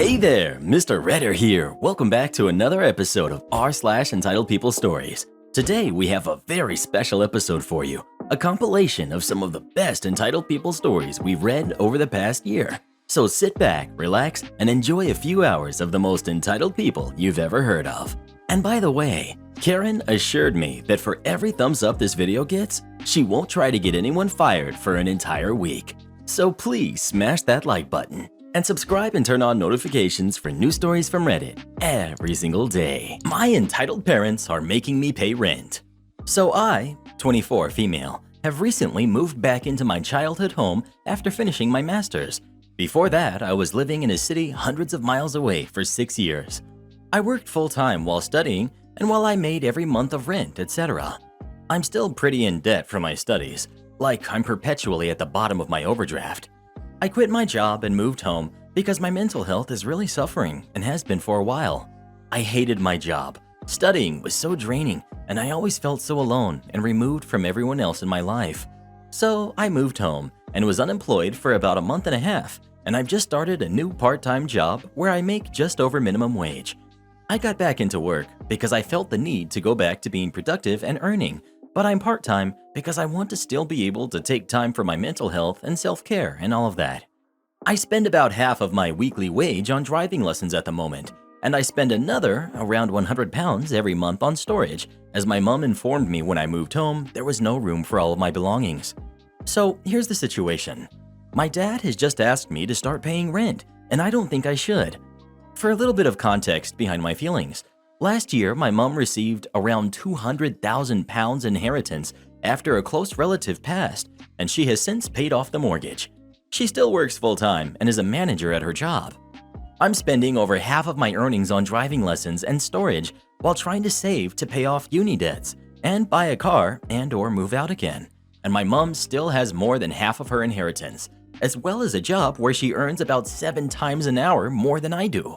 Hey there, Mr. Redder here. Welcome back to another episode of r/Entitled People Stories. Today we have a very special episode for you, a compilation of some of the best Entitled People stories we've read over the past year. So sit back, relax, and enjoy a few hours of the most entitled people you've ever heard of. And by the way, Karen assured me that for every thumbs up this video gets, she won't try to get anyone fired for an entire week. So please smash that like button and subscribe and turn on notifications for new stories from Reddit every single day. My entitled parents are making me pay rent. So I, 24 female, have recently moved back into my childhood home after finishing my master's. Before that, I was living in a city hundreds of miles away for 6 years. I worked full-time while studying and while I made every month of rent, etc. I'm still pretty in debt for my studies, like I'm perpetually at the bottom of my overdraft. I quit my job and moved home because my mental health is really suffering and has been for a while. I hated my job. Studying was so draining and I always felt so alone and removed from everyone else in my life. So I moved home and was unemployed for about a month and a half, and I've just started a new part-time job where I make just over minimum wage. I got back into work because I felt the need to go back to being productive and earning, but I'm part-time because I want to still be able to take time for my mental health and self-care and all of that. I spend about half of my weekly wage on driving lessons at the moment, and I spend another around £100 every month on storage, as my mom informed me when I moved home there was no room for all of my belongings. So here's the situation. My dad has just asked me to start paying rent, and I don't think I should. For a little bit of context behind my feelings, last year my mom received around £200,000 inheritance after a close relative passed, and she has since paid off the mortgage. She still works full-time and is a manager at her job. I'm spending over half of my earnings on driving lessons and storage while trying to save to pay off uni debts and buy a car and/or move out again. And my mom still has more than half of her inheritance, as well as a job where she earns about 7 times an hour more than I do.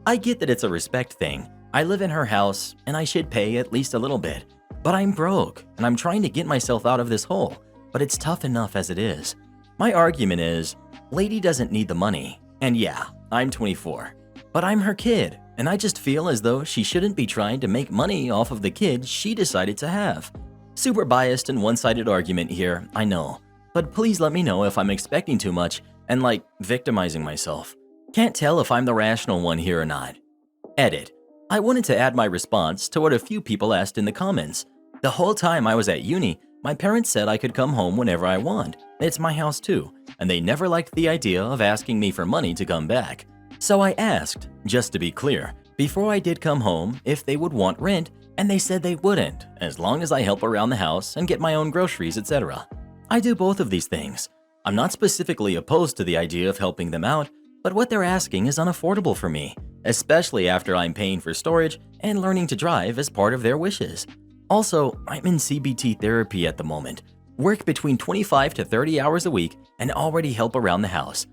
I get that it's a respect thing. I live in her house and I should pay at least a little bit, but I'm broke and I'm trying to get myself out of this hole, but it's tough enough as it is. My argument is, lady doesn't need the money, and yeah, I'm 24, but I'm her kid, and I just feel as though she shouldn't be trying to make money off of the kid she decided to have. Super biased and one-sided argument here, I know, but please let me know if I'm expecting too much and like victimizing myself. Can't tell if I'm the rational one here or not. Edit. I wanted to add my response to what a few people asked in the comments. The whole time I was at uni, my parents said I could come home whenever I want. It's my house too, and they never liked the idea of asking me for money to come back. So I asked, just to be clear, before I did come home if they would want rent, and they said they wouldn't, as long as I help around the house and get my own groceries, etc. I do both of these things. I'm not specifically opposed to the idea of helping them out, but what they're asking is unaffordable for me, especially after I'm paying for storage and learning to drive as part of their wishes. Also, I'm in CBT therapy at the moment, work between 25 to 30 hours a week, and already help around the house.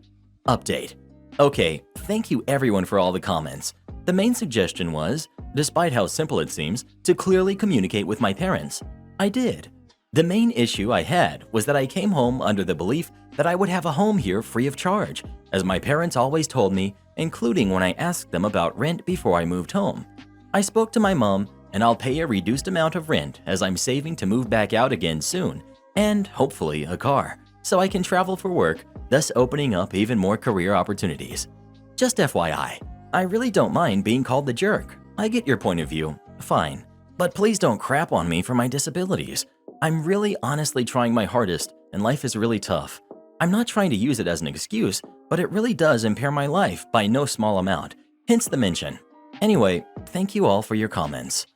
Update. Okay, thank you everyone for all the comments. The main suggestion was, despite how simple it seems, to clearly communicate with my parents. I did. The main issue I had was that I came home under the belief that I would have a home here free of charge, as my parents always told me, including when I asked them about rent before I moved home. I spoke to my mom, and I'll pay a reduced amount of rent as I'm saving to move back out again soon, and hopefully a car, so I can travel for work, thus opening up even more career opportunities. Just FYI, I really don't mind being called the jerk. I get your point of view, fine, but please don't crap on me for my disabilities. I'm really honestly trying my hardest, and life is really tough. I'm not trying to use it as an excuse, but it really does impair my life by no small amount, hence the mention. Anyway, thank you all for your comments.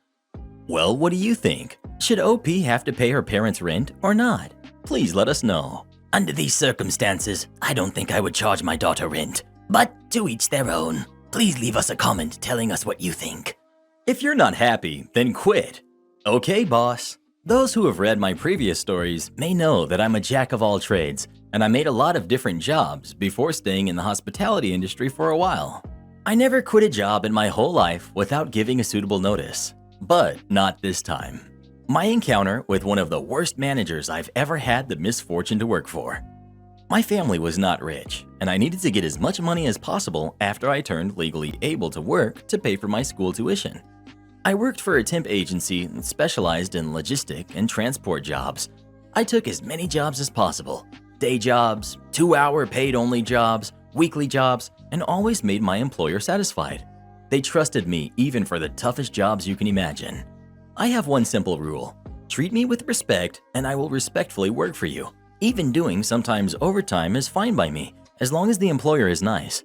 Well, what do you think? Should OP have to pay her parents' rent or not? Please let us know. Under these circumstances, I don't think I would charge my daughter rent, but to each their own. Please leave us a comment telling us what you think. If you're not happy, then quit. Okay, boss. Those who have read my previous stories may know that I'm a jack of all trades, and I made a lot of different jobs before staying in the hospitality industry for a while. I never quit a job in my whole life without giving a suitable notice, but not this time. My encounter with one of the worst managers I've ever had the misfortune to work for. My family was not rich, and I needed to get as much money as possible after I turned legally able to work to pay for my school tuition. I worked for a temp agency that specialized in logistic and transport jobs. I took as many jobs as possible: day jobs, 2-hour paid-only jobs, weekly jobs, and always made my employer satisfied. They trusted me even for the toughest jobs you can imagine. I have one simple rule: treat me with respect and I will respectfully work for you. Even doing sometimes overtime is fine by me, as long as the employer is nice.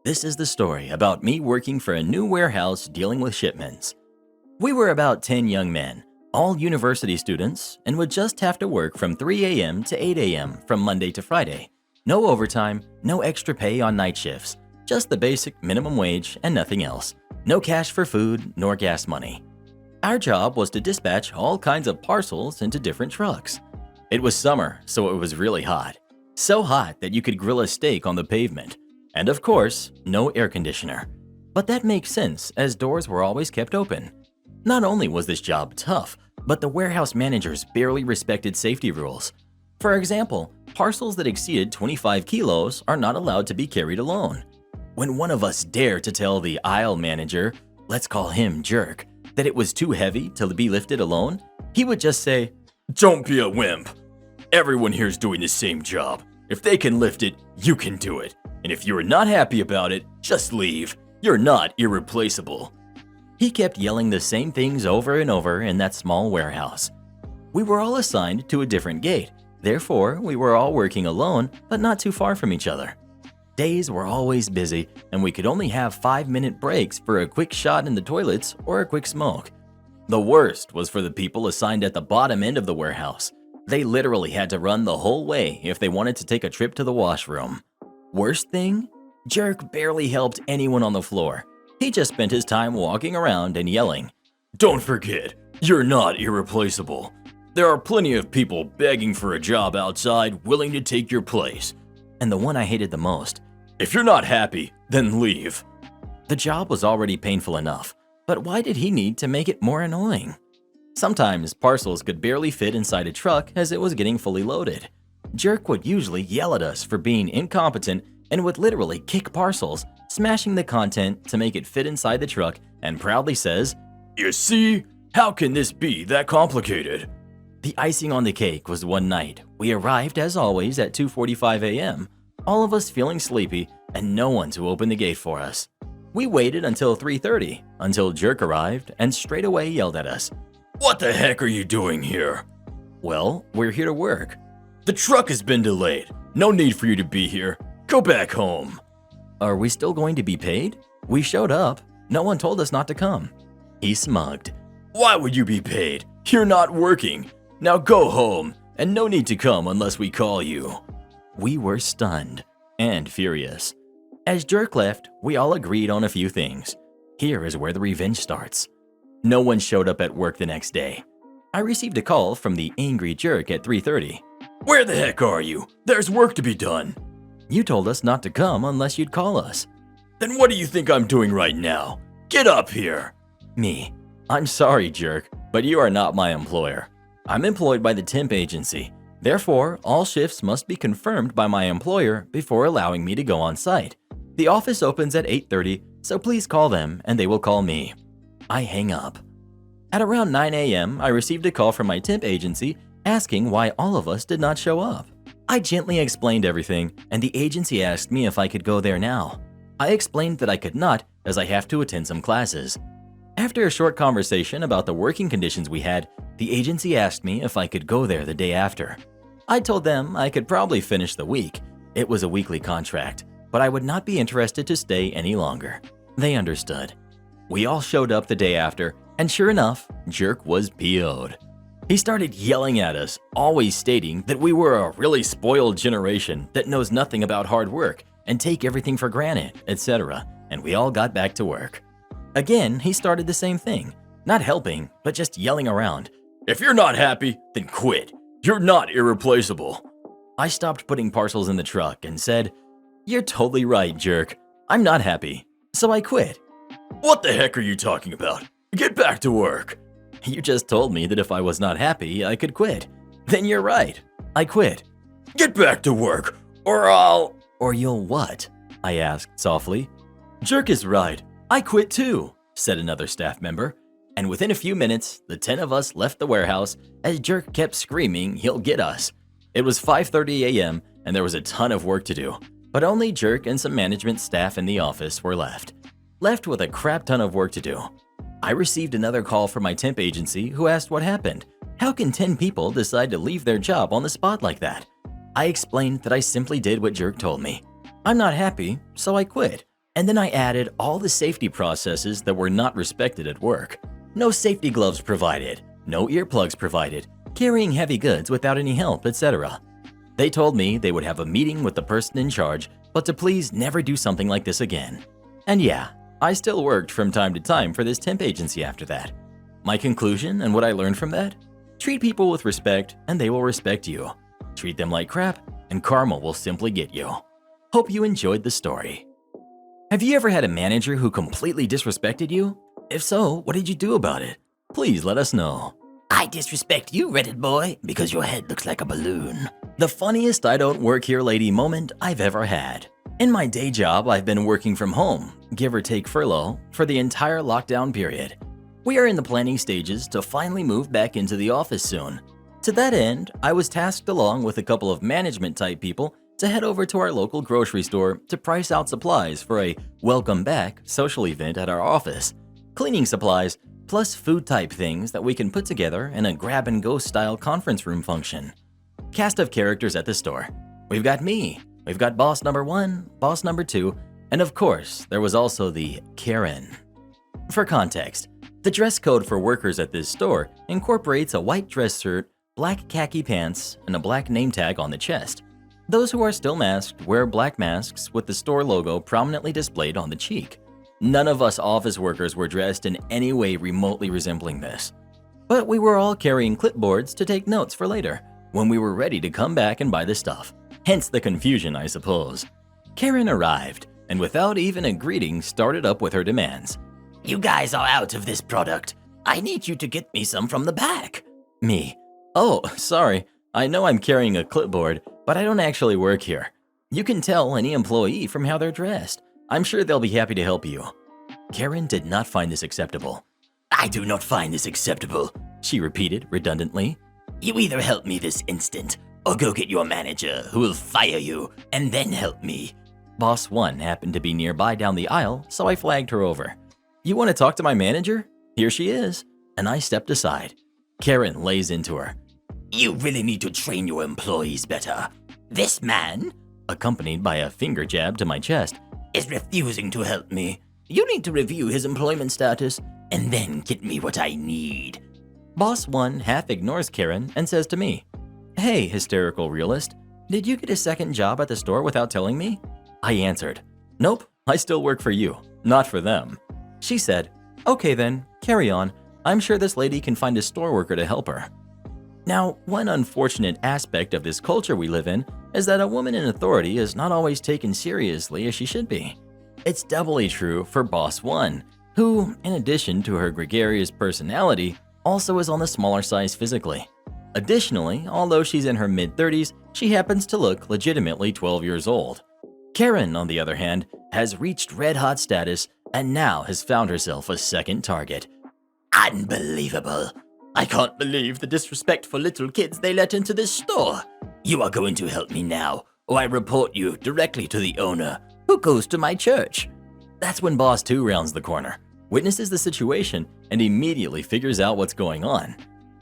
This is the story about me working for a new warehouse dealing with shipments. We were about 10 young men, all university students, and would just have to work from 3 a.m. to 8 a.m. from Monday to Friday. No overtime, no extra pay on night shifts, just the basic minimum wage and nothing else. No cash for food nor gas money. Our job was to dispatch all kinds of parcels into different trucks. It was summer, so it was really hot. So hot that you could grill a steak on the pavement. And of course, no air conditioner. But that makes sense, as doors were always kept open. Not only was this job tough, but the warehouse managers barely respected safety rules. For example, parcels that exceeded 25 kilos are not allowed to be carried alone. When one of us dared to tell the aisle manager, let's call him Jerk, that it was too heavy to be lifted alone, he would just say, "Don't be a wimp. Everyone here's doing the same job. If they can lift it, you can do it. And if you're not happy about it, just leave. You're not irreplaceable." He kept yelling the same things over and over in that small warehouse. We were all assigned to a different gate. Therefore, we were all working alone, but not too far from each other. Days were always busy, and we could only have 5-minute breaks for a quick shot in the toilets or a quick smoke. The worst was for the people assigned at the bottom end of the warehouse. They literally had to run the whole way if they wanted to take a trip to the washroom. Worst thing? Jerk barely helped anyone on the floor. He just spent his time walking around and yelling, "Don't forget, you're not irreplaceable. There are plenty of people begging for a job outside willing to take your place." And the one I hated the most, "If you're not happy, then leave." The job was already painful enough, but why did he need to make it more annoying? Sometimes parcels could barely fit inside a truck as it was getting fully loaded. Jerk would usually yell at us for being incompetent and would literally kick parcels, smashing the content to make it fit inside the truck, and proudly says, "You see, how can this be that complicated?" The icing on the cake was one night. We arrived as always at 2:45 a.m., all of us feeling sleepy and no one to open the gate for us. We waited until 3:30 until Jerk arrived and straight away yelled at us, "What the heck are you doing here?" "Well, we're here to work." "The truck has been delayed. No need for you to be here. Go back home." "Are we still going to be paid? We showed up. No one told us not to come." He smugged. "Why would you be paid? You're not working. Now go home, and no need to come unless we call you." We were stunned and furious. As Jerk left, we all agreed on a few things. Here is where the revenge starts. No one showed up at work the next day. I received a call from the angry Jerk at 3:30. "Where the heck are you? There's work to be done." "You told us not to come unless you'd call us." "Then what do you think I'm doing right now? Get up here." Me. "I'm sorry, Jerk, but you are not my employer. I'm employed by the temp agency. Therefore, all shifts must be confirmed by my employer before allowing me to go on site. The office opens at 8:30, so please call them and they will call me." I hang up. At around 9 a.m., I received a call from my temp agency asking why all of us did not show up. I gently explained everything, and the agency asked me if I could go there now. I explained that I could not, as I have to attend some classes. After a short conversation about the working conditions we had, the agency asked me if I could go there the day after. I told them I could probably finish the week. It was a weekly contract, but I would not be interested to stay any longer. They understood. We all showed up the day after, and sure enough, Jerk was PO'd. He started yelling at us, always stating that we were a really spoiled generation that knows nothing about hard work and take everything for granted, etc., and we all got back to work. Again, he started the same thing, not helping, but just yelling around. "If you're not happy, then quit. You're not irreplaceable." I stopped putting parcels in the truck and said, "You're totally right, Jerk. I'm not happy, so I quit." "What the heck are you talking about? Get back to work." "You just told me that if I was not happy, I could quit." "Then you're right. I quit." "Get back to work, Or you'll what? I asked softly. Jerk is right. I quit too, said another staff member. And within a few minutes, the 10 of us left the warehouse as Jerk kept screaming he'll get us. It was 5:30 a.m. and there was a ton of work to do, but only Jerk and some management staff in the office were left with a crap ton of work to do. I received another call from my temp agency who asked what happened. How can 10 people decide to leave their job on the spot like that? I explained that I simply did what Jerk told me. I'm not happy, so I quit. And then I added all the safety processes that were not respected at work. No safety gloves provided, no earplugs provided, carrying heavy goods without any help, etc. They told me they would have a meeting with the person in charge, but to please never do something like this again. And yeah, I still worked from time to time for this temp agency after that. My conclusion and what I learned from that? Treat people with respect and they will respect you. Treat them like crap and karma will simply get you. Hope you enjoyed the story. Have you ever had a manager who completely disrespected you? If so, what did you do about it? Please let us know. I disrespect you, Reddit boy, because your head looks like a balloon. The funniest I don't work here lady moment I've ever had. In my day job, I've been working from home, give or take furlough, for the entire lockdown period. We are in the planning stages to finally move back into the office soon. To that end, I was tasked along with a couple of management type people to head over to our local grocery store to price out supplies for a welcome back social event at our office. Cleaning supplies, plus food type things that we can put together in a grab and go style conference room function. Cast of characters at the store. We've got me, we've got boss number 1, boss number 2, and of course, there was also the Karen. For context, the dress code for workers at this store incorporates a white dress shirt, black khaki pants, and a black name tag on the chest. Those who are still masked wear black masks with the store logo prominently displayed on the cheek. None of us office workers were dressed in any way remotely resembling this. But we were all carrying clipboards to take notes for later, when we were ready to come back and buy the stuff. Hence the confusion, I suppose. Karen arrived, and without even a greeting started up with her demands. You guys are out of this product. I need you to get me some from the back. Me. Oh, sorry. I know I'm carrying a clipboard, but I don't actually work here. You can tell any employee from how they're dressed. I'm sure they'll be happy to help you. Karen did not find this acceptable. I do not find this acceptable, she repeated redundantly. You either help me this instant, or go get your manager, who will fire you, and then help me. Boss 1 happened to be nearby down the aisle, so I flagged her over. You want to talk to my manager? Here she is. And I stepped aside. Karen lays into her. You really need to train your employees better. This man, accompanied by a finger jab to my chest, is refusing to help me. You need to review his employment status and then get me what I need. Boss 1 half ignores Karen and says to me, Hey, hysterical realist, did you get a second job at the store without telling me? I answered, Nope, I still work for you, not for them. She said, Okay then, carry on. I'm sure this lady can find a store worker to help her. Now, one unfortunate aspect of this culture we live in is that a woman in authority is not always taken seriously as she should be. It's doubly true for Boss 1, who, in addition to her gregarious personality, also is on the smaller side physically. Additionally, although she's in her mid-30s, she happens to look legitimately 12 years old. Karen, on the other hand, has reached red-hot status and now has found herself a second target. Unbelievable. I can't believe the disrespectful little kids they let into this store. You are going to help me now, or I report you directly to the owner, who goes to my church. That's when Boss 2 rounds the corner, witnesses the situation, and immediately figures out what's going on.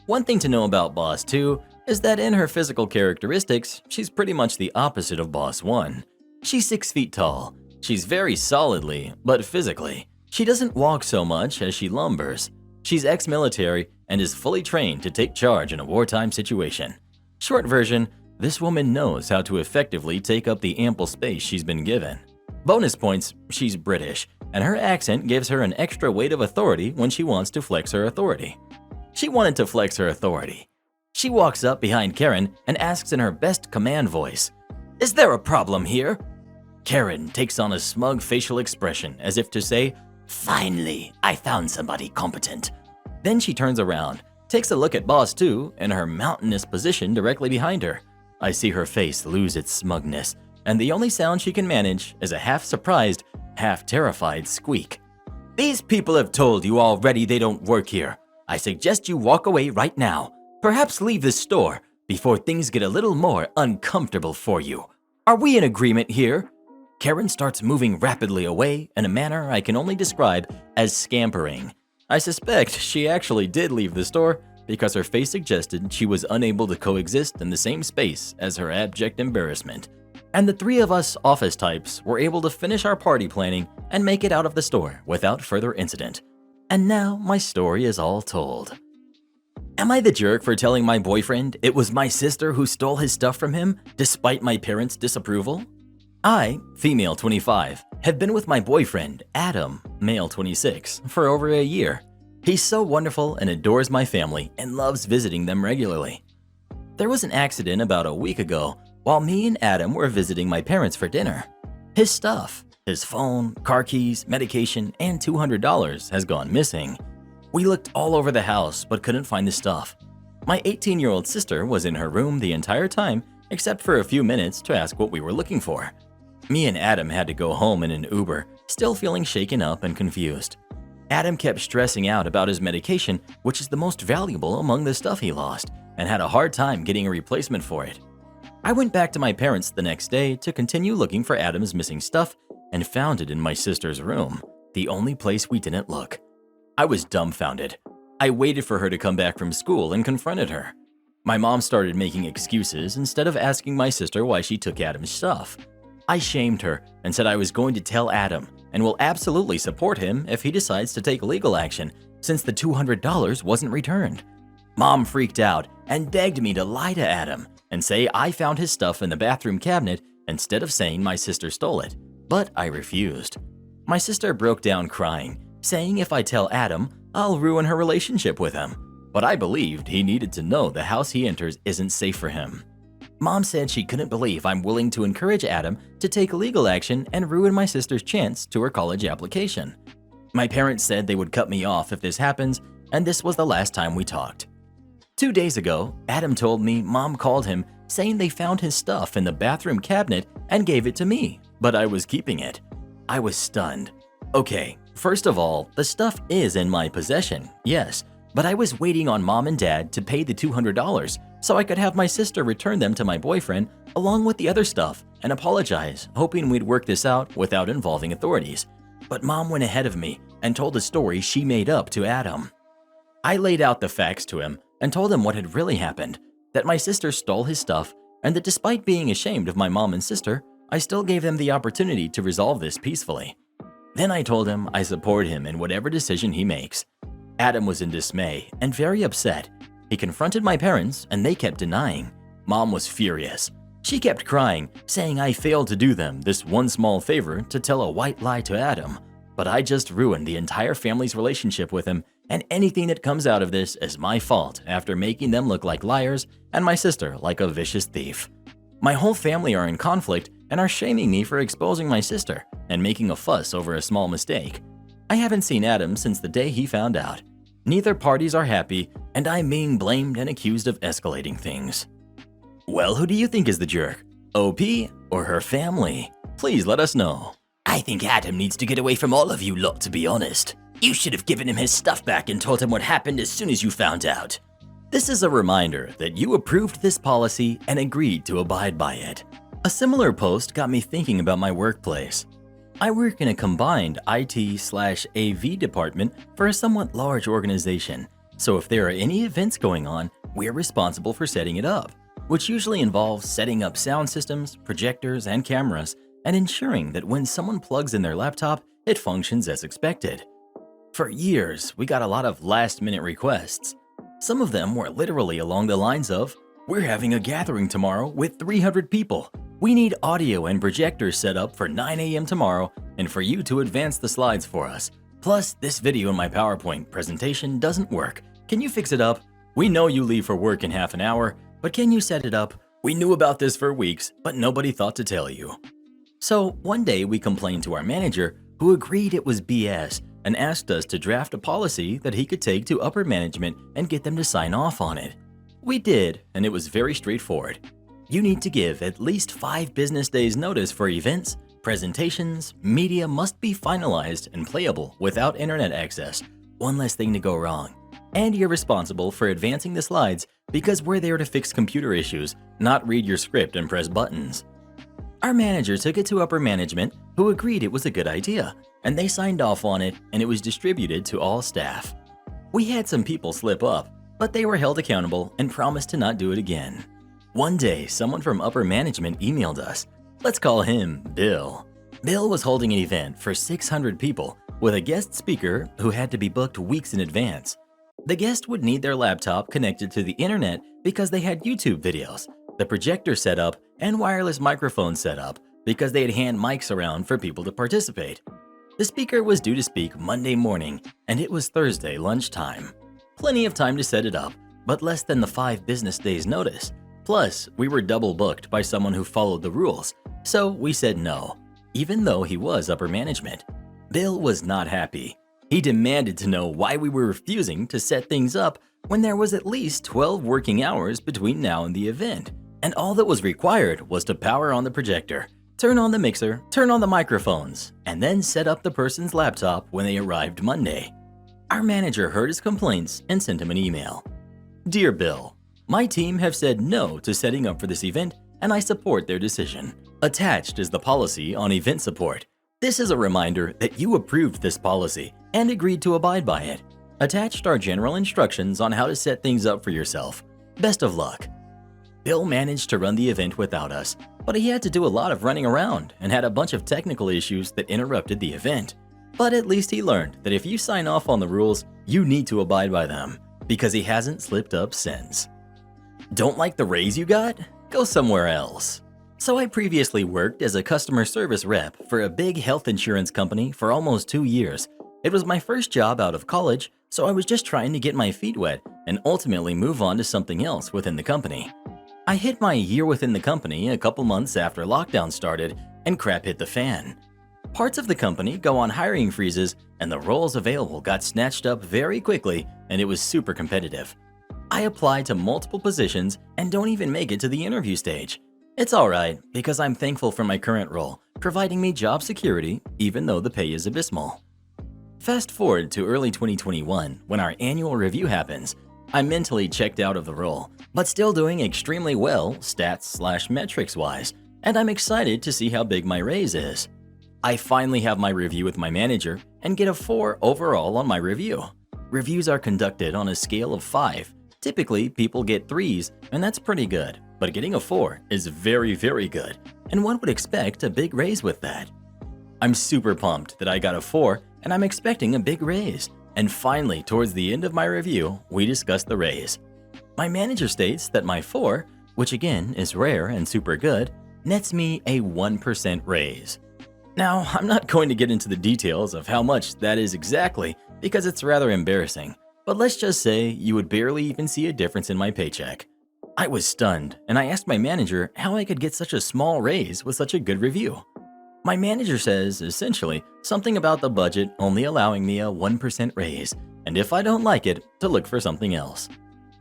One thing to know about Boss 2 is that in her physical characteristics, she's pretty much the opposite of Boss 1. She's 6 feet tall. She's very solidly, but physically. She doesn't walk so much as she lumbers. She's ex-military and is fully trained to take charge in a wartime situation. Short version, this woman knows how to effectively take up the ample space she's been given. Bonus points, she's British, and her accent gives her an extra weight of authority when she wants to flex her authority. She wanted to flex her authority. She walks up behind Karen and asks in her best command voice, "Is there a problem here?" Karen takes on a smug facial expression as if to say, "Finally, I found somebody competent." Then she turns around, takes a look at Boss 2 in her mountainous position directly behind her. I see her face lose its smugness, and the only sound she can manage is a half-surprised, half-terrified squeak. These people have told you already they don't work here. I suggest you walk away right now. Perhaps leave the store before things get a little more uncomfortable for you. Are we in agreement here? Karen starts moving rapidly away in a manner I can only describe as scampering. I suspect she actually did leave the store because her face suggested she was unable to coexist in the same space as her abject embarrassment. And the three of us office types were able to finish our party planning and make it out of the store without further incident. And now my story is all told. Am I the jerk for telling my boyfriend it was my sister who stole his stuff from him despite my parents' disapproval? I, female 25, have been with my boyfriend, Adam, male 26, for over a year. He's so wonderful and adores my family and loves visiting them regularly. There was an accident about a week ago while me and Adam were visiting my parents for dinner. His stuff, his phone, car keys, medication, and $200 has gone missing. We looked all over the house but couldn't find the stuff. My 18-year-old sister was in her room the entire time except for a few minutes to ask what we were looking for. Me and Adam had to go home in an Uber, still feeling shaken up and confused. Adam kept stressing out about his medication, which is the most valuable among the stuff he lost, and had a hard time getting a replacement for it. I went back to my parents the next day to continue looking for Adam's missing stuff and found it in my sister's room, the only place we didn't look. I was dumbfounded. I waited for her to come back from school and confronted her. My mom started making excuses instead of asking my sister why she took Adam's stuff. I shamed her and said I was going to tell Adam and will absolutely support him if he decides to take legal action since the $200 wasn't returned. Mom freaked out and begged me to lie to Adam and say I found his stuff in the bathroom cabinet instead of saying my sister stole it, but I refused. My sister broke down crying, saying if I tell Adam, I'll ruin her relationship with him, but I believed he needed to know the house he enters isn't safe for him. Mom said she couldn't believe I'm willing to encourage Adam to take legal action and ruin my sister's chance to her college application. My parents said they would cut me off if this happens, and this was the last time we talked. 2 days ago, Adam told me Mom called him saying they found his stuff in the bathroom cabinet and gave it to me, but I was keeping it. I was stunned. Okay, first of all, the stuff is in my possession, yes, but I was waiting on Mom and Dad to pay the $200 so I could have my sister return them to my boyfriend along with the other stuff and apologize, hoping we'd work this out without involving authorities. But Mom went ahead of me and told a story she made up to Adam. I laid out the facts to him and told him what had really happened, that my sister stole his stuff and that despite being ashamed of my mom and sister, I still gave them the opportunity to resolve this peacefully. Then I told him I support him in whatever decision he makes. Adam was in dismay and very upset. He confronted my parents and they kept denying. Mom was furious. She kept crying, saying I failed to do them this one small favor to tell a white lie to Adam. But I just ruined the entire family's relationship with him, and anything that comes out of this is my fault after making them look like liars and my sister like a vicious thief. My whole family are in conflict and are shaming me for exposing my sister and making a fuss over a small mistake. I haven't seen Adam since the day he found out. Neither parties are happy, and I'm being blamed and accused of escalating things. Well, who do you think is the jerk? OP or her family? Please let us know. I think Adam needs to get away from all of you lot, to be honest. You should have given him his stuff back and told him what happened as soon as you found out. This is a reminder that you approved this policy and agreed to abide by it. A similar post got me thinking about my workplace. I work in a combined IT/AV department for a somewhat large organization, so if there are any events going on, we're responsible for setting it up, which usually involves setting up sound systems, projectors, and cameras, and ensuring that when someone plugs in their laptop, it functions as expected. For years, we got a lot of last-minute requests. Some of them were literally along the lines of, "We're having a gathering tomorrow with 300 people. We need audio and projectors set up for 9 a.m. tomorrow and for you to advance the slides for us. Plus, this video in my PowerPoint presentation doesn't work. Can you fix it up? We know you leave for work in half an hour, but can you set it up? We knew about this for weeks, but nobody thought to tell you." So one day we complained to our manager, who agreed it was BS and asked us to draft a policy that he could take to upper management and get them to sign off on it. We did, and it was very straightforward. You need to give at least 5 business days notice for events, presentations, media must be finalized and playable without internet access. One less thing to go wrong. And you're responsible for advancing the slides because we're there to fix computer issues, not read your script and press buttons. Our manager took it to upper management, who agreed it was a good idea, and they signed off on it, and it was distributed to all staff. We had some people slip up, but they were held accountable and promised to not do it again. One day, someone from upper management emailed us. Let's call him Bill. Bill was holding an event for 600 people with a guest speaker who had to be booked weeks in advance. The guest would need their laptop connected to the internet because they had YouTube videos, the projector set up, and wireless microphone set up because they had hand mics around for people to participate. The speaker was due to speak Monday morning, and it was Thursday lunchtime. Plenty of time to set it up, but less than the 5 business days notice. Plus, we were double booked by someone who followed the rules, so we said no, even though he was upper management. Bill was not happy. He demanded to know why we were refusing to set things up when there was at least 12 working hours between now and the event, and all that was required was to power on the projector, turn on the mixer, turn on the microphones, and then set up the person's laptop when they arrived Monday. Our manager heard his complaints and sent him an email. Dear Bill, my team have said no to setting up for this event, and I support their decision. Attached is the policy on event support. This is a reminder that you approved this policy and agreed to abide by it. Attached are general instructions on how to set things up for yourself. Best of luck. Bill managed to run the event without us, but he had to do a lot of running around and had a bunch of technical issues that interrupted the event. But at least he learned that if you sign off on the rules, you need to abide by them, because he hasn't slipped up since. Don't like the raise you got? Go somewhere else. So I previously worked as a customer service rep for a big health insurance company for almost 2 years. It was my first job out of college, so I was just trying to get my feet wet and ultimately move on to something else within the company. I hit my year within the company a couple months after lockdown started and crap hit the fan. Parts of the company go on hiring freezes and the roles available got snatched up very quickly and it was super competitive. I applied to multiple positions and don't even make it to the interview stage. It's alright because I'm thankful for my current role, providing me job security even though the pay is abysmal. Fast forward to early 2021 when our annual review happens. I'm mentally checked out of the role, but still doing extremely well stats/metrics wise, and I'm excited to see how big my raise is. I finally have my review with my manager and get a 4 overall on my review. Reviews are conducted on a scale of 5. Typically, people get 3s, and that's pretty good, but getting a 4 is very, very good, and one would expect a big raise with that. I'm super pumped that I got a 4, and I'm expecting a big raise. And finally, towards the end of my review, we discuss the raise. My manager states that my 4, which again is rare and super good, nets me a 1% raise. Now, I'm not going to get into the details of how much that is exactly because it's rather embarrassing, but let's just say you would barely even see a difference in my paycheck. I was stunned, and I asked my manager how I could get such a small raise with such a good review. My manager says, essentially, something about the budget only allowing me a 1% raise, and if I don't like it, to look for something else.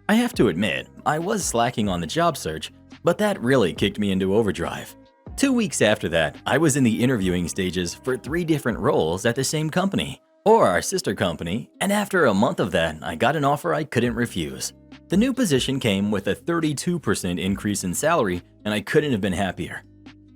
I have to admit, I was slacking on the job search, but that really kicked me into overdrive. 2 weeks after that, I was in the interviewing stages for 3 different roles at the same company, or our sister company, and after a month of that, I got an offer I couldn't refuse. The new position came with a 32% increase in salary, and I couldn't have been happier.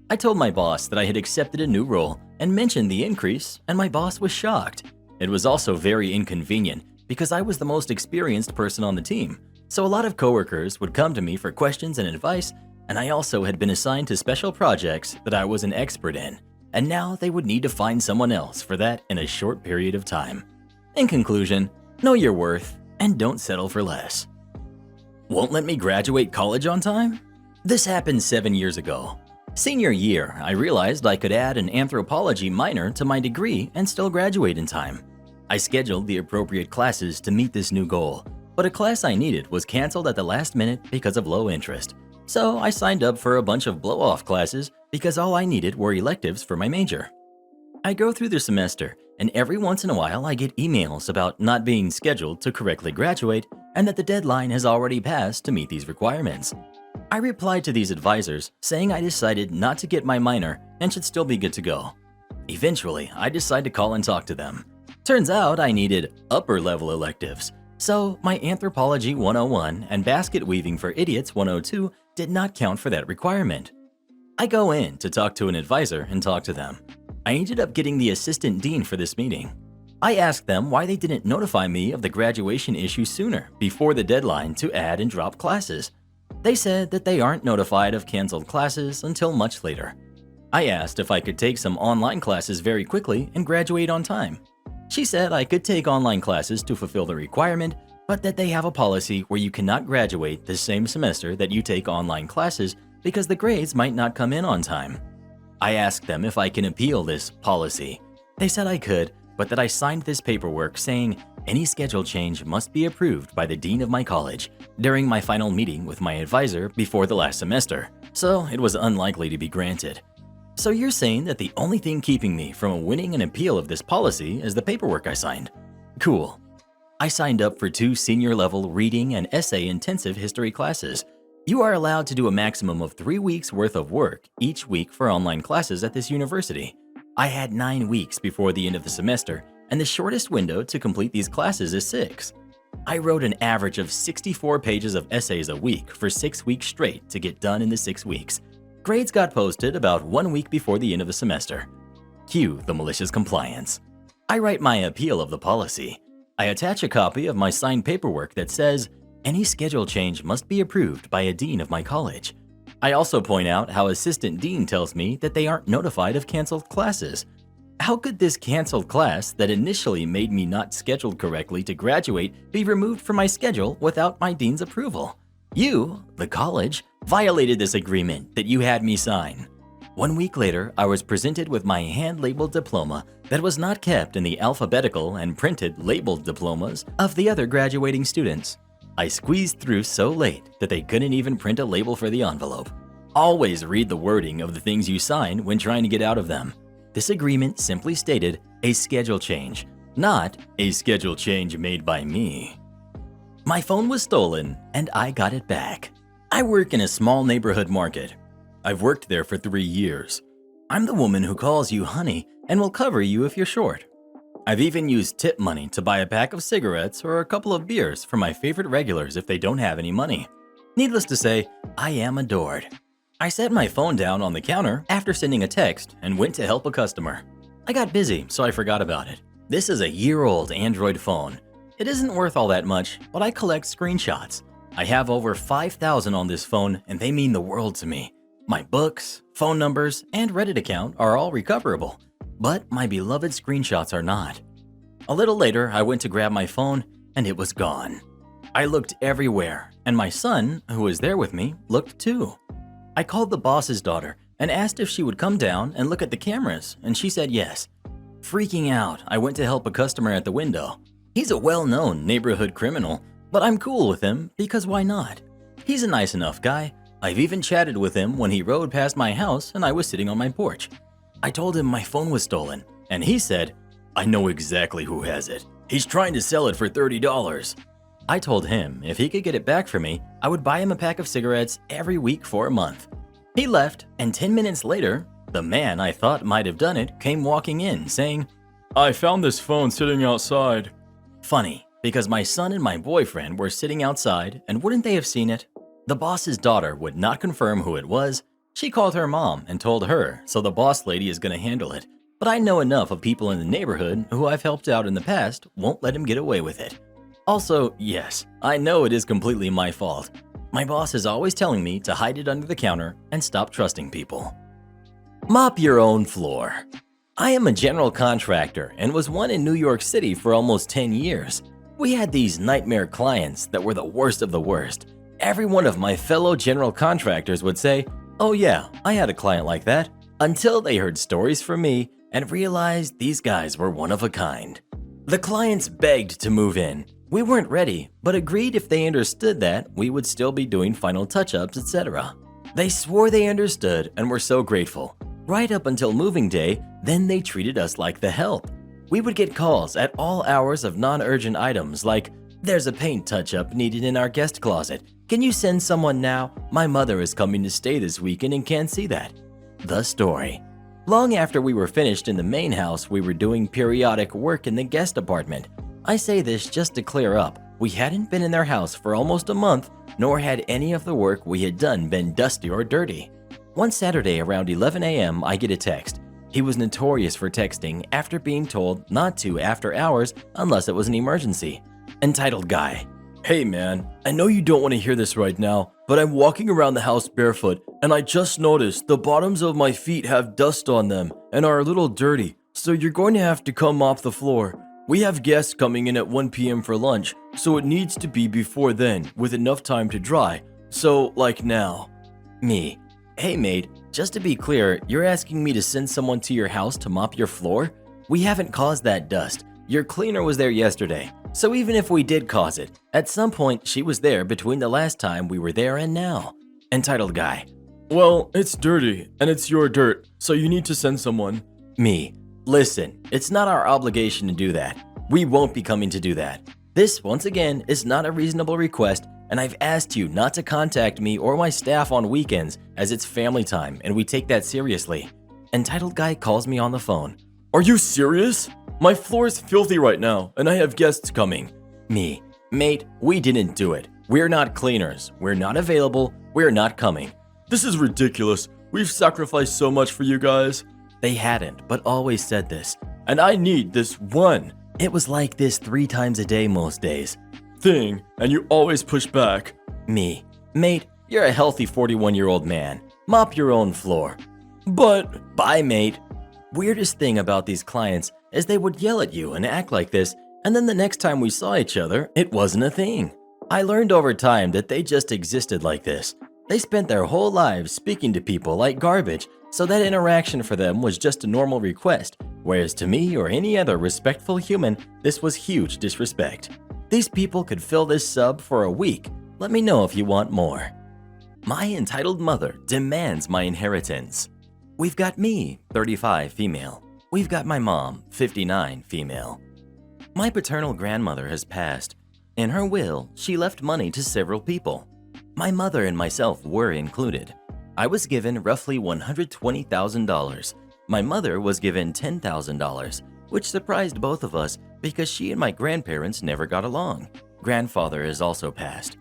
I told my boss that I had accepted a new role and mentioned the increase, and my boss was shocked. It was also very inconvenient because I was the most experienced person on the team, so a lot of coworkers would come to me for questions and advice, and I also had been assigned to special projects that I was an expert in, and now they would need to find someone else for that in a short period of time. In conclusion, know your worth and don't settle for less. Won't let me graduate college on time? This happened 7 years ago. Senior year, I realized I could add an anthropology minor to my degree and still graduate in time. I scheduled the appropriate classes to meet this new goal, but a class I needed was canceled at the last minute because of low interest. So I signed up for a bunch of blow-off classes because all I needed were electives for my major. I go through the semester, and every once in a while I get emails about not being scheduled to correctly graduate and that the deadline has already passed to meet these requirements. I replied to these advisors saying I decided not to get my minor and should still be good to go. Eventually, I decided to call and talk to them. Turns out I needed upper-level electives, so my Anthropology 101 and Basket Weaving for Idiots 102 did not count for that requirement. I go in to talk to an advisor and talk to them. I ended up getting the assistant dean for this meeting. I asked them why they didn't notify me of the graduation issue sooner, before the deadline to add and drop classes. They said that they aren't notified of canceled classes until much later. I asked if I could take some online classes very quickly and graduate on time. She said I could take online classes to fulfill the requirement, but that they have a policy where you cannot graduate the same semester that you take online classes because the grades might not come in on time. I asked them if I can appeal this policy. They said I could, but that I signed this paperwork saying any schedule change must be approved by the dean of my college during my final meeting with my advisor before the last semester, so it was unlikely to be granted. So you're saying that the only thing keeping me from winning an appeal of this policy is the paperwork I signed? Cool. I signed up for 2 senior-level reading and essay-intensive history classes. You are allowed to do a maximum of 3 weeks worth of work each week for online classes at this university. I had 9 weeks before the end of the semester, and the shortest window to complete these classes is 6. I wrote an average of 64 pages of essays a week for 6 weeks straight to get done in the 6 weeks. Grades got posted about 1 week before the end of the semester. Cue the malicious compliance. I write my appeal of the policy. I attach a copy of my signed paperwork that says any schedule change must be approved by a dean of my college. I also point out how assistant dean tells me that they aren't notified of canceled classes. How could this canceled class that initially made me not scheduled correctly to graduate be removed from my schedule without my dean's approval? You, the college, violated this agreement that you had me sign. 1 week later, I was presented with my hand-labeled diploma that was not kept in the alphabetical and printed labeled diplomas of the other graduating students. I squeezed through so late that they couldn't even print a label for the envelope. Always read the wording of the things you sign when trying to get out of them. This agreement simply stated a schedule change, not a schedule change made by me. My phone was stolen and I got it back. I work in a small neighborhood market. I've worked there for 3 years. I'm the woman who calls you honey and will cover you if you're short. I've even used tip money to buy a pack of cigarettes or a couple of beers for my favorite regulars if they don't have any money. Needless to say, I am adored. I set my phone down on the counter after sending a text and went to help a customer. I got busy, so I forgot about it. This is a year-old Android phone. It isn't worth all that much, but I collect screenshots. I have over 5,000 on this phone and they mean the world to me. My books, phone numbers, and Reddit account are all recoverable, but my beloved screenshots are not. A little later, I went to grab my phone and it was gone. I looked everywhere, and my son, who was there with me, looked too. I called the boss's daughter and asked if she would come down and look at the cameras, and she said yes. Freaking out, I went to help a customer at the window. He's a well-known neighborhood criminal, but I'm cool with him because why not? He's a nice enough guy. I've even chatted with him when he rode past my house and I was sitting on my porch. I told him my phone was stolen, and he said, "I know exactly who has it. He's trying to sell it for $30. I told him if he could get it back for me, I would buy him a pack of cigarettes every week for a month. He left, and 10 minutes later, the man I thought might have done it came walking in saying, "I found this phone sitting outside." Funny, because my son and my boyfriend were sitting outside, and wouldn't they have seen it? The boss's daughter would not confirm who it was. She called her mom and told her, so the boss lady is going to handle it. But I know enough of people in the neighborhood who I've helped out in the past won't let him get away with it. Also, yes, I know it is completely my fault. My boss is always telling me to hide it under the counter and stop trusting people. Mop your own floor. I am a general contractor and was one in New York City for almost 10 years. We had these nightmare clients that were the worst of the worst. Every one of my fellow general contractors would say, "Oh yeah, I had a client like that," until they heard stories from me and realized these guys were one of a kind. The clients begged to move in. We weren't ready, but agreed if they understood that we would still be doing final touch-ups, etc. They swore they understood and were so grateful. Right up until moving day, then they treated us like the help. We would get calls at all hours of non-urgent items like, There's a paint touch-up needed in our guest closet. Can you send someone now? My mother is coming to stay this weekend and can't see that. The story. Long after we were finished in the main house, we were doing periodic work in the guest apartment. I say this just to clear up. We hadn't been in their house for almost a month, nor had any of the work we had done been dusty or dirty. One Saturday around 11 a.m., I get a text. He was notorious for texting after being told not to after hours unless it was an emergency. Entitled guy. Hey man, I know you don't want to hear this right now, but I'm walking around the house barefoot and I just noticed the bottoms of my feet have dust on them and are a little dirty, so you're going to have to come mop the floor. We have guests coming in at 1 p.m. for lunch, so it needs to be before then with enough time to dry. So, like now. Me. Hey mate, just to be clear, you're asking me to send someone to your house to mop your floor? We haven't caused that dust. Your cleaner was there yesterday. So even if we did cause it, at some point she was there between the last time we were there and now. Entitled guy. Well, it's dirty, and it's your dirt, so you need to send someone. Me. Listen, it's not our obligation to do that. We won't be coming to do that. This, once again, is not a reasonable request, and I've asked you not to contact me or my staff on weekends as it's family time and we take that seriously. Entitled guy calls me on the phone. Are you serious? My floor is filthy right now, and I have guests coming. Me. Mate, we didn't do it. We're not cleaners. We're not available. We're not coming. This is ridiculous. We've sacrificed so much for you guys. They hadn't, but always said this. And I need this one. It was like this 3 times a day most days. Thing, and you always push back. Me. Mate, you're a healthy 41-year-old man. Mop your own floor. But, bye mate. Weirdest thing about these clients is they would yell at you and act like this, and then the next time we saw each other, it wasn't a thing. I learned over time that they just existed like this. They spent their whole lives speaking to people like garbage, so that interaction for them was just a normal request, whereas to me or any other respectful human, this was huge disrespect. These people could fill this sub for a week. Let me know if you want more. My entitled mother demands my inheritance. We've got me, 35, female. We've got my mom, 59, female. My paternal grandmother has passed. In her will, she left money to several people. My mother and myself were included. I was given roughly $120,000. My mother was given $10,000, which surprised both of us because she and my grandparents never got along. Grandfather has also passed.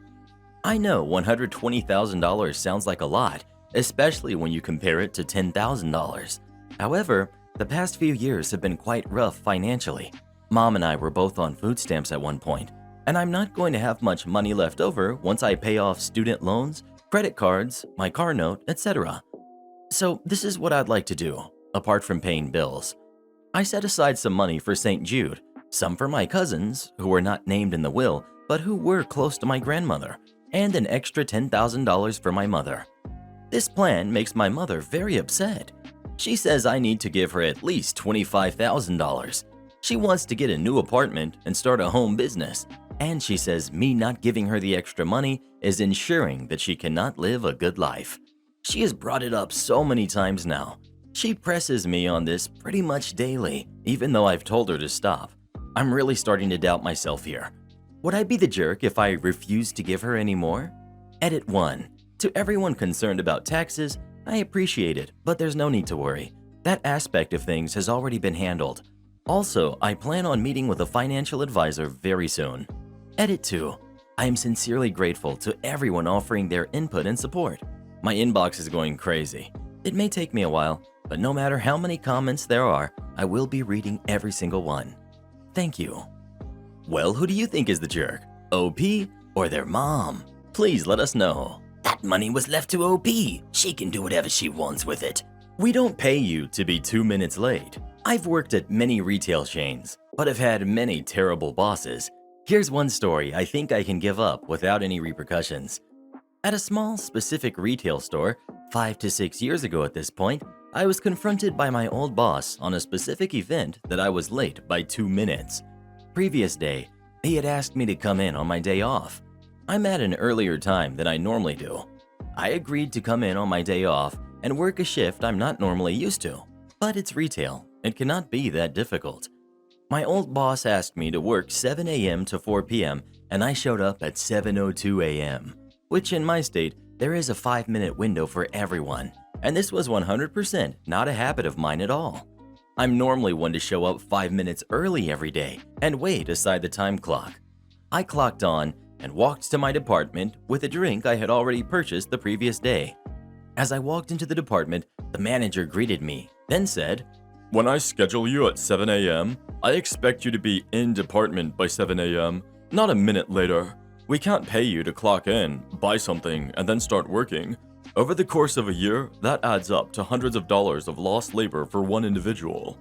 I know $120,000 sounds like a lot, especially when you compare it to $10,000. However, the past few years have been quite rough financially. Mom and I were both on food stamps at one point, and I'm not going to have much money left over once I pay off student loans, credit cards, my car note, etc. So this is what I'd like to do, apart from paying bills. I set aside some money for St. Jude, some for my cousins, who were not named in the will, but who were close to my grandmother, and an extra $10,000 for my mother. This plan makes my mother very upset. She says I need to give her at least $25,000. She wants to get a new apartment and start a home business, and she says me not giving her the extra money is ensuring that she cannot live a good life. She has brought it up so many times now. She presses me on this pretty much daily, even though I've told her to stop. I'm really starting to doubt myself here. Would I be the jerk if I refused to give her any more? Edit 1. To everyone concerned about taxes, I appreciate it, but there's no need to worry. That aspect of things has already been handled. Also, I plan on meeting with a financial advisor very soon. Edit 2. I am sincerely grateful to everyone offering their input and support. My inbox is going crazy. It may take me a while, but no matter how many comments there are, I will be reading every single one. Thank you. Well, who do you think is the jerk? OP or their mom? Please let us know. That money was left to OP. She can do whatever she wants with it. We don't pay you to be 2 minutes late. I've worked at many retail chains, but have had many terrible bosses. Here's one story I think I can give up without any repercussions. At a small, specific retail store, 5 to 6 years ago at this point, I was confronted by my old boss on a specific event that I was late by 2 minutes. Previous day, he had asked me to come in on my day off. I'm at an earlier time than I normally do. I agreed to come in on my day off and work a shift I'm not normally used to, but it's retail. It cannot be that difficult. My old boss asked me to work 7 a.m. to 4 p.m. and I showed up at 7:02 a.m., which in my state, there is a 5-minute window for everyone, and this was 100% not a habit of mine at all. I'm normally one to show up 5 minutes early every day and wait aside the time clock. I clocked on and walked to my department with a drink I had already purchased the previous day. As I walked into the department, the manager greeted me, then said, "When I schedule you at 7 a.m., I expect you to be in department by 7 a.m., not a minute later. We can't pay you to clock in, buy something, and then start working. Over the course of a year, that adds up to hundreds of dollars of lost labor for one individual."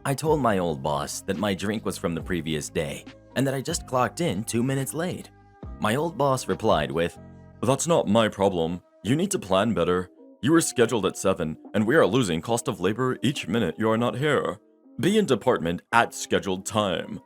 I told my old boss that my drink was from the previous day and that I just clocked in 2 minutes late. My old boss replied with, "That's not my problem. You need to plan better. You were scheduled at 7, and we are losing cost of labor each minute you are not here. Be in department at scheduled time."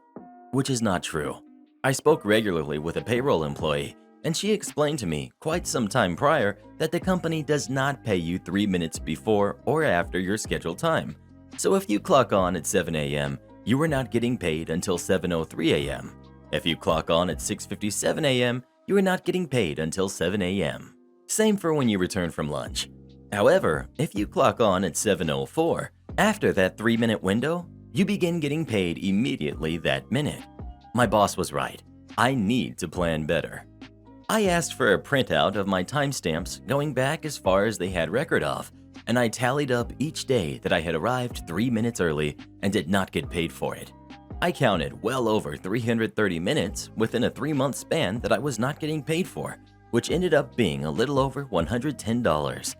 which is not true. I spoke regularly with a payroll employee, and she explained to me quite some time prior that the company does not pay you 3 minutes before or after your scheduled time. So if you clock on at 7 a.m., you are not getting paid until 7:03 a.m. If you clock on at 6:57 a.m., you are not getting paid until 7 a.m. Same for when you return from lunch. However, if you clock on at 7:04, after that 3-minute window, you begin getting paid immediately that minute. My boss was right. I need to plan better. I asked for a printout of my timestamps going back as far as they had record of, and I tallied up each day that I had arrived 3 minutes early and did not get paid for it. I counted well over 330 minutes within a 3-month span that I was not getting paid for, which ended up being a little over $110.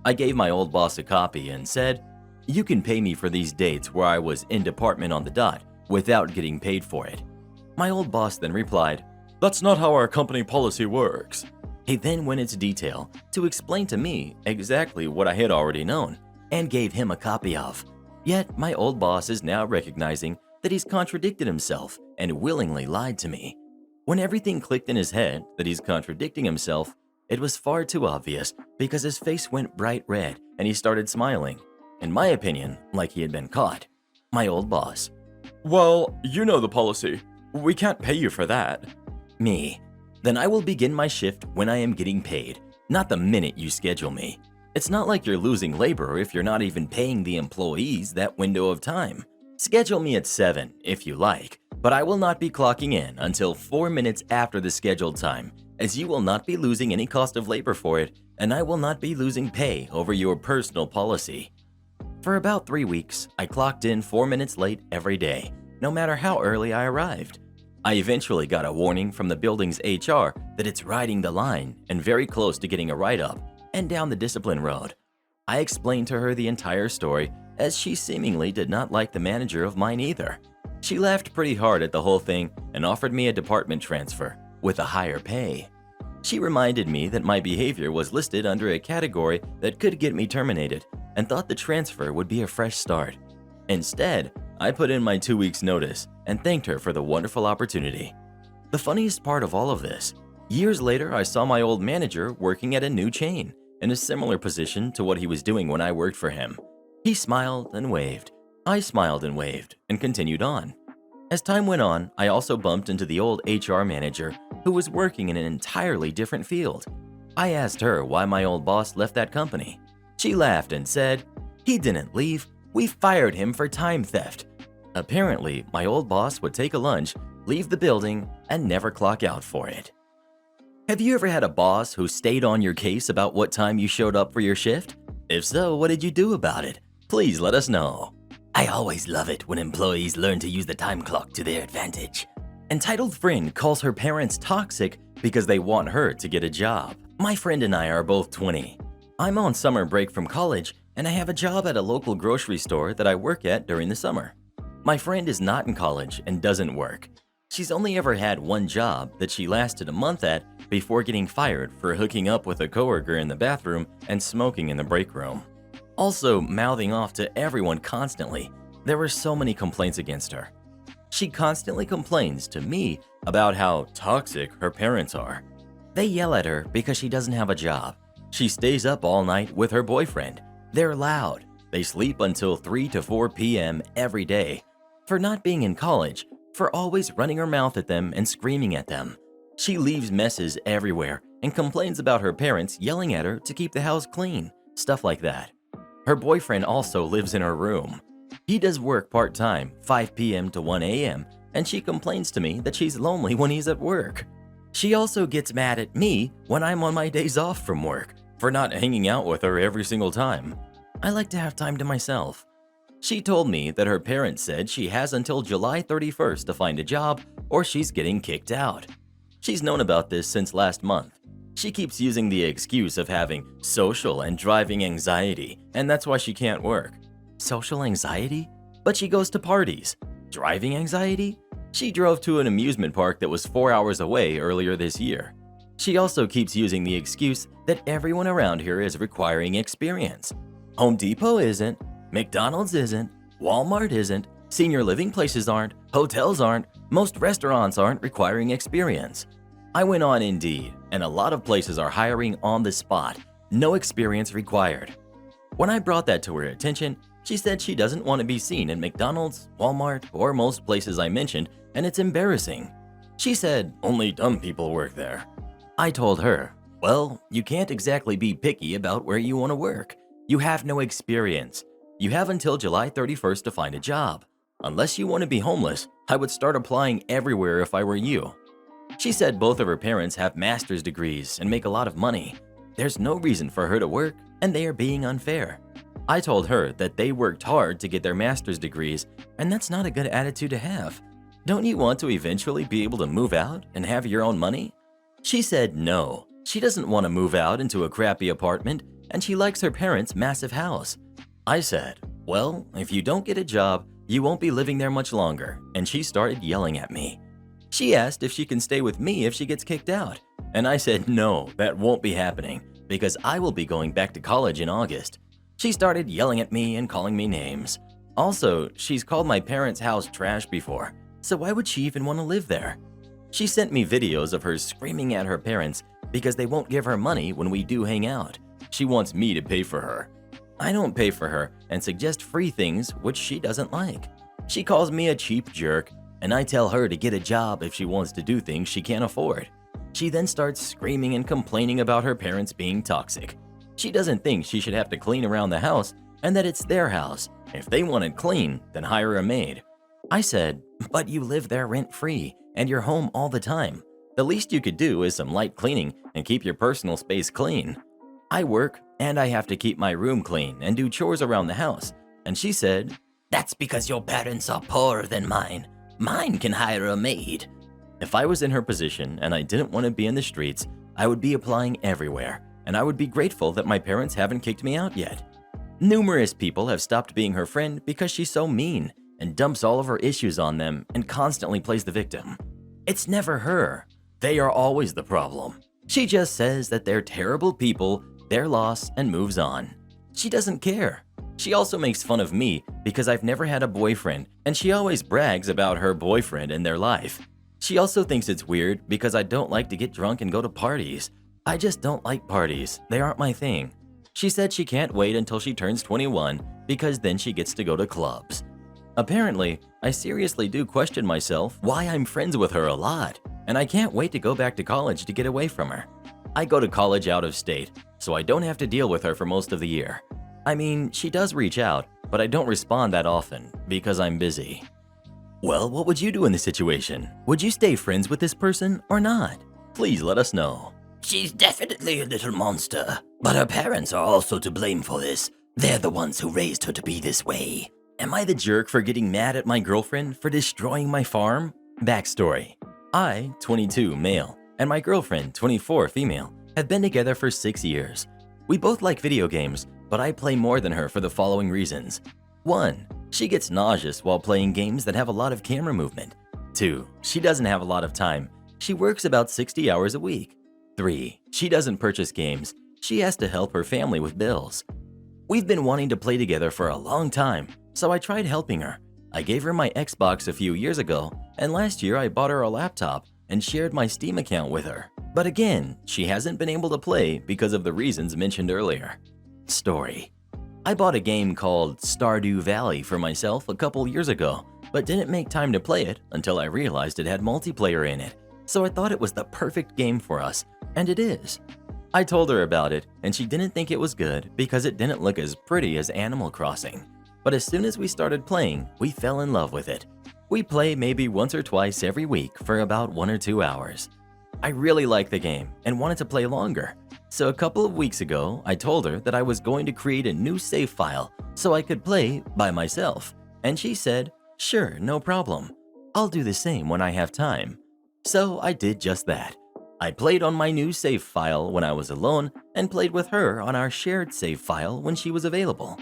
I gave my old boss a copy and said, "You can pay me for these dates where I was in department on the dot without getting paid for it." My old boss then replied, "That's not how our company policy works." He then went into detail to explain to me exactly what I had already known and gave him a copy of. Yet my old boss is now recognizing that he's contradicted himself and willingly lied to me. When everything clicked in his head that he's contradicting himself, it was far too obvious because his face went bright red and he started smiling. In my opinion, like he had been caught. My old boss. "Well, you know the policy. We can't pay you for that." Me. Then I will begin my shift when I am getting paid, not the minute you schedule me. It's not like you're losing labor if you're not even paying the employees that window of time. Schedule me at 7 if you like, but I will not be clocking in until 4 minutes after the scheduled time, as you will not be losing any cost of labor for it, and I will not be losing pay over your personal policy. For about 3 weeks, I clocked in 4 minutes late every day, no matter how early I arrived. I eventually got a warning from the building's HR that it's riding the line and very close to getting a write-up and down the discipline road. I explained to her the entire story as she seemingly did not like the manager of mine either. She laughed pretty hard at the whole thing and offered me a department transfer with a higher pay. She reminded me that my behavior was listed under a category that could get me terminated and thought the transfer would be a fresh start. Instead, I put in my 2 weeks notice and thanked her for the wonderful opportunity. The funniest part of all of this, years later I saw my old manager working at a new chain in a similar position to what he was doing when I worked for him. He smiled and waved. I smiled and waved and continued on. As time went on, I also bumped into the old HR manager who was working in an entirely different field. I asked her why my old boss left that company. She laughed and said, "He didn't leave. We fired him for time theft." Apparently, my old boss would take a lunch, leave the building, and never clock out for it. Have you ever had a boss who stayed on your case about what time you showed up for your shift? If so, what did you do about it? Please let us know. I always love it when employees learn to use the time clock to their advantage. Entitled friend calls her parents toxic because they want her to get a job. My friend and I are both 20. I'm on summer break from college, and I have a job at a local grocery store that I work at during the summer. My friend is not in college and doesn't work. She's only ever had one job that she lasted a month at before getting fired for hooking up with a coworker in the bathroom and smoking in the break room. Also, mouthing off to everyone constantly. There were so many complaints against her. She constantly complains to me about how toxic her parents are. They yell at her because she doesn't have a job. She stays up all night with her boyfriend. They're loud. They sleep until 3 to 4 p.m. every day. for not being in college, for always running her mouth at them and screaming at them. She leaves messes everywhere and complains about her parents yelling at her to keep the house clean, stuff like that. Her boyfriend also lives in her room. He does work part-time, 5 p.m. to 1 a.m., and she complains to me that she's lonely when he's at work. She also gets mad at me when I'm on my days off from work for not hanging out with her every single time. I like to have time to myself. She told me that her parents said she has until July 31st to find a job or she's getting kicked out. She's known about this since last month. She keeps using the excuse of having social and driving anxiety, and that's why she can't work. Social anxiety? But she goes to parties. Driving anxiety? She drove to an amusement park that was 4 hours away earlier this year. She also keeps using the excuse that everyone around here is requiring experience. Home Depot isn't, McDonald's isn't, Walmart isn't, senior living places aren't, hotels aren't, most restaurants aren't requiring experience. I went on Indeed, and a lot of places are hiring on the spot, no experience required. When I brought that to her attention, she said she doesn't want to be seen at McDonald's, Walmart, or most places I mentioned, and it's embarrassing. She said only dumb people work there. I told her, well, you can't exactly be picky about where you want to work. You have no experience. You have until July 31st to find a job. Unless you want to be homeless, I would start applying everywhere if I were you. She said both of her parents have master's degrees and make a lot of money. There's no reason for her to work, and they are being unfair. I told her that they worked hard to get their master's degrees, and that's not a good attitude to have. Don't you want to eventually be able to move out and have your own money? She said no, she doesn't want to move out into a crappy apartment, and she likes her parents' massive house. I said, well, if you don't get a job, you won't be living there much longer, and she started yelling at me. She asked if she can stay with me if she gets kicked out, and I said no, that won't be happening, because I will be going back to college in August. She started yelling at me and calling me names. Also, she's called my parents' house trash before, so why would she even want to live there? She sent me videos of her screaming at her parents because they won't give her money when we do hang out. She wants me to pay for her. I don't pay for her and suggest free things which she doesn't like. She calls me a cheap jerk, and I tell her to get a job if she wants to do things she can't afford. She then starts screaming and complaining about her parents being toxic. She doesn't think she should have to clean around the house and that it's their house. If they want it clean, then hire a maid. I said, but you live there rent-free and you're home all the time. The least you could do is some light cleaning and keep your personal space clean. I work and I have to keep my room clean and do chores around the house. And she said, That's because your parents are poorer than mine. Mine can hire a maid. If I was in her position and I didn't want to be in the streets, I would be applying everywhere, and I would be grateful that my parents haven't kicked me out yet. Numerous people have stopped being her friend because she's so mean and dumps all of her issues on them and constantly plays the victim. It's never her. They are always the problem. She just says that they're terrible people, their loss, and moves on. She doesn't care. She also makes fun of me because I've never had a boyfriend, and she always brags about her boyfriend and their life. She also thinks it's weird because I don't like to get drunk and go to parties. I just don't like parties. They aren't my thing. She said she can't wait until she turns 21 because then she gets to go to clubs. Apparently, I seriously do question myself why I'm friends with her a lot, and I can't wait to go back to college to get away from her. I go to college out of state, so I don't have to deal with her for most of the year. I mean, she does reach out, but I don't respond that often because I'm busy. Well, what would you do in this situation? Would you stay friends with this person or not? Please let us know. She's definitely a little monster, but her parents are also to blame for this. They're the ones who raised her to be this way. Am I the jerk for getting mad at my girlfriend for destroying my farm? Backstory. I, 22, male, and my girlfriend, 24, female, have been together for 6 years. We both like video games, but I play more than her for the following reasons. 1. She gets nauseous while playing games that have a lot of camera movement. 2. She doesn't have a lot of time. She works about 60 hours a week. 3. She doesn't purchase games. She has to help her family with bills. We've been wanting to play together for a long time, so I tried helping her. I gave her my Xbox a few years ago, and last year I bought her a laptop and shared my Steam account with her. But again, she hasn't been able to play because of the reasons mentioned earlier. Story. I bought a game called Stardew Valley for myself a couple years ago, but didn't make time to play it until I realized it had multiplayer in it, so I thought it was the perfect game for us, and it is. I told her about it, and she didn't think it was good because it didn't look as pretty as Animal Crossing. But as soon as we started playing, we fell in love with it. We play maybe once or twice every week for about 1 or 2 hours. I really like the game and wanted to play longer. So a couple of weeks ago, I told her that I was going to create a new save file so I could play by myself. And she said, sure, no problem. I'll do the same when I have time. So I did just that. I played on my new save file when I was alone and played with her on our shared save file when she was available.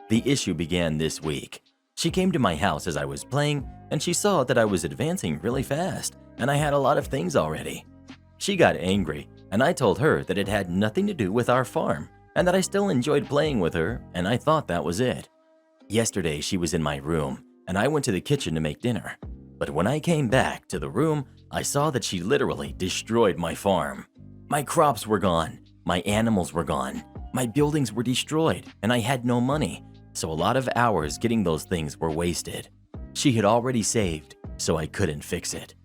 The issue began this week. She came to my house as I was playing and she saw that I was advancing really fast and I had a lot of things already. She got angry and I told her that it had nothing to do with our farm and that I still enjoyed playing with her and I thought that was it. Yesterday she was in my room and I went to the kitchen to make dinner. But when I came back to the room, I saw that she literally destroyed my farm. My crops were gone, my animals were gone, my buildings were destroyed, and I had no money, so a lot of hours getting those things were wasted. She had already saved, so I couldn't fix it.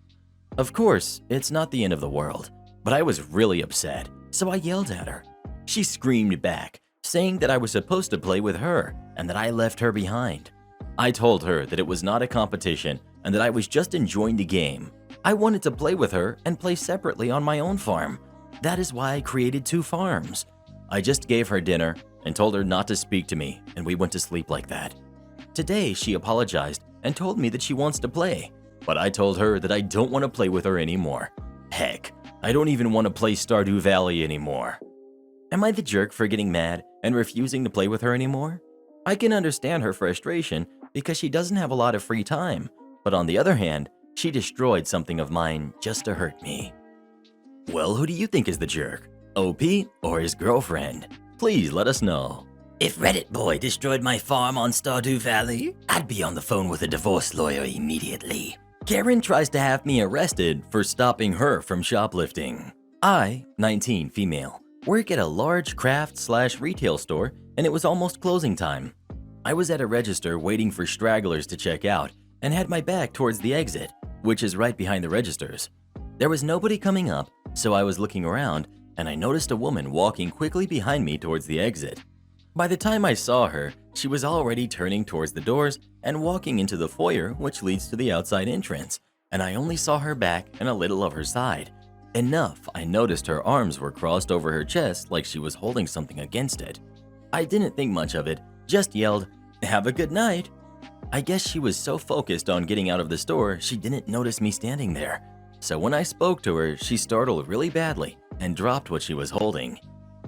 Of course, it's not the end of the world, but I was really upset, so I yelled at her. She screamed back, saying that I was supposed to play with her and that I left her behind. I told her that it was not a competition and that I was just enjoying the game. I wanted to play with her and play separately on my own farm. That is why I created 2 farms. I just gave her dinner and told her not to speak to me, and we went to sleep like that. Today, she apologized and told me that she wants to play, but I told her that I don't want to play with her anymore. Heck, I don't even want to play Stardew Valley anymore. Am I the jerk for getting mad and refusing to play with her anymore? I can understand her frustration because she doesn't have a lot of free time, but on the other hand, she destroyed something of mine just to hurt me. Well, who do you think is the jerk? OP or his girlfriend? Please let us know. If Reddit boy destroyed my farm on Stardew Valley, I'd be on the phone with a divorce lawyer immediately. Karen tries to have me arrested for stopping her from shoplifting. I, 19 female, work at a large craft/retail store and it was almost closing time. I was at a register waiting for stragglers to check out and had my back towards the exit, which is right behind the registers. There was nobody coming up, so I was looking around and I noticed a woman walking quickly behind me towards the exit. By the time I saw her, she was already turning towards the doors and walking into the foyer which leads to the outside entrance, and I only saw her back and a little of her side. Enough I noticed her arms were crossed over her chest like she was holding something against it. I didn't think much of it, just yelled, "Have a good night." I guess she was so focused on getting out of the store she didn't notice me standing there. So when I spoke to her, she startled really badly and dropped what she was holding.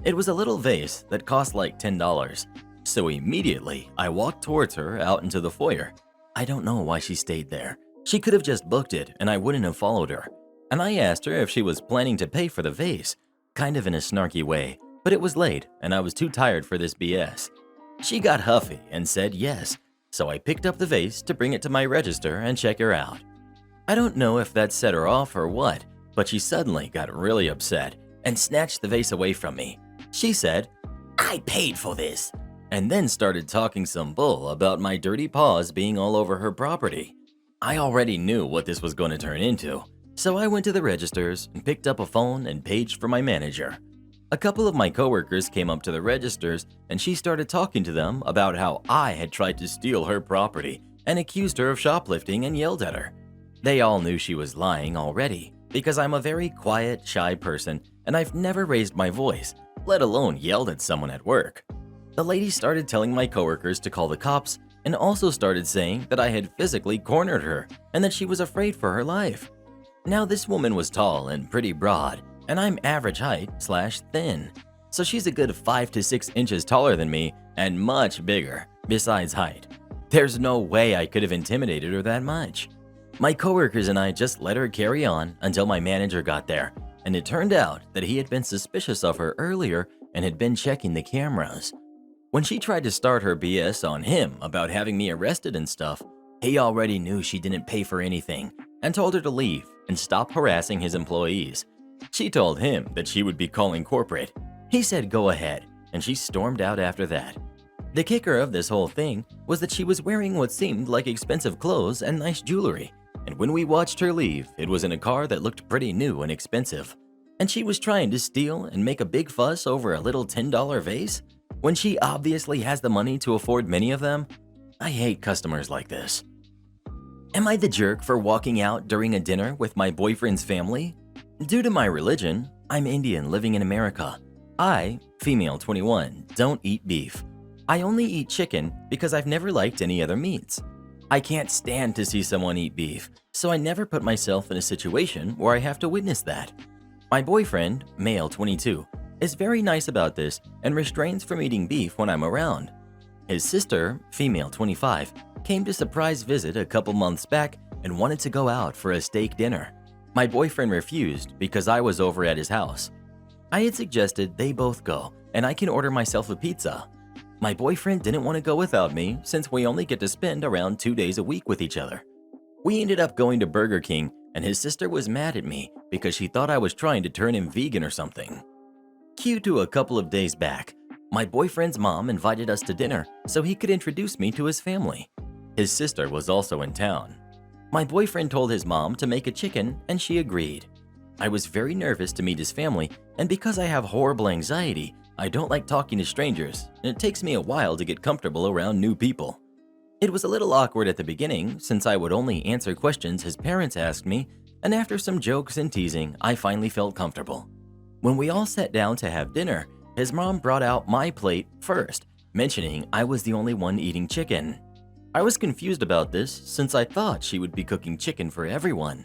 It was a little vase that cost like $10. So immediately, I walked towards her out into the foyer. I don't know why she stayed there. She could have just booked it and I wouldn't have followed her. And I asked her if she was planning to pay for the vase, kind of in a snarky way, but it was late and I was too tired for this BS. She got huffy and said yes, so I picked up the vase to bring it to my register and check her out. I don't know if that set her off or what, but she suddenly got really upset and snatched the vase away from me. She said, I paid for this. And then started talking some bull about my dirty paws being all over her property. I already knew what this was going to turn into, so I went to the registers and picked up a phone and paged for my manager. A couple of my coworkers came up to the registers and she started talking to them about how I had tried to steal her property and accused her of shoplifting and yelled at her. They all knew she was lying already because I'm a very quiet, shy person and I've never raised my voice, let alone yelled at someone at work. The lady started telling my coworkers to call the cops and also started saying that I had physically cornered her and that she was afraid for her life. Now this woman was tall and pretty broad and I'm average height/thin, so she's a good 5 to 6 inches taller than me and much bigger besides height. There's no way I could have intimidated her that much. My coworkers and I just let her carry on until my manager got there, and it turned out that he had been suspicious of her earlier and had been checking the cameras. When she tried to start her BS on him about having me arrested and stuff, he already knew she didn't pay for anything and told her to leave and stop harassing his employees. She told him that she would be calling corporate. He said go ahead, and she stormed out after that. The kicker of this whole thing was that she was wearing what seemed like expensive clothes and nice jewelry, and when we watched her leave, it was in a car that looked pretty new and expensive. And she was trying to steal and make a big fuss over a little $10 vase when she obviously has the money to afford many of them. I hate customers like this. Am I the jerk for walking out during a dinner with my boyfriend's family? Due to my religion, I'm Indian living in America. I, female 21, don't eat beef. I only eat chicken because I've never liked any other meats. I can't stand to see someone eat beef, so I never put myself in a situation where I have to witness that. My boyfriend, male 22, is very nice about this and restrains from eating beef when I'm around. His sister, female 25, came to surprise visit a couple months back and wanted to go out for a steak dinner. My boyfriend refused because I was over at his house. I had suggested they both go and I can order myself a pizza. My boyfriend didn't want to go without me since we only get to spend around 2 days a week with each other. We ended up going to Burger King and his sister was mad at me because she thought I was trying to turn him vegan or something. Cue to a couple of days back, my boyfriend's mom invited us to dinner so he could introduce me to his family. His sister was also in town. My boyfriend told his mom to make a chicken and she agreed. I was very nervous to meet his family, and because I have horrible anxiety, I don't like talking to strangers, and it takes me a while to get comfortable around new people. It was a little awkward at the beginning since I would only answer questions his parents asked me, and after some jokes and teasing, I finally felt comfortable. When we all sat down to have dinner, his mom brought out my plate first, mentioning I was the only one eating chicken. I was confused about this since I thought she would be cooking chicken for everyone.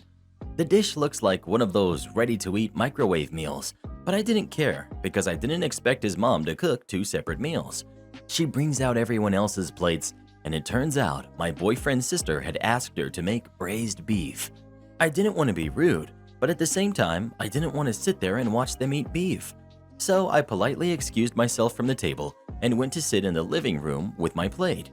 The dish looks like one of those ready-to-eat microwave meals, but I didn't care because I didn't expect his mom to cook 2 separate meals. She brings out everyone else's plates, and it turns out my boyfriend's sister had asked her to make braised beef. I didn't want to be rude, but at the same time, I didn't want to sit there and watch them eat beef. So I politely excused myself from the table and went to sit in the living room with my plate.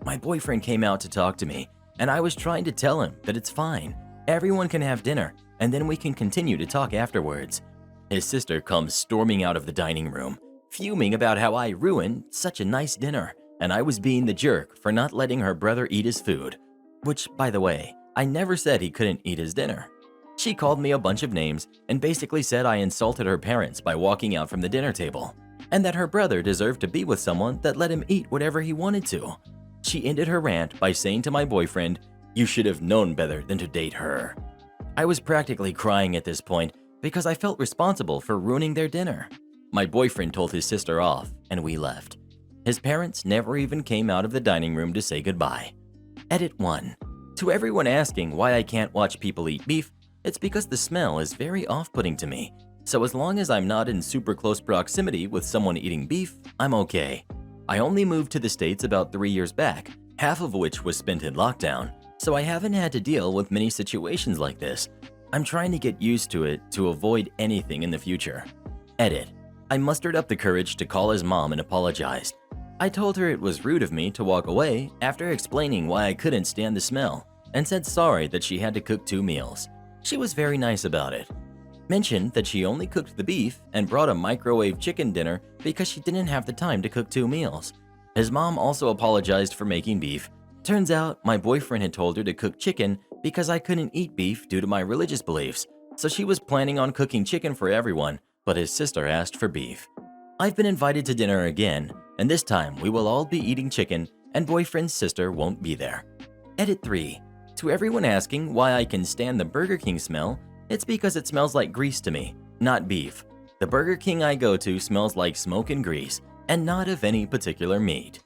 My boyfriend came out to talk to me, and I was trying to tell him that it's fine. Everyone can have dinner, and then we can continue to talk afterwards. His sister comes storming out of the dining room, fuming about how I ruined such a nice dinner, and I was being the jerk for not letting her brother eat his food. Which, by the way, I never said he couldn't eat his dinner. She called me a bunch of names and basically said I insulted her parents by walking out from the dinner table, and that her brother deserved to be with someone that let him eat whatever he wanted to. She ended her rant by saying to my boyfriend, "You should have known better than to date her." I was practically crying at this point because I felt responsible for ruining their dinner. My boyfriend told his sister off and we left. His parents never even came out of the dining room to say goodbye. Edit 1. To everyone asking why I can't watch people eat beef, it's because the smell is very off-putting to me. So as long as I'm not in super close proximity with someone eating beef, I'm okay. I only moved to the States about 3 years back, half of which was spent in lockdown, so I haven't had to deal with many situations like this. I'm trying to get used to it to avoid anything in the future. Edit. I mustered up the courage to call his mom and apologized. I told her it was rude of me to walk away after explaining why I couldn't stand the smell, and said sorry that she had to cook 2 meals. She was very nice about it. Mentioned that she only cooked the beef and brought a microwave chicken dinner because she didn't have the time to cook 2 meals. His mom also apologized for making beef. Turns out my boyfriend had told her to cook chicken because I couldn't eat beef due to my religious beliefs, so she was planning on cooking chicken for everyone, but his sister asked for beef. I've been invited to dinner again, and this time we will all be eating chicken and boyfriend's sister won't be there. Edit 3. To everyone asking why I can stand the Burger King smell, it's because it smells like grease to me, not beef. The Burger King I go to smells like smoke and grease, and not of any particular meat.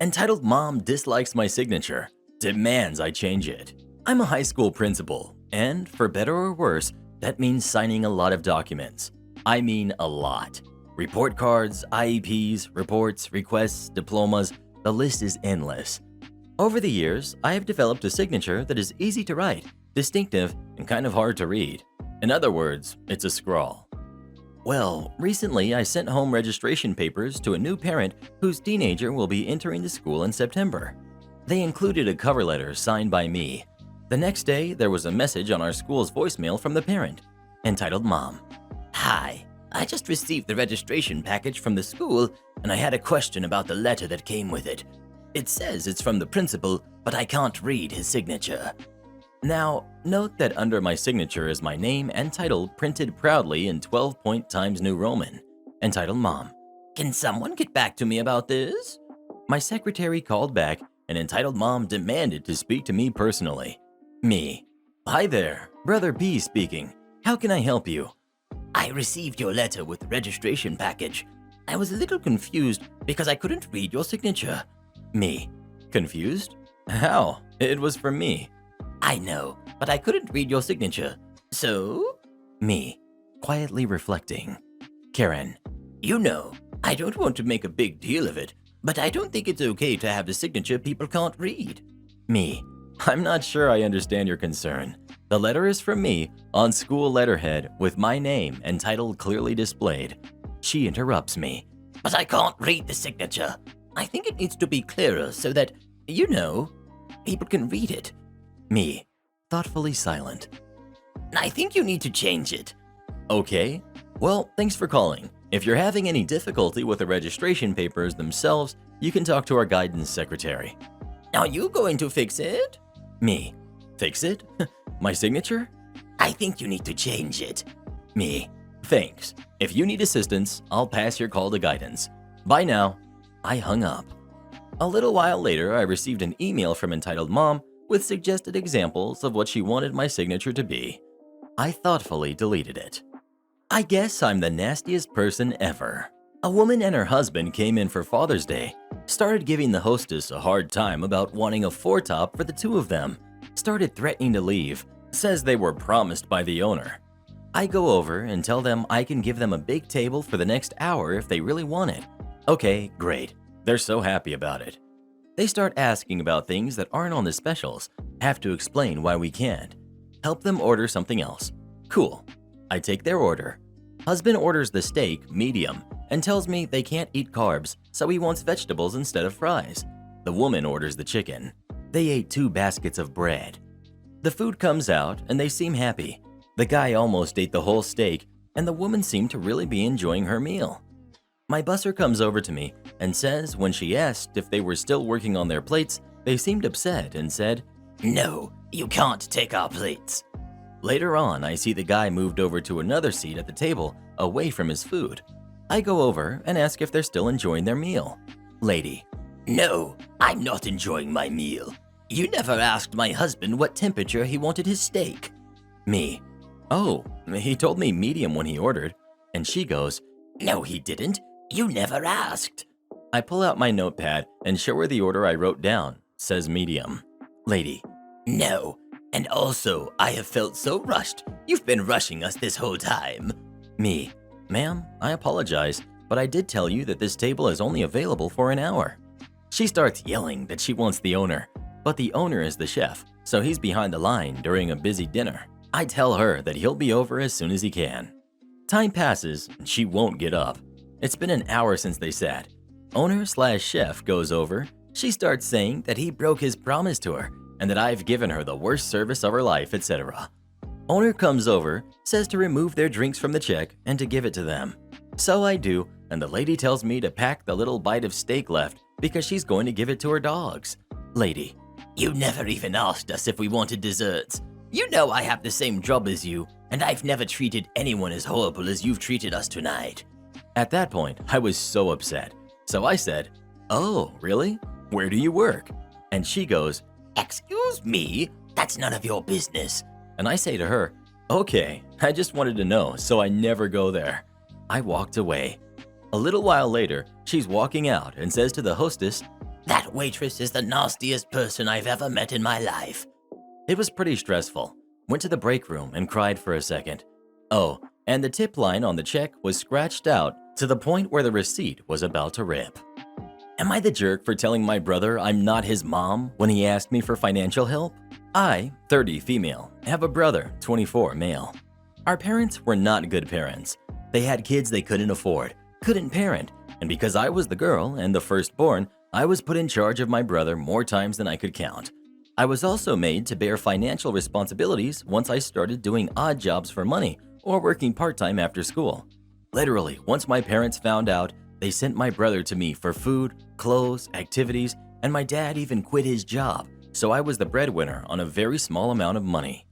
Entitled Mom Dislikes My Signature, Demands I Change It. I'm a high school principal, and for better or worse, that means signing a lot of documents. I mean a lot. Report cards, IEPs, reports, requests, diplomas, the list is endless. Over the years, I have developed a signature that is easy to write, distinctive, and kind of hard to read. In other words, it's a scrawl. Well, recently I sent home registration papers to a new parent whose teenager will be entering the school in September. They included a cover letter signed by me. The next day, there was a message on our school's voicemail from the parent, entitled Mom. Hi, I just received the registration package from the school, and I had a question about the letter that came with it. It says it's from the principal, but I can't read his signature. Now, note that under my signature is my name and title printed proudly in 12-point Times New Roman. Entitled Mom. Can someone get back to me about this? My secretary called back, and Entitled Mom demanded to speak to me personally. Me. Hi there, Brother B speaking. How can I help you? I received your letter with the registration package. I was a little confused because I couldn't read your signature. Me. Confused? How? It was from me. I know, but I couldn't read your signature. So? Me. Quietly reflecting. Karen. You know, I don't want to make a big deal of it, but I don't think it's okay to have a signature people can't read. Me. I'm not sure I understand your concern. The letter is from me on school letterhead with my name and title clearly displayed. She interrupts me. But I can't read the signature. I think it needs to be clearer so that, you know, people can read it. Me. Thoughtfully silent. I think you need to change it. Okay. Well, thanks for calling. If you're having any difficulty with the registration papers themselves, you can talk to our guidance secretary. Are you going to fix it? Me. Fix it? My signature? I think you need to change it. Me. Thanks. If you need assistance, I'll pass your call to guidance. Bye now. I hung up. A little while later, I received an email from Entitled Mom with suggested examples of what she wanted my signature to be. I thoughtfully deleted it. I guess I'm the nastiest person ever. A woman and her husband came in for Father's Day, started giving the hostess a hard time about wanting a four-top for the two of them, started threatening to leave, says they were promised by the owner. I go over and tell them I can give them a big table for the next hour if they really want it. Okay, great. They're so happy about it. They start asking about things that aren't on the specials, have to explain why we can't. Help them order something else. Cool. I take their order. Husband orders the steak, medium, and tells me they can't eat carbs, so he wants vegetables instead of fries. The woman orders the chicken. They ate 2 baskets of bread. The food comes out, and they seem happy. The guy almost ate the whole steak, and the woman seemed to really be enjoying her meal. My busser comes over to me and says when she asked if they were still working on their plates, they seemed upset and said, "No, you can't take our plates." Later on, I see the guy moved over to another seat at the table, away from his food. I go over and ask if they're still enjoying their meal. Lady. No, I'm not enjoying my meal. You never asked my husband what temperature he wanted his steak. Me. Oh, he told me medium when he ordered. And she goes, No, he didn't. You never asked. I pull out my notepad and show her the order I wrote down. Says medium. Lady. No, and also I have felt so rushed. You've been rushing us this whole time. Me. Ma'am, I apologize, but I did tell you that this table is only available for an hour. She starts yelling that she wants the owner, but the owner is the chef, so he's behind the line during a busy dinner. I tell her that he'll be over as soon as he can. Time passes, and she won't get up. It's been an hour since they sat. Owner/chef goes over. She starts saying that he broke his promise to her and that I've given her the worst service of her life, etc. Owner comes over, says to remove their drinks from the check and to give it to them. So I do, and the lady tells me to pack the little bite of steak left because she's going to give it to her dogs. Lady. You never even asked us if we wanted desserts. You know I have the same job as you, and I've never treated anyone as horrible as you've treated us tonight. At that point, I was so upset. So I said, "Oh, really? Where do you work?" And she goes, Excuse me? That's none of your business. and I say to her, "Okay, I just wanted to know, so I never go there." I walked away. A little while later, she's walking out and says to the hostess, That waitress is the nastiest person I've ever met in my life. It was pretty stressful. Went to the break room and cried for a second. Oh, and the tip line on the check was scratched out to the point where the receipt was about to rip. Am I the jerk for telling my brother I'm not his mom when he asked me for financial help? I, 30 female, have a brother, 24 male. Our parents were not good parents. They had kids they couldn't afford, couldn't parent, and because I was the girl and the firstborn, I was put in charge of my brother more times than I could count. I was also made to bear financial responsibilities once I started doing odd jobs for money or working part-time after school. Literally, once my parents found out, they sent my brother to me for food, clothes, activities, and my dad even quit his job, so I was the breadwinner on a very small amount of money.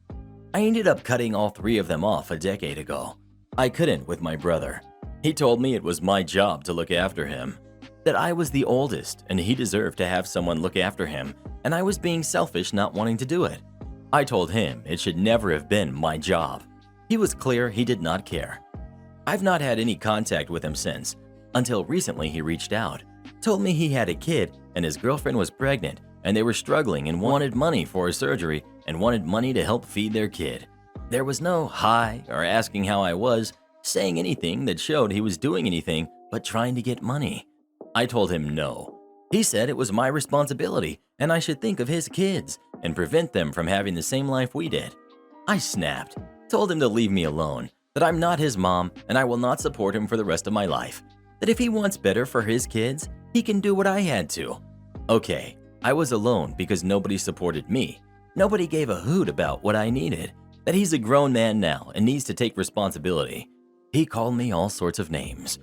I ended up cutting all three of them off a decade ago. I couldn't with my brother. He told me it was my job to look after him, that I was the oldest and he deserved to have someone look after him, and I was being selfish not wanting to do it. I told him it should never have been my job. He was clear he did not care. I've not had any contact with him since, until recently he reached out, told me he had a kid and his girlfriend was pregnant and they were struggling and wanted money for a surgery and wanted money to help feed their kid. There was no hi or asking how I was, saying anything that showed he was doing anything but trying to get money. I told him no. He said it was my responsibility and I should think of his kids and prevent them from having the same life we did. I snapped, told him to leave me alone, that I'm not his mom and I will not support him for the rest of my life, that if he wants better for his kids, he can do what I had to. Okay, I was alone because nobody supported me. Nobody gave a hoot about what I needed, that he's a grown man now and needs to take responsibility. He called me all sorts of names.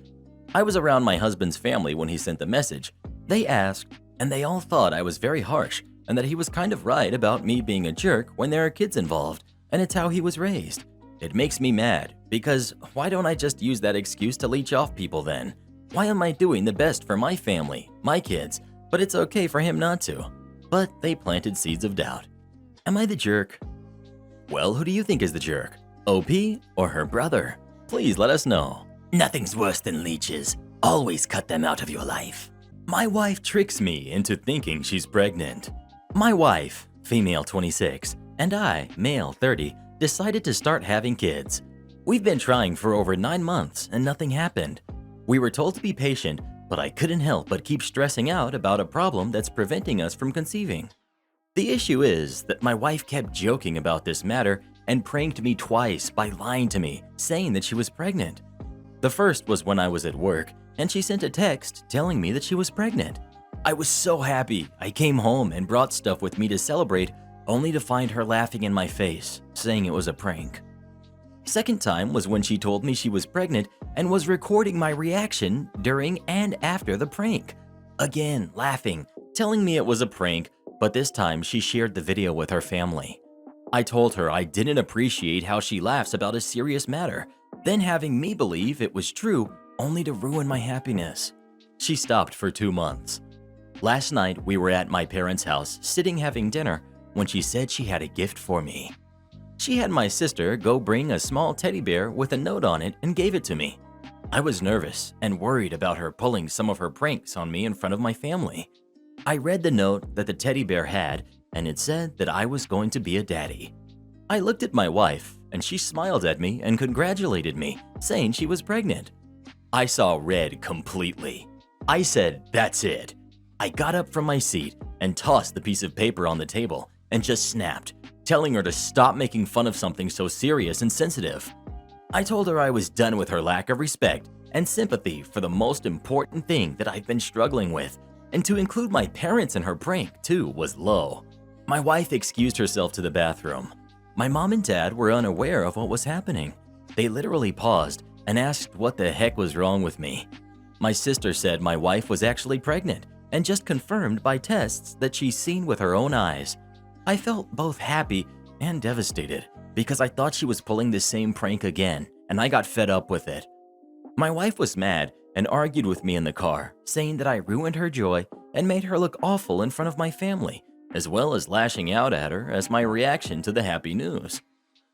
I was around my husband's family when he sent the message. They asked, and they all thought I was very harsh and that he was kind of right about me being a jerk when there are kids involved, and it's how he was raised. It makes me mad, because why don't I just use that excuse to leech off people then? Why am I doing the best for my family, my kids, but it's okay for him not to? But they planted seeds of doubt. Am I the jerk? Well, who do you think is the jerk? OP or her brother? Please let us know. Nothing's worse than leeches. Always cut them out of your life. My wife tricks me into thinking she's pregnant. My wife, female 26, and I, male 30, decided to start having kids. We've been trying for over 9 months and nothing happened. We were told to be patient, but I couldn't help but keep stressing out about a problem that's preventing us from conceiving. The issue is that my wife kept joking about this matter and pranked me twice by lying to me, saying that she was pregnant. The first was when I was at work, and she sent a text telling me that she was pregnant. I was so happy. I came home and brought stuff with me to celebrate, only to find her laughing in my face, saying it was a prank. Second time was when she told me she was pregnant and was recording my reaction during and after the prank. Again, laughing, telling me it was a prank, but this time she shared the video with her family. I told her I didn't appreciate how she laughs about a serious matter, then having me believe it was true only to ruin my happiness. She stopped for 2 months. Last night we were at my parents' house sitting having dinner when she said she had a gift for me. She had my sister go bring a small teddy bear with a note on it and gave it to me. I was nervous and worried about her pulling some of her pranks on me in front of my family. I read the note that the teddy bear had, and it said that I was going to be a daddy. I looked at my wife, and she smiled at me and congratulated me, saying she was pregnant. I saw red completely. I said, "That's it." I got up from my seat and tossed the piece of paper on the table and just snapped, telling her to stop making fun of something so serious and sensitive. I told her I was done with her lack of respect and sympathy for the most important thing that I've been struggling with, and to include my parents in her prank too was low. My wife excused herself to the bathroom. My mom and dad were unaware of what was happening. They literally paused and asked what the heck was wrong with me. My sister said my wife was actually pregnant and just confirmed by tests that she's seen with her own eyes. I felt both happy and devastated because I thought she was pulling the same prank again, and I got fed up with it. My wife was mad and argued with me in the car, saying that I ruined her joy and made her look awful in front of my family, as well as lashing out at her as my reaction to the happy news.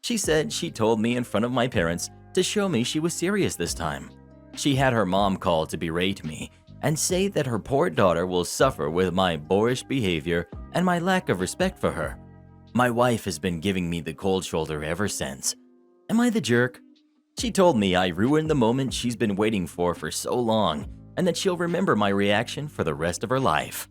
She said she told me in front of my parents to show me she was serious this time. She had her mom call to berate me and say that her poor daughter will suffer with my boorish behavior and my lack of respect for her. My wife has been giving me the cold shoulder ever since. Am I the jerk? She told me I ruined the moment she's been waiting for so long, and that she'll remember my reaction for the rest of her life.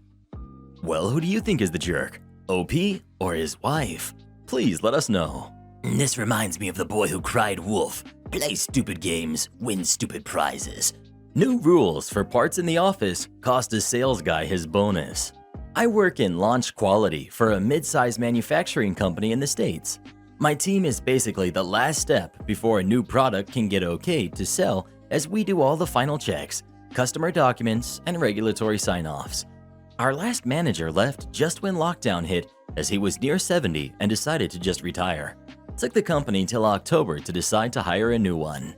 Well, who do you think is the jerk? OP or his wife? Please let us know. This reminds me of the boy who cried wolf. Play stupid games, win stupid prizes. New rules for parts in the office cost a sales guy his bonus. I work in launch quality for a mid-sized manufacturing company in the States. My team is basically the last step before a new product can get okayed to sell as we do all the final checks, customer documents, and regulatory sign-offs. Our last manager left just when lockdown hit, as he was near 70 and decided to just retire. Took the company till October to decide to hire a new one.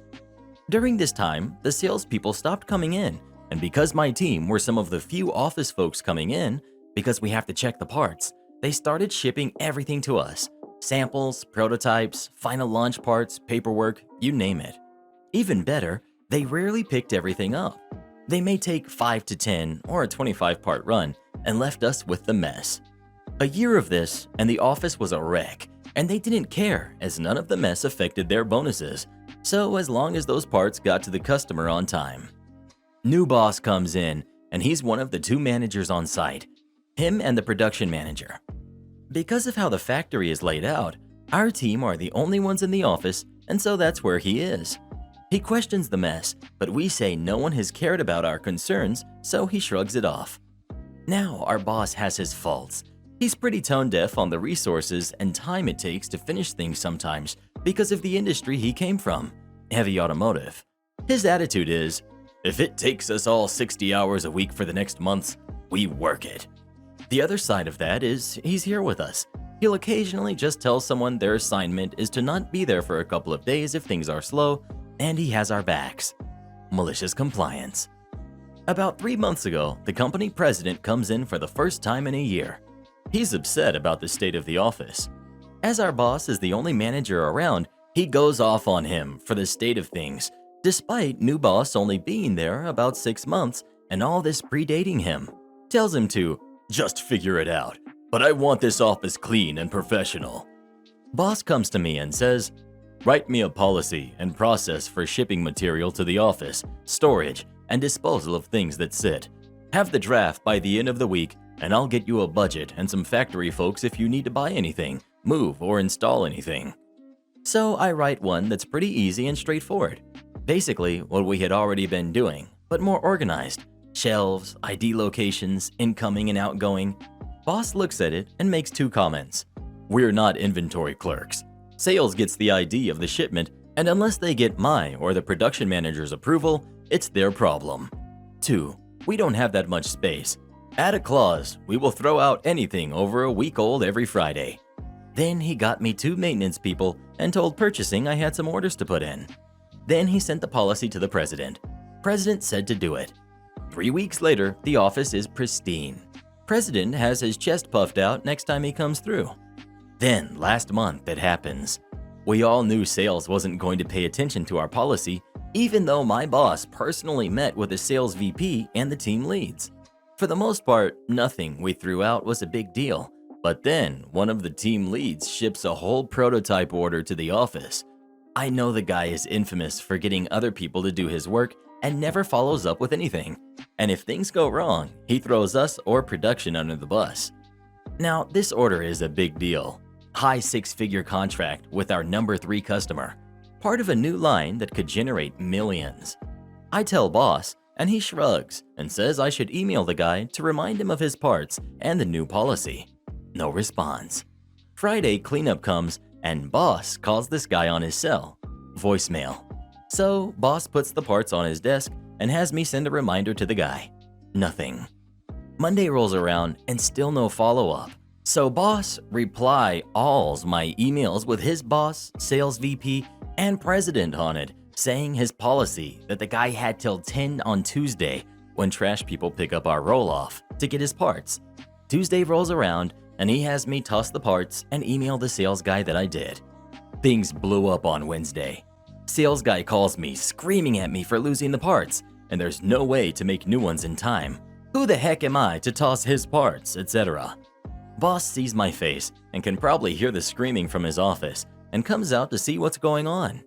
During this time, the salespeople stopped coming in, and because my team were some of the few office folks coming in, because we have to check the parts, they started shipping everything to us. Samples, prototypes, final launch parts, paperwork, you name it. Even better, they rarely picked everything up. They may take 5 to 10 or a 25-part run and left us with the mess. A year of this, and the office was a wreck, and they didn't care as none of the mess affected their bonuses, so as long as those parts got to the customer on time. New boss comes in, and he's one of the 2 managers on site, him and the production manager. Because of how the factory is laid out, our team are the only ones in the office, and so that's where he is. He questions the mess, but we say no one has cared about our concerns, so he shrugs it off. Now our boss has his faults. He's pretty tone-deaf on the resources and time it takes to finish things sometimes because of the industry he came from, heavy automotive. His attitude is, if it takes us all 60 hours a week for the next months, we work it. The other side of that is he's here with us. He'll occasionally just tell someone their assignment is to not be there for a couple of days if things are slow, and he has our backs. Malicious compliance. About 3 months ago, the company president comes in for the first time in a year. He's upset about the state of the office. As our boss is the only manager around, he goes off on him for the state of things, despite new boss only being there about 6 months and all this predating him. Tells him to just figure it out, but I want this office clean and professional. Boss comes to me and says, write me a policy and process for shipping material to the office, storage, and disposal of things that sit. Have the draft by the end of the week, and I'll get you a budget and some factory folks if you need to buy anything, move, or install anything. So I write one that's pretty easy and straightforward. Basically, what we had already been doing, but more organized. Shelves, ID locations, incoming and outgoing. Boss looks at it and makes 2 comments. We're not inventory clerks. Sales gets the ID of the shipment, and unless they get my or the production manager's approval, it's their problem. 2. We don't have that much space. Add a clause, we will throw out anything over a week old every Friday. Then he got me 2 maintenance people and told purchasing I had some orders to put in. Then he sent the policy to the president. President said to do it. 3 weeks later, the office is pristine. President has his chest puffed out next time he comes through. Then, last month, it happens. We all knew sales wasn't going to pay attention to our policy, even though my boss personally met with the sales VP and the team leads. For the most part, nothing we threw out was a big deal. But then, one of the team leads ships a whole prototype order to the office. I know the guy is infamous for getting other people to do his work and never follows up with anything. And if things go wrong, he throws us or production under the bus. Now, this order is a big deal. High 6-figure contract with our number 3 customer. Part of a new line that could generate millions. I tell boss, and he shrugs and says I should email the guy to remind him of his parts and the new policy. No response. Friday cleanup comes and boss calls this guy on his cell. Voicemail. So boss puts the parts on his desk and has me send a reminder to the guy. Nothing. Monday rolls around and still no follow-up. So boss reply alls my emails with his boss, sales VP, and president on it, saying his policy that the guy had till 10 on Tuesday when trash people pick up our roll-off to get his parts. Tuesday rolls around and he has me toss the parts and email the sales guy that I did. Things blew up on Wednesday. Sales guy calls me screaming at me for losing the parts, and there's no way to make new ones in time. Who the heck am I to toss his parts, etc. Boss sees my face and can probably hear the screaming from his office and comes out to see what's going on.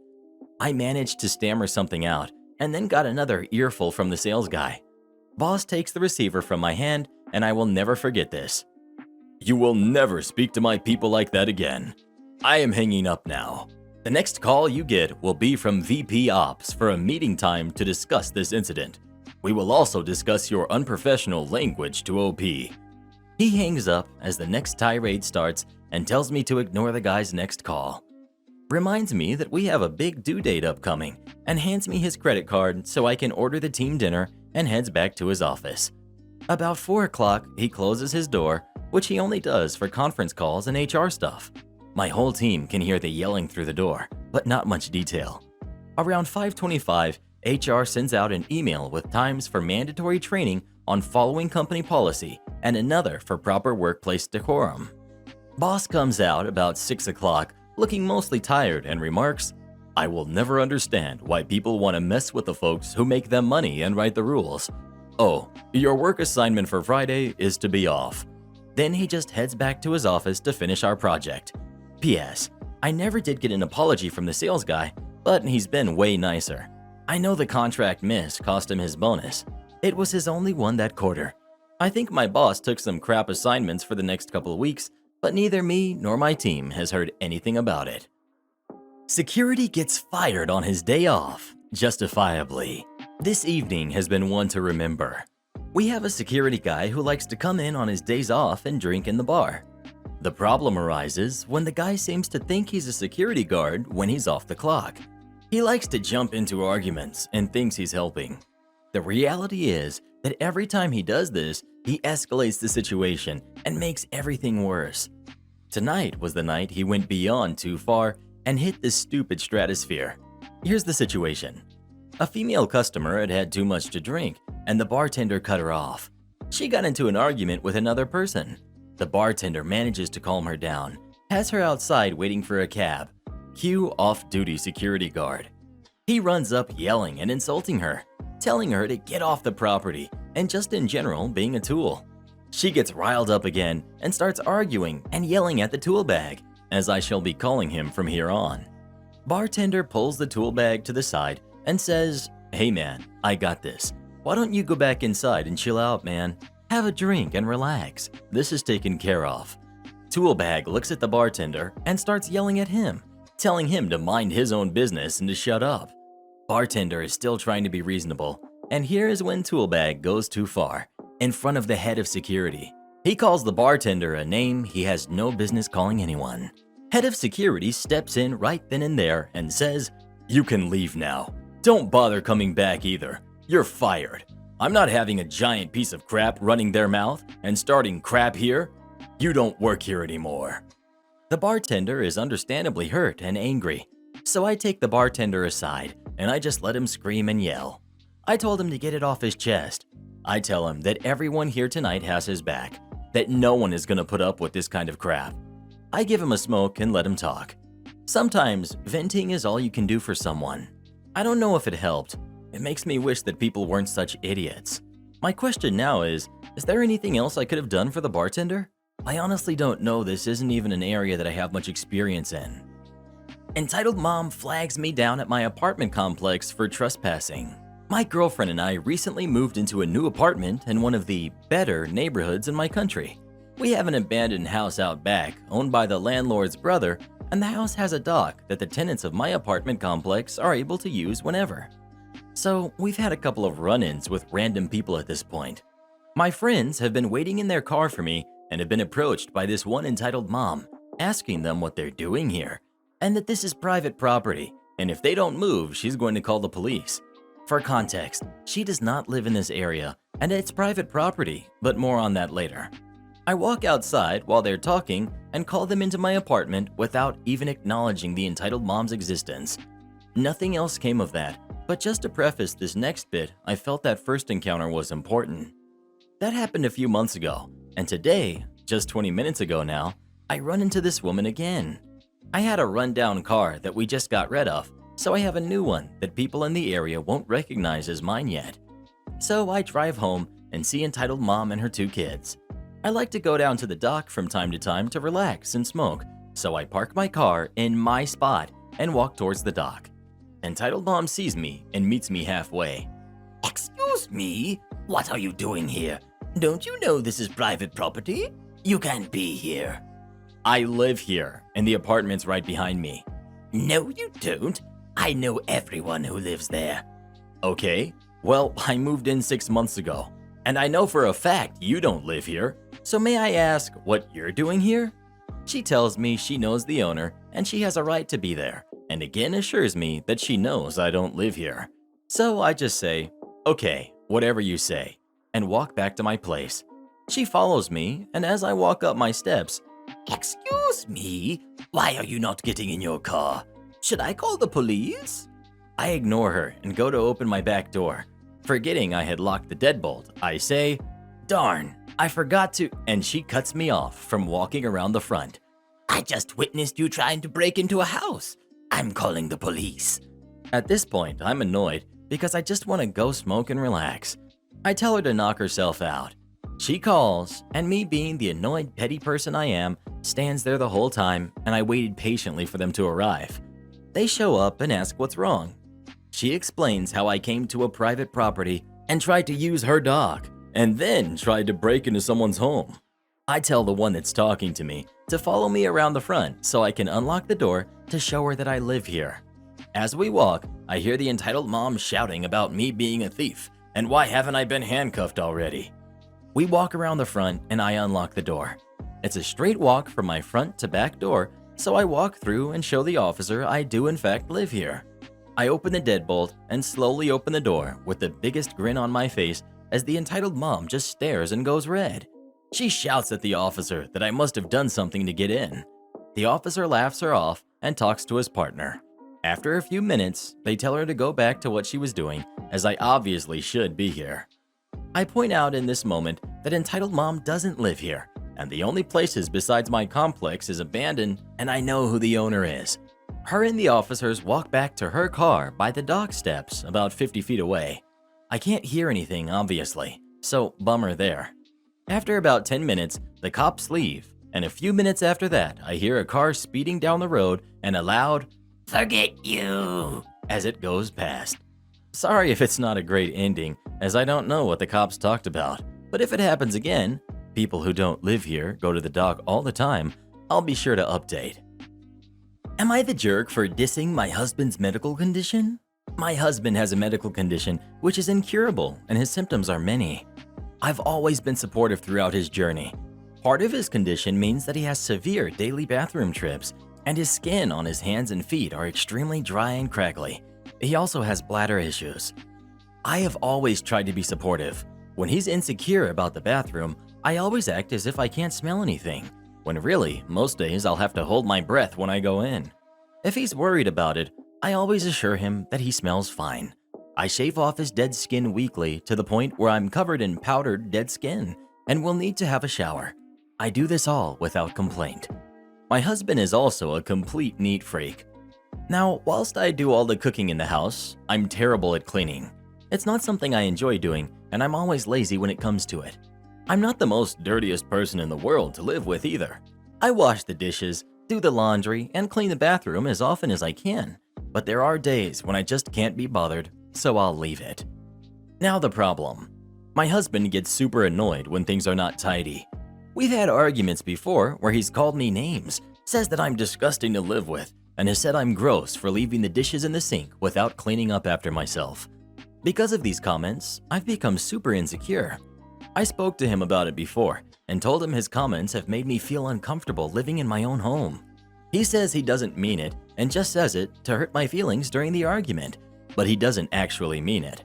I managed to stammer something out and then got another earful from the sales guy. Boss takes the receiver from my hand and I will never forget this. You will never speak to my people like that again. I am hanging up now. The next call you get will be from VP Ops for a meeting time to discuss this incident. We will also discuss your unprofessional language to OP. He hangs up as the next tirade starts and tells me to ignore the guy's next call. reminds me that we have a big due date upcoming, and hands me his credit card so I can order the team dinner and heads back to his office. About 4 o'clock, he closes his door, which he only does for conference calls and HR stuff. My whole team can hear the yelling through the door, but not much detail. Around 5:25, HR sends out an email with times for mandatory training on following company policy and another for proper workplace decorum. Boss comes out about 6 o'clock looking mostly tired and remarks, "I will never understand why people want to mess with the folks who make them money and write the rules. Oh, your work assignment for Friday is to be off." Then he just heads back to his office to finish our project. P.S. I never did get an apology from the sales guy, but he's been way nicer. I know the contract miss cost him his bonus. It was his only one that quarter. I think my boss took some crap assignments for the next couple of weeks, but neither me nor my team has heard anything about it. Security gets fired on his day off, justifiably. This evening has been one to remember. We have a security guy who likes to come in on his days off and drink in the bar. The problem arises when the guy seems to think he's a security guard when he's off the clock. He likes to jump into arguments and thinks he's helping. The reality is that every time he does this, he escalates the situation and makes everything worse. Tonight was the night he went beyond too far and hit this stupid stratosphere. Here's the situation. A female customer had had too much to drink, and the bartender cut her off. She got into an argument with another person. The bartender manages to calm her down, has her outside waiting for a cab. Cue off-duty security guard. He runs up yelling and insulting her, telling her to get off the property, and just in general being a tool. She gets riled up again and starts arguing and yelling at the tool bag, as I shall be calling him from here on. Bartender pulls the tool bag to the side and says, "Hey man, I got this. Why don't you go back inside and chill out, man? Have a drink and relax. This is taken care of." Tool bag looks at the bartender and starts yelling at him, telling him to mind his own business and to shut up. Bartender is still trying to be reasonable, and here is when tool bag goes too far, in front of the head of security. He calls the bartender a name he has no business calling anyone. Head of security steps in right then and there and says, "You can leave now. Don't bother coming back either. You're fired. I'm not having a giant piece of crap running their mouth and starting crap here. You don't work here anymore." The bartender is understandably hurt and angry, so I take the bartender aside and I just let him scream and yell. I told him to get it off his chest. I tell him that everyone here tonight has his back, that no one is going to put up with this kind of crap. I give him a smoke and let him talk. Sometimes venting is all you can do for someone. I don't know if it helped. It makes me wish that people weren't such idiots. My question now is there anything else I could have done for the bartender? I honestly don't know. This isn't even an area that I have much experience in. Entitled Mom flags me down at my apartment complex for trespassing. My girlfriend and I recently moved into a new apartment in one of the better neighborhoods in my country. We have an abandoned house out back owned by the landlord's brother, and the house has a dock that the tenants of my apartment complex are able to use whenever. So we've had a couple of run-ins with random people at this point. My friends have been waiting in their car for me and have been approached by this one entitled mom, asking them what they're doing here, and that this is private property, and if they don't move, she's going to call the police. For context, she does not live in this area, and it's private property, but more on that later. I walk outside while they're talking and call them into my apartment without even acknowledging the entitled mom's existence. Nothing else came of that, but just to preface this next bit, I felt that first encounter was important. That happened a few months ago, and today, just 20 minutes ago now, I run into this woman again. I had a rundown car that we just got rid of, so I have a new one that people in the area won't recognize as mine yet. So I drive home and see entitled mom and her 2 kids. I like to go down to the dock from time to time to relax and smoke, so I park my car in my spot and walk towards the dock. Entitled mom sees me and meets me halfway. "Excuse me? What are you doing here? Don't you know this is private property? You can't be here." I live here, and the apartment's right behind me. "No, you don't. I know everyone who lives there." Okay, well, I moved in 6 months ago, and I know for a fact you don't live here, so may I ask what you're doing here? She tells me she knows the owner and she has a right to be there, and again assures me that she knows I don't live here. So I just say, okay, whatever you say, and walk back to my place. She follows me, and as I walk up my steps, Excuse me? Why are you not getting in your car? Should I call the police? I ignore her and go to open my back door. Forgetting I had locked the deadbolt, I say, darn, I forgot to, and she cuts me off from walking around the front. I just witnessed you trying to break into a house. I'm calling the police. At this point, I'm annoyed because I just want to go smoke and relax. I tell her to knock herself out. She calls, and me being the annoyed petty person I am, stands there the whole time, and I waited patiently for them to arrive. They show up and ask what's wrong. She explains how I came to a private property and tried to use her dog, and then tried to break into someone's home. I tell the one that's talking to me to follow me around the front so I can unlock the door to show her that I live here. As we walk, I hear the entitled mom shouting about me being a thief, and why haven't I been handcuffed already? We walk around the front and I unlock the door. It's a straight walk from my front to back door, so I walk through and show the officer I do in fact live here. I open the deadbolt and slowly open the door with the biggest grin on my face as the entitled mom just stares and goes red. She shouts at the officer that I must have done something to get in. The officer laughs her off and talks to his partner. After a few minutes, they tell her to go back to what she was doing, as I obviously should be here. I point out in this moment that entitled mom doesn't live here, and the only places besides my complex is abandoned, and I know who the owner is. Her and the officers walk back to her car by the dock steps about 50 feet away. I can't hear anything, obviously, so bummer there. After about 10 minutes, the cops leave, and a few minutes after that, I hear a car speeding down the road and a loud, Forget you, as it goes past. Sorry if it's not a great ending, as I don't know what the cops talked about, but if it happens again, people who don't live here go to the dock all the time, I'll be sure to update. Am I the jerk for dissing my husband's medical condition? My husband has a medical condition which is incurable, and his symptoms are many. I've always been supportive throughout his journey. Part of his condition means that he has severe daily bathroom trips, and his skin on his hands and feet are extremely dry and crackly. He also has bladder issues. I have always tried to be supportive. When he's insecure about the bathroom, I always act as if I can't smell anything, when really, most days I'll have to hold my breath when I go in. If he's worried about it, I always assure him that he smells fine. I shave off his dead skin weekly to the point where I'm covered in powdered dead skin and will need to have a shower. I do this all without complaint. My husband is also a complete neat freak. Now, whilst I do all the cooking in the house, I'm terrible at cleaning. It's not something I enjoy doing, and I'm always lazy when it comes to it. I'm not the most dirtiest person in the world to live with either. I wash the dishes, do the laundry, and clean the bathroom as often as I can, but there are days when I just can't be bothered, so I'll leave it. Now the problem. My husband gets super annoyed when things are not tidy. We've had arguments before where he's called me names, says that I'm disgusting to live with, and has said I'm gross for leaving the dishes in the sink without cleaning up after myself. Because of these comments, I've become super insecure. I spoke to him about it before and told him his comments have made me feel uncomfortable living in my own home. He says he doesn't mean it and just says it to hurt my feelings during the argument, but he doesn't actually mean it.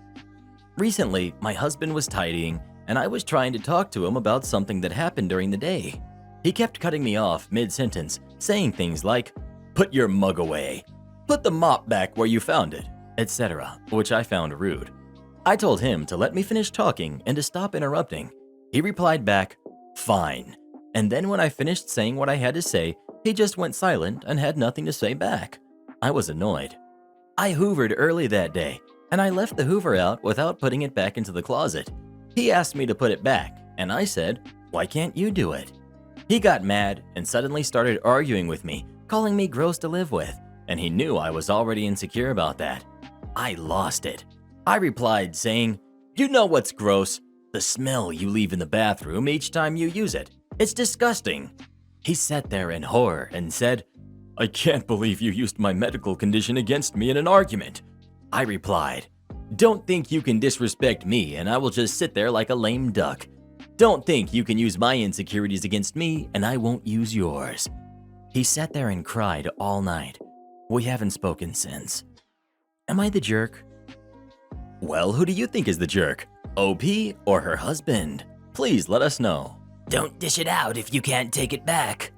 Recently, my husband was tidying and I was trying to talk to him about something that happened during the day. He kept cutting me off mid-sentence, saying things like, "Put your mug away," "Put the mop back where you found it," etc., which I found rude. I told him to let me finish talking and to stop interrupting. He replied back, "Fine," and then when I finished saying what I had to say, he just went silent and had nothing to say back. I was annoyed. I hoovered early that day, and I left the hoover out without putting it back into the closet. He asked me to put it back, and I said, "Why can't you do it?" He got mad and suddenly started arguing with me, calling me gross to live with, and he knew I was already insecure about that. I lost it. I replied saying, "You know what's gross? The smell you leave in the bathroom each time you use it. It's disgusting." He sat there in horror and said, "I can't believe you used my medical condition against me in an argument." I replied, "Don't think you can disrespect me and I will just sit there like a lame duck. Don't think you can use my insecurities against me and I won't use yours." He sat there and cried all night. We haven't spoken since. Am I the jerk? Well, who do you think is the jerk? OP or her husband? Please let us know. Don't dish it out if you can't take it back.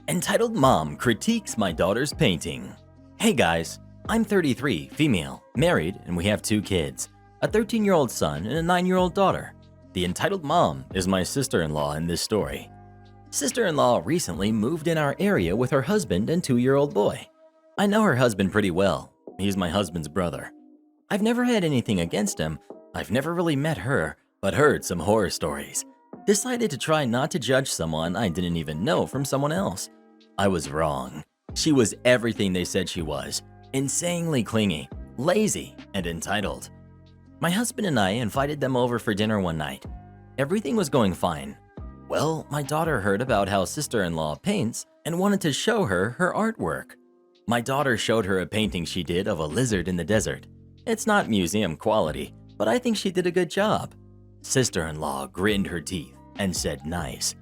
Entitled Mom critiques my daughter's painting. Hey guys, I'm 33, female, married, and we have 2 kids, a 13-year-old son and a 9-year-old daughter. The entitled mom is my sister-in-law in this story. Sister-in-law recently moved in our area with her husband and 2-year-old boy. I know her husband pretty well. He's my husband's brother. I've never had anything against him. I've never really met her, but heard some horror stories. Decided to try not to judge someone I didn't even know from someone else. I was wrong. She was everything they said she was. Insanely clingy, lazy, and entitled. My husband and I invited them over for dinner one night. Everything was going fine. Well, my daughter heard about how sister-in-law paints and wanted to show her her artwork. My daughter showed her a painting she did of a lizard in the desert. It's not museum quality, but I think she did a good job. Sister-in-law grinned her teeth and said nice.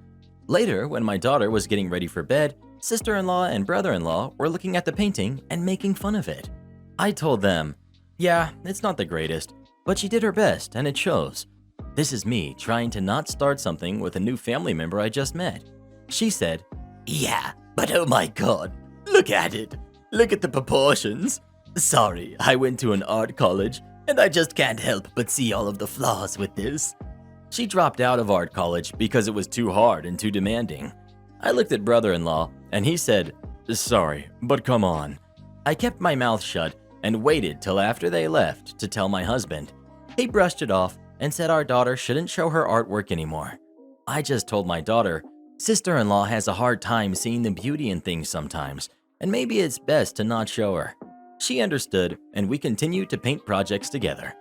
Later, when my daughter was getting ready for bed, sister-in-law and brother-in-law were looking at the painting and making fun of it. I told them, yeah, it's not the greatest, but she did her best and it shows. This is me trying to not start something with a new family member I just met. She said, Yeah, but oh my god, look at it. Look at the proportions. Sorry, I went to an art college and I just can't help but see all of the flaws with this. She dropped out of art college because it was too hard and too demanding. I looked at brother-in-law and he said, sorry, but come on. I kept my mouth shut and waited till after they left to tell my husband. He brushed it off and said our daughter shouldn't show her artwork anymore. I just told my daughter, sister-in-law has a hard time seeing the beauty in things sometimes, and maybe it's best to not show her. She understood, and we continued to paint projects together.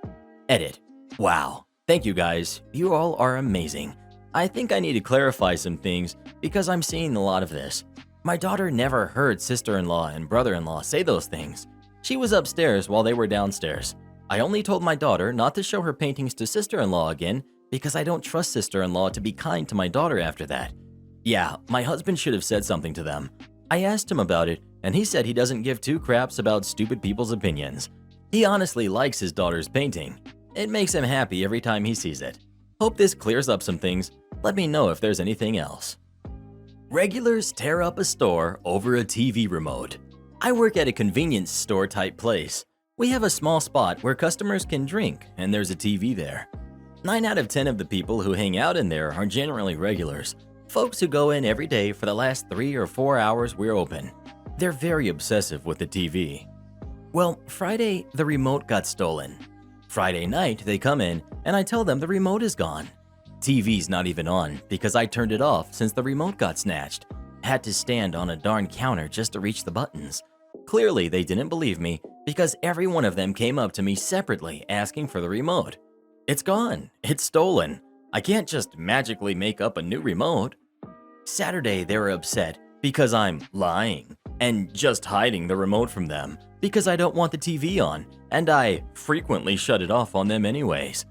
Edit. Wow. Thank you guys. You all are amazing. I think I need to clarify some things because I'm seeing a lot of this. My daughter never heard sister-in-law and brother-in-law say those things. She was upstairs while they were downstairs. I only told my daughter not to show her paintings to sister-in-law again because I don't trust sister-in-law to be kind to my daughter after that. Yeah, my husband should have said something to them. I asked him about it, and he said he doesn't give 2 craps about stupid people's opinions. He honestly likes his daughter's painting. It makes him happy every time he sees it. Hope this clears up some things. Let me know if there's anything else. Regulars tear up a store over a TV remote. I work at a convenience store type place. We have a small spot where customers can drink, and there's a TV there. 9 out of 10 of the people who hang out in there are generally regulars, folks who go in every day for the last 3 or 4 hours we're open. They're very obsessive with the TV. Well, Friday, the remote got stolen. Friday night, they come in, and I tell them the remote is gone. TV's not even on because I turned it off since the remote got snatched. Had to stand on a darn counter just to reach the buttons. Clearly, they didn't believe me because every one of them came up to me separately asking for the remote. It's gone. It's stolen. I can't just magically make up a new remote. Saturday, they were upset because I'm lying and just hiding the remote from them because I don't want the TV on, and I frequently shut it off on them anyways.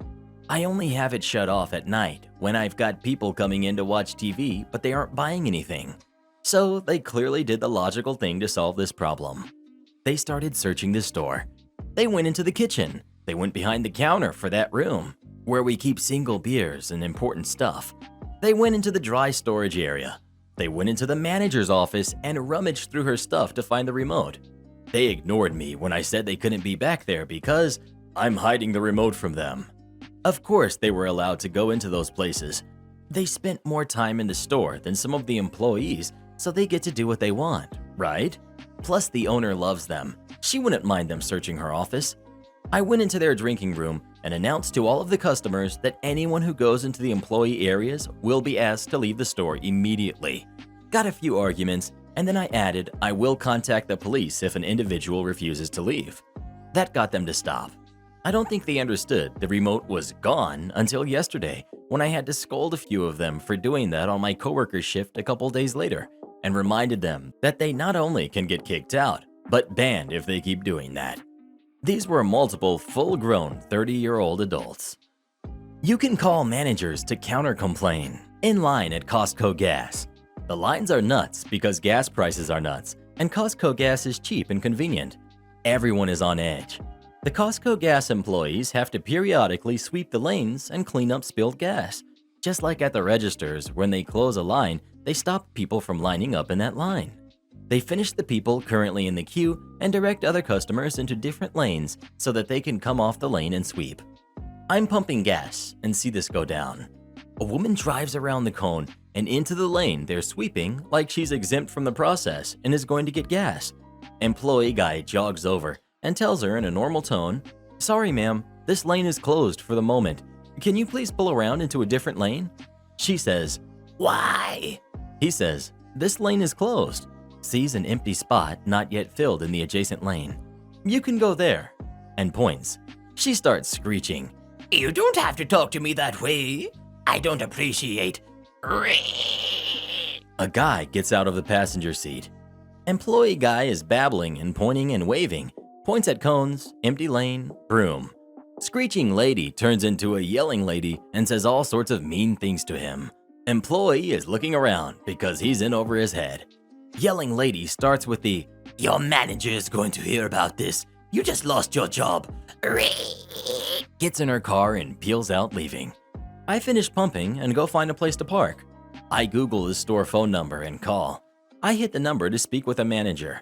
I only have it shut off at night when I've got people coming in to watch TV, but they aren't buying anything. So they clearly did the logical thing to solve this problem. They started searching the store. They went into the kitchen. They went behind the counter for that room, where we keep single beers and important stuff. They went into the dry storage area. They went into the manager's office and rummaged through her stuff to find the remote. They ignored me when I said they couldn't be back there because I'm hiding the remote from them. Of course, they were allowed to go into those places. They spent more time in the store than some of the employees, so they get to do what they want, right? Plus, the owner loves them. She wouldn't mind them searching her office. I went into their drinking room and announced to all of the customers that anyone who goes into the employee areas will be asked to leave the store immediately. Got a few arguments, and then I added I will contact the police if an individual refuses to leave. That got them to stop. I don't think they understood the remote was gone until yesterday when I had to scold a few of them for doing that on my coworker's shift a couple days later and reminded them that they not only can get kicked out, but banned if they keep doing that. These were multiple full-grown 30-year-old adults. You can call managers to counter-complain in line at Costco gas. The lines are nuts because gas prices are nuts, and Costco gas is cheap and convenient. Everyone is on edge. The Costco gas employees have to periodically sweep the lanes and clean up spilled gas. Just like at the registers, when they close a line, they stop people from lining up in that line. They finish the people currently in the queue and direct other customers into different lanes so that they can come off the lane and sweep. I'm pumping gas and see this go down. A woman drives around the cone and into the lane they're sweeping like she's exempt from the process and is going to get gas. Employee guy jogs over and tells her in a normal tone, "Sorry ma'am, this lane is closed for the moment. Can you please pull around into a different lane?" She says, "Why?" He says, "This lane is closed." Sees an empty spot not yet filled in the adjacent lane. "You can go there," and points. She starts screeching, You don't have to talk to me that way. I don't appreciate. A guy gets out of the passenger seat. Employee guy is babbling and pointing and waving, points at cones, empty lane, broom. Screeching lady turns into a yelling lady and says all sorts of mean things to him. Employee is looking around because he's in over his head. Yelling lady starts with the, Your manager is going to hear about this. You just lost your job. gets in her car and peels out leaving. I finish pumping and go find a place to park. I Google the store phone number and call. I hit the number to speak with a manager.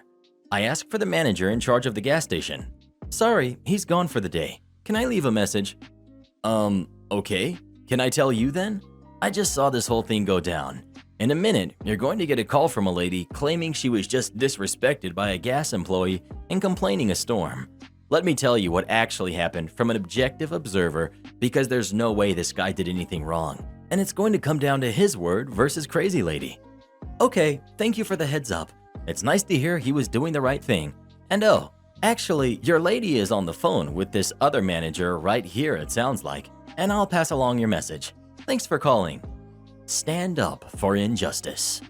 I ask for the manager in charge of the gas station. "Sorry, he's gone for the day. Can I leave a message?" Okay. Can I tell you then? I just saw this whole thing go down. In a minute, you're going to get a call from a lady claiming she was just disrespected by a gas employee and complaining a storm. Let me tell you what actually happened from an objective observer, because there's no way this guy did anything wrong, and it's going to come down to his word versus crazy lady. Okay, thank you for the heads up. It's nice to hear he was doing the right thing. And oh, actually, your lady is on the phone with this other manager right here, it sounds like, and I'll pass along your message. Thanks for calling. Stand up for injustice.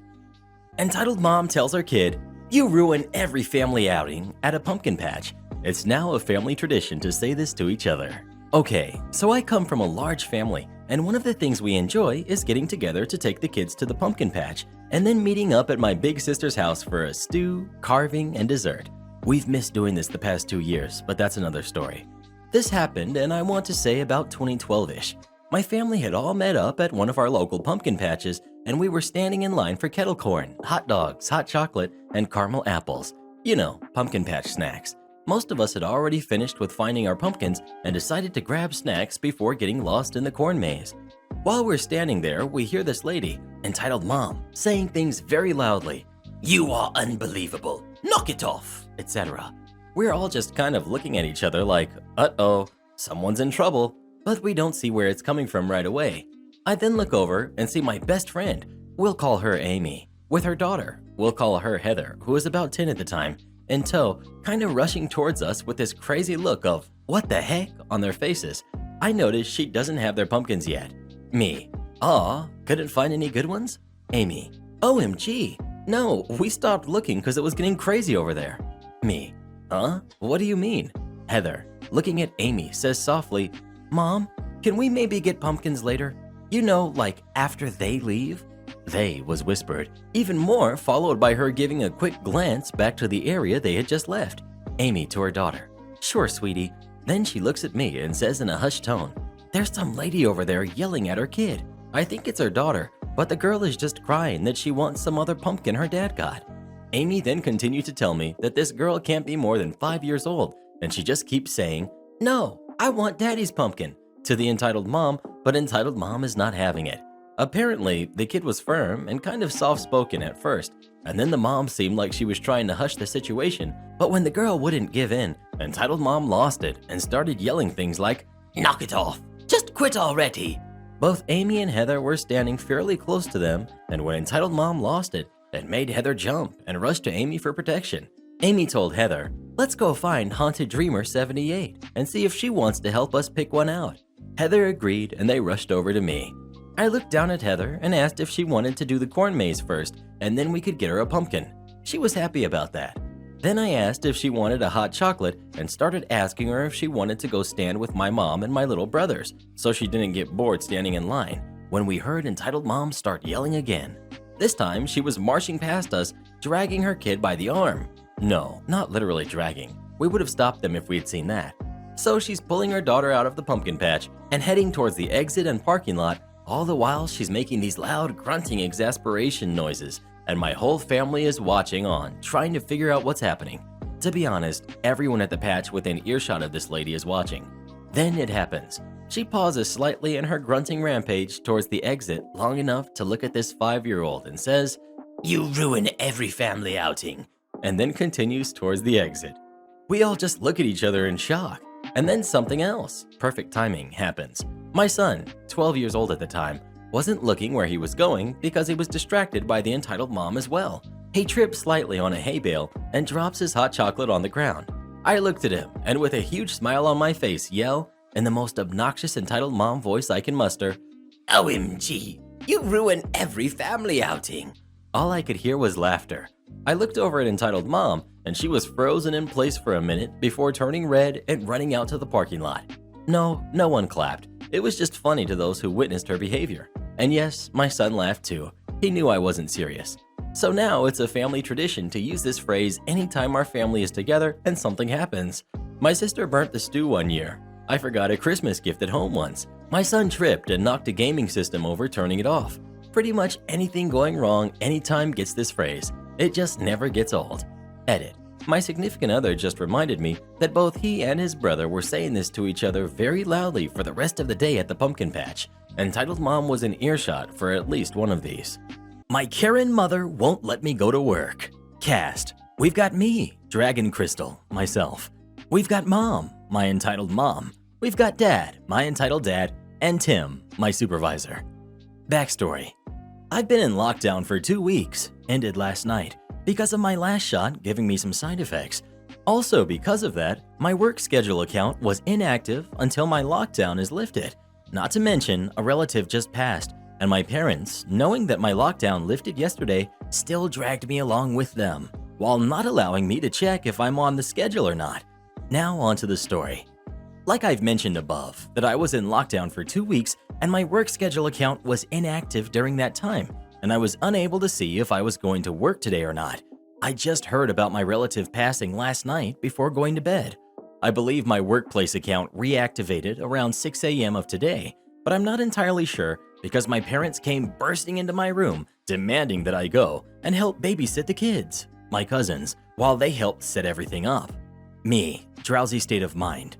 Entitled mom tells her kid, "You ruin every family outing at a pumpkin patch." It's now a family tradition to say this to each other. Okay, so I come from a large family, and one of the things we enjoy is getting together to take the kids to the pumpkin patch, and then meeting up at my big sister's house for a stew, carving, and dessert. We've missed doing this the past 2 years, but that's another story. This happened, and I want to say about 2012-ish. My family had all met up at one of our local pumpkin patches, and we were standing in line for kettle corn, hot dogs, hot chocolate, and caramel apples. You know, pumpkin patch snacks. Most of us had already finished with finding our pumpkins and decided to grab snacks before getting lost in the corn maze. While we're standing there, we hear this lady, entitled mom, saying things very loudly. You are unbelievable. Knock it off, etc. We're all just kind of looking at each other like, uh-oh, someone's in trouble, but we don't see where it's coming from right away. I then look over and see my best friend, we'll call her Amy, with her daughter, we'll call her Heather, who was about 10 at the time, in tow, kind of rushing towards us with this crazy look of, what the heck, on their faces. I notice she doesn't have their pumpkins yet. Me, aw, couldn't find any good ones? Amy, OMG, no, we stopped looking because it was getting crazy over there. Me, huh? What do you mean? Heather, looking at Amy, says softly, Mom, can we maybe get pumpkins later? You know, like after they leave? They was whispered, even more followed by her giving a quick glance back to the area they had just left. Amy to her daughter, sure, sweetie. Then she looks at me and says in a hushed tone, there's some lady over there yelling at her kid. I think it's her daughter, but the girl is just crying that she wants some other pumpkin her dad got. Amy then continued to tell me that this girl can't be more than 5 years old, and she just keeps saying, no, I want daddy's pumpkin, to the entitled mom, but entitled mom is not having it. Apparently, the kid was firm and kind of soft-spoken at first, and then the mom seemed like she was trying to hush the situation, but when the girl wouldn't give in, entitled mom lost it and started yelling things like, knock it off, just quit already. Both Amy and Heather were standing fairly close to them, and when entitled mom lost it, it made Heather jump and rush to Amy for protection. Amy told Heather, let's go find Haunted Dreamer 78 and see if she wants to help us pick one out. Heather agreed and they rushed over to me. I looked down at Heather and asked if she wanted to do the corn maze first, and then we could get her a pumpkin. She was happy about that. Then I asked if she wanted a hot chocolate and started asking her if she wanted to go stand with my mom and my little brothers, so she didn't get bored standing in line, when we heard entitled mom start yelling again. This time, she was marching past us, dragging her kid by the arm. No, not literally dragging. We would have stopped them if we had seen that. So she's pulling her daughter out of the pumpkin patch and heading towards the exit and parking lot. All the while, she's making these loud, grunting exasperation noises, and my whole family is watching on, trying to figure out what's happening. To be honest, everyone at the patch within earshot of this lady is watching. Then it happens. She pauses slightly in her grunting rampage towards the exit long enough to look at this 5-year-old and says, You ruin every family outing. and then continues towards the exit. We all just look at each other in shock. And then something else, perfect timing, happens. My son, 12 years old at the time, wasn't looking where he was going because he was distracted by the entitled mom as well. He trips slightly on a hay bale and drops his hot chocolate on the ground. I looked at him and with a huge smile on my face yell, in the most obnoxious entitled mom voice I can muster, OMG, you ruin every family outing. All I could hear was laughter. I looked over at entitled mom and she was frozen in place for a minute before turning red and running out to the parking lot. No one clapped. It was just funny to those who witnessed her behavior. And yes, my son laughed too. He knew I wasn't serious. So now it's a family tradition to use this phrase anytime our family is together and something happens. My sister burnt the stew one year. I forgot a Christmas gift at home once. My son tripped and knocked a gaming system over, turning it off. Pretty much anything going wrong anytime gets this phrase. It just never gets old. Edit. My significant other just reminded me that both he and his brother were saying this to each other very loudly for the rest of the day at the pumpkin patch. Entitled mom was in earshot for at least one of these. My Karen mother won't let me go to work. Cast. We've got me, Dragon Crystal, myself. We've got mom, my entitled mom. We've got dad, my entitled dad, and Tim, my supervisor. Backstory. I've been in lockdown for 2 weeks, ended last night, because of my last shot giving me some side effects. Also because of that, my work schedule account was inactive until my lockdown is lifted. Not to mention, a relative just passed, and my parents, knowing that my lockdown lifted yesterday, still dragged me along with them, while not allowing me to check if I'm on the schedule or not. Now onto the story. Like I've mentioned above, that I was in lockdown for 2 weeks and my work schedule account was inactive during that time, and I was unable to see if I was going to work today or not. I just heard about my relative passing last night before going to bed. I believe my workplace account reactivated around 6 a.m. of today, but I'm not entirely sure because my parents came bursting into my room demanding that I go and help babysit the kids, my cousins, while they helped set everything up. Me, drowsy state of mind.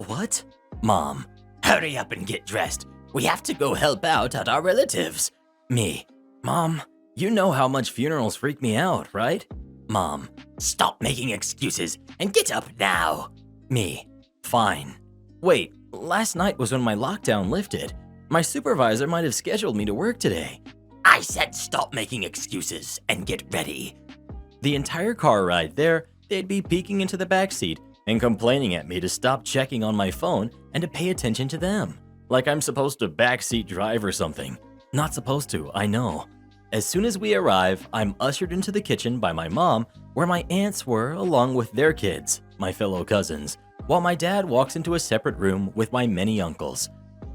What? Mom. Hurry up and get dressed. We have to go help out at our relatives. Me. Mom, you know how much funerals freak me out, right? Mom. Stop making excuses and get up now. Me. Fine. Wait, last night was when my lockdown lifted. My supervisor might have scheduled me to work today. I said stop making excuses and get ready. The entire car ride there, they'd be peeking into the backseat and complaining at me to stop checking on my phone and to pay attention to them. Like I'm supposed to backseat drive or something. Not supposed to, I know. As soon as we arrive, I'm ushered into the kitchen by my mom, where my aunts were along with their kids, my fellow cousins, while my dad walks into a separate room with my many uncles.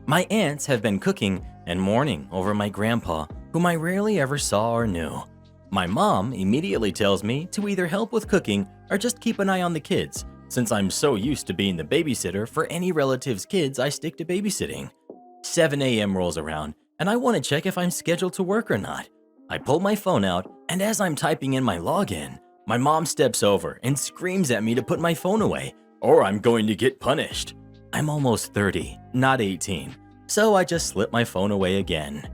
My aunts have been cooking and mourning over my grandpa, whom I rarely ever saw or knew. My mom immediately tells me to either help with cooking or just keep an eye on the kids, since I'm so used to being the babysitter for any relative's kids I stick to babysitting. 7 a.m. rolls around, and I want to check if I'm scheduled to work or not. I pull my phone out, and as I'm typing in my login, my mom steps over and screams at me to put my phone away, or I'm going to get punished. I'm almost 30, not 18, so I just slip my phone away again.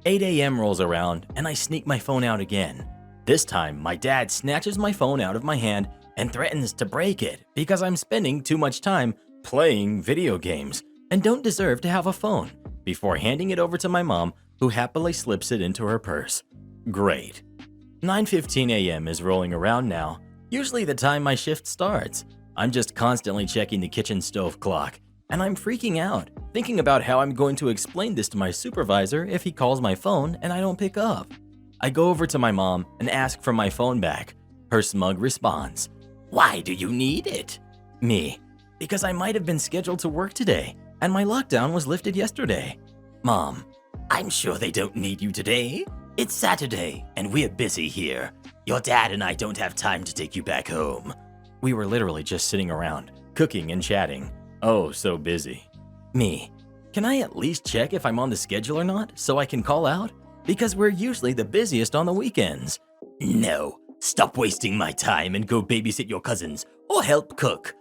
8 a.m. rolls around, and I sneak my phone out again. This time, my dad snatches my phone out of my hand and threatens to break it because I'm spending too much time playing video games and don't deserve to have a phone, before handing it over to my mom, who happily slips it into her purse. Great. 9:15 a.m. is rolling around now, usually the time my shift starts. I'm just constantly checking the kitchen stove clock, and I'm freaking out, thinking about how I'm going to explain this to my supervisor if he calls my phone and I don't pick up. I go over to my mom and ask for my phone back. Her smug response. Why do you need it? Me. Because I might have been scheduled to work today, and my lockdown was lifted yesterday. Mom. I'm sure they don't need you today. It's Saturday, and we're busy here. Your dad and I don't have time to take you back home. We were literally just sitting around, cooking and chatting. Oh, so busy. Me, can I at least check if I'm on the schedule or not so I can call out? Because we're usually the busiest on the weekends. No, stop wasting my time and go babysit your cousins or help cook.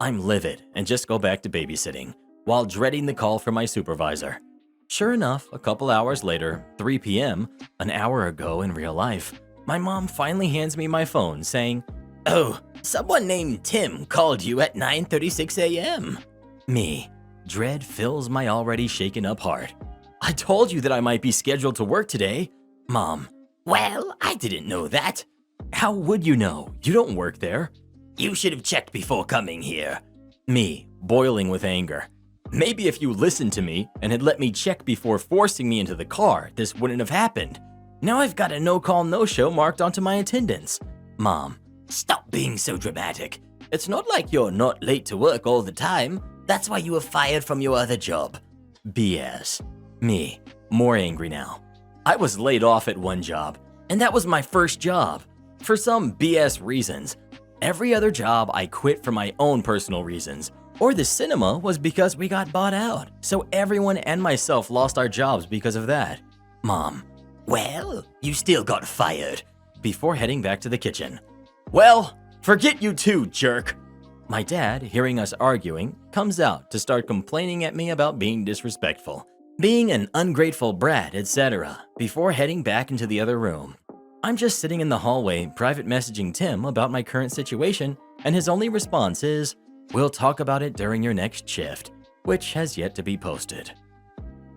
I'm livid and just go back to babysitting while dreading the call from my supervisor. Sure enough, a couple hours later, 3 p.m., an hour ago in real life, my mom finally hands me my phone saying, "Oh, someone named Tim called you at 9:36 a.m. Me, dread fills my already shaken up heart. I told you that I might be scheduled to work today. Mom, Well, I didn't know that. how would you know? You don't work there. You should have checked before coming here. Me, boiling with anger. Maybe if you listened to me and had let me check before forcing me into the car, this wouldn't have happened. Now I've got a no-call, no-show marked onto my attendance. Mom, Stop being so dramatic. It's not like you're not late to work all the time. That's why you were fired from your other job. BS. Me, more angry now. I was laid off at one job, and that was my first job. For some BS reasons. Every other job I quit for my own personal reasons. Or the cinema was because we got bought out, so everyone and myself lost our jobs because of that. Mom, Well, you still got fired. before heading back to the kitchen. Well, forget you too, jerk. My dad, hearing us arguing, comes out to start complaining at me about being disrespectful, being an ungrateful brat, etc., before heading back into the other room. I'm just sitting in the hallway, private messaging Tim about my current situation, and his only response is, "We'll talk about it during your next shift," which has yet to be posted.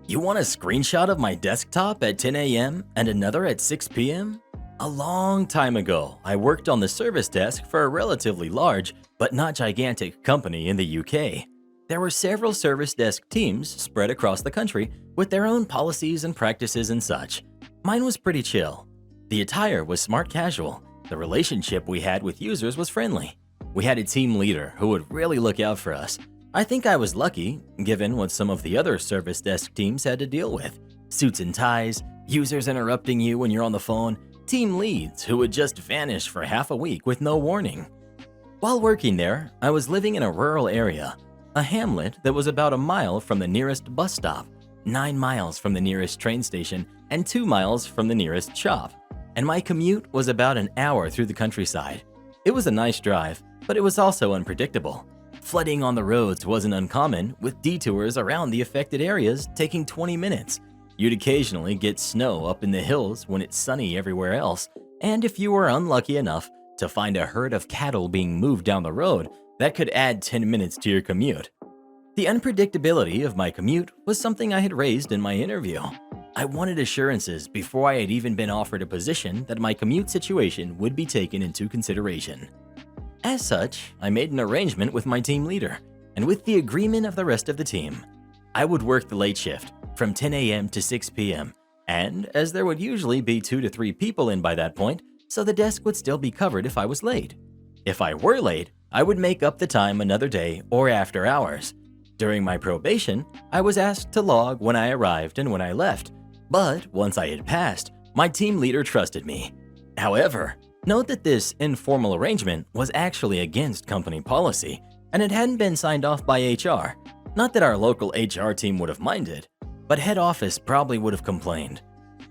You want a screenshot of my desktop at 10 a.m. and another at 6 p.m.? A long time ago, I worked on the service desk for a relatively large, but not gigantic company in the UK. There were several service desk teams spread across the country with their own policies and practices and such. Mine was pretty chill. The attire was smart casual. The relationship we had with users was friendly. We had a team leader who would really look out for us. I think I was lucky, given what some of the other service desk teams had to deal with. Suits and ties, users interrupting you when you're on the phone, team leads who would just vanish for half a week with no warning. While working there, I was living in a rural area, a hamlet that was about a mile from the nearest bus stop, 9 miles from the nearest train station, and 2 miles from the nearest shop. And my commute was about an hour through the countryside. It was a nice drive, but it was also unpredictable. Flooding on the roads wasn't uncommon, with detours around the affected areas taking 20 minutes. You'd occasionally get snow up in the hills when it's sunny everywhere else, and if you were unlucky enough to find a herd of cattle being moved down the road, that could add 10 minutes to your commute. The unpredictability of my commute was something I had raised in my interview. I wanted assurances before I had even been offered a position that my commute situation would be taken into consideration. As such, I made an arrangement with my team leader, and with the agreement of the rest of the team. I would work the late shift, from 10 a.m. to 6 p.m., and as there would usually be 2 to 3 people in by that point, so the desk would still be covered if I was late. If I were late, I would make up the time another day or after hours. During my probation, I was asked to log when I arrived and when I left, but once I had passed, my team leader trusted me. However, note that this informal arrangement was actually against company policy, and it hadn't been signed off by HR. Not that our local HR team would have minded, but head office probably would have complained.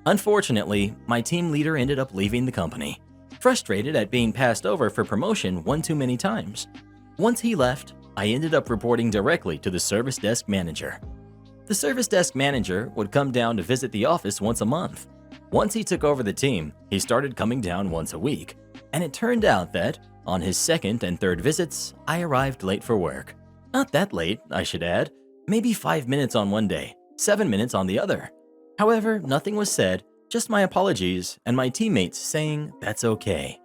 Unfortunately, my team leader ended up leaving the company, frustrated at being passed over for promotion one too many times. Once he left, I ended up reporting directly to the service desk manager. The service desk manager would come down to visit the office once a month. Once he took over the team, he started coming down once a week, and it turned out that, on his second and third visits, I arrived late for work. Not that late, I should add, maybe 5 minutes on one day, 7 minutes on the other. However, nothing was said, just my apologies and my teammates saying that's okay.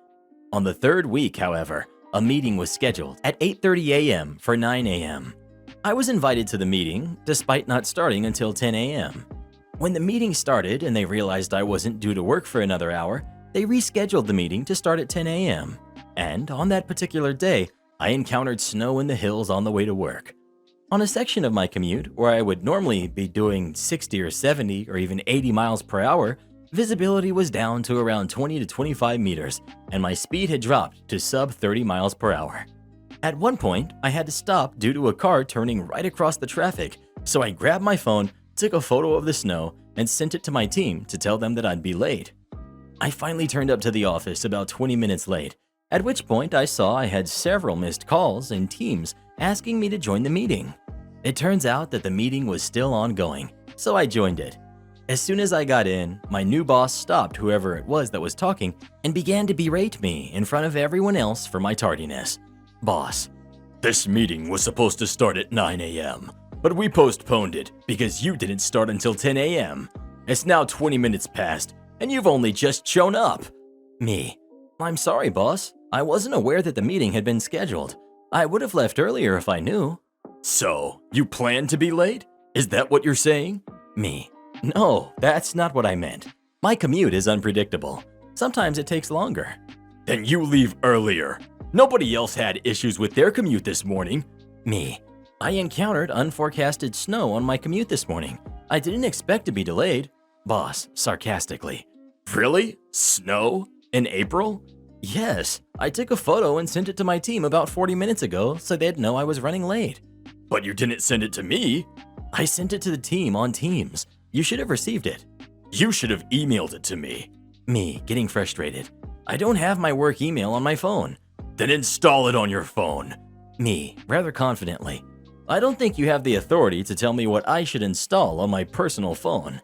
On the third week, however, a meeting was scheduled at 8:30 a.m. for 9 a.m. I was invited to the meeting, despite not starting until 10 a.m. When the meeting started and they realized I wasn't due to work for another hour, they rescheduled the meeting to start at 10 a.m. And on that particular day, I encountered snow in the hills on the way to work. On a section of my commute where I would normally be doing 60 or 70 or even 80 miles per hour, Visibility was down to around 20 to 25 meters, and my speed had dropped to sub 30 miles per hour. At one point, I had to stop due to a car turning right across the traffic, so I grabbed my phone, took a photo of the snow, and sent it to my team to tell them that I'd be late. I finally turned up to the office about 20 minutes late, at which point I saw I had several missed calls and teams asking me to join the meeting. It turns out that the meeting was still ongoing, so I joined it. As soon as I got in, my new boss stopped whoever it was that was talking and began to berate me in front of everyone else for my tardiness. Boss: This meeting was supposed to start at 9 a.m., but we postponed it because you didn't start until 10 a.m. It's now 20 minutes past, and you've only just shown up. Me: I'm sorry, boss. I wasn't aware that the meeting had been scheduled. I would have left earlier if I knew. So, you plan to be late? Is that what you're saying? Me: No, that's not what I meant. My commute is unpredictable. Sometimes it takes longer. Then you leave earlier. Nobody else had issues with their commute this morning. Me: I encountered unforecasted snow on my commute this morning. I didn't expect to be delayed. Boss, sarcastically: Really? Snow? In April? Yes, I took a photo and sent it to my team about 40 minutes ago so they'd know I was running late. But you didn't send it to me. I sent it to the team on Teams. You should have received it. You should have emailed it to me. Me, getting frustrated: I don't have my work email on my phone. Then install it on your phone. Me, rather confidently: I don't think you have the authority to tell me what I should install on my personal phone.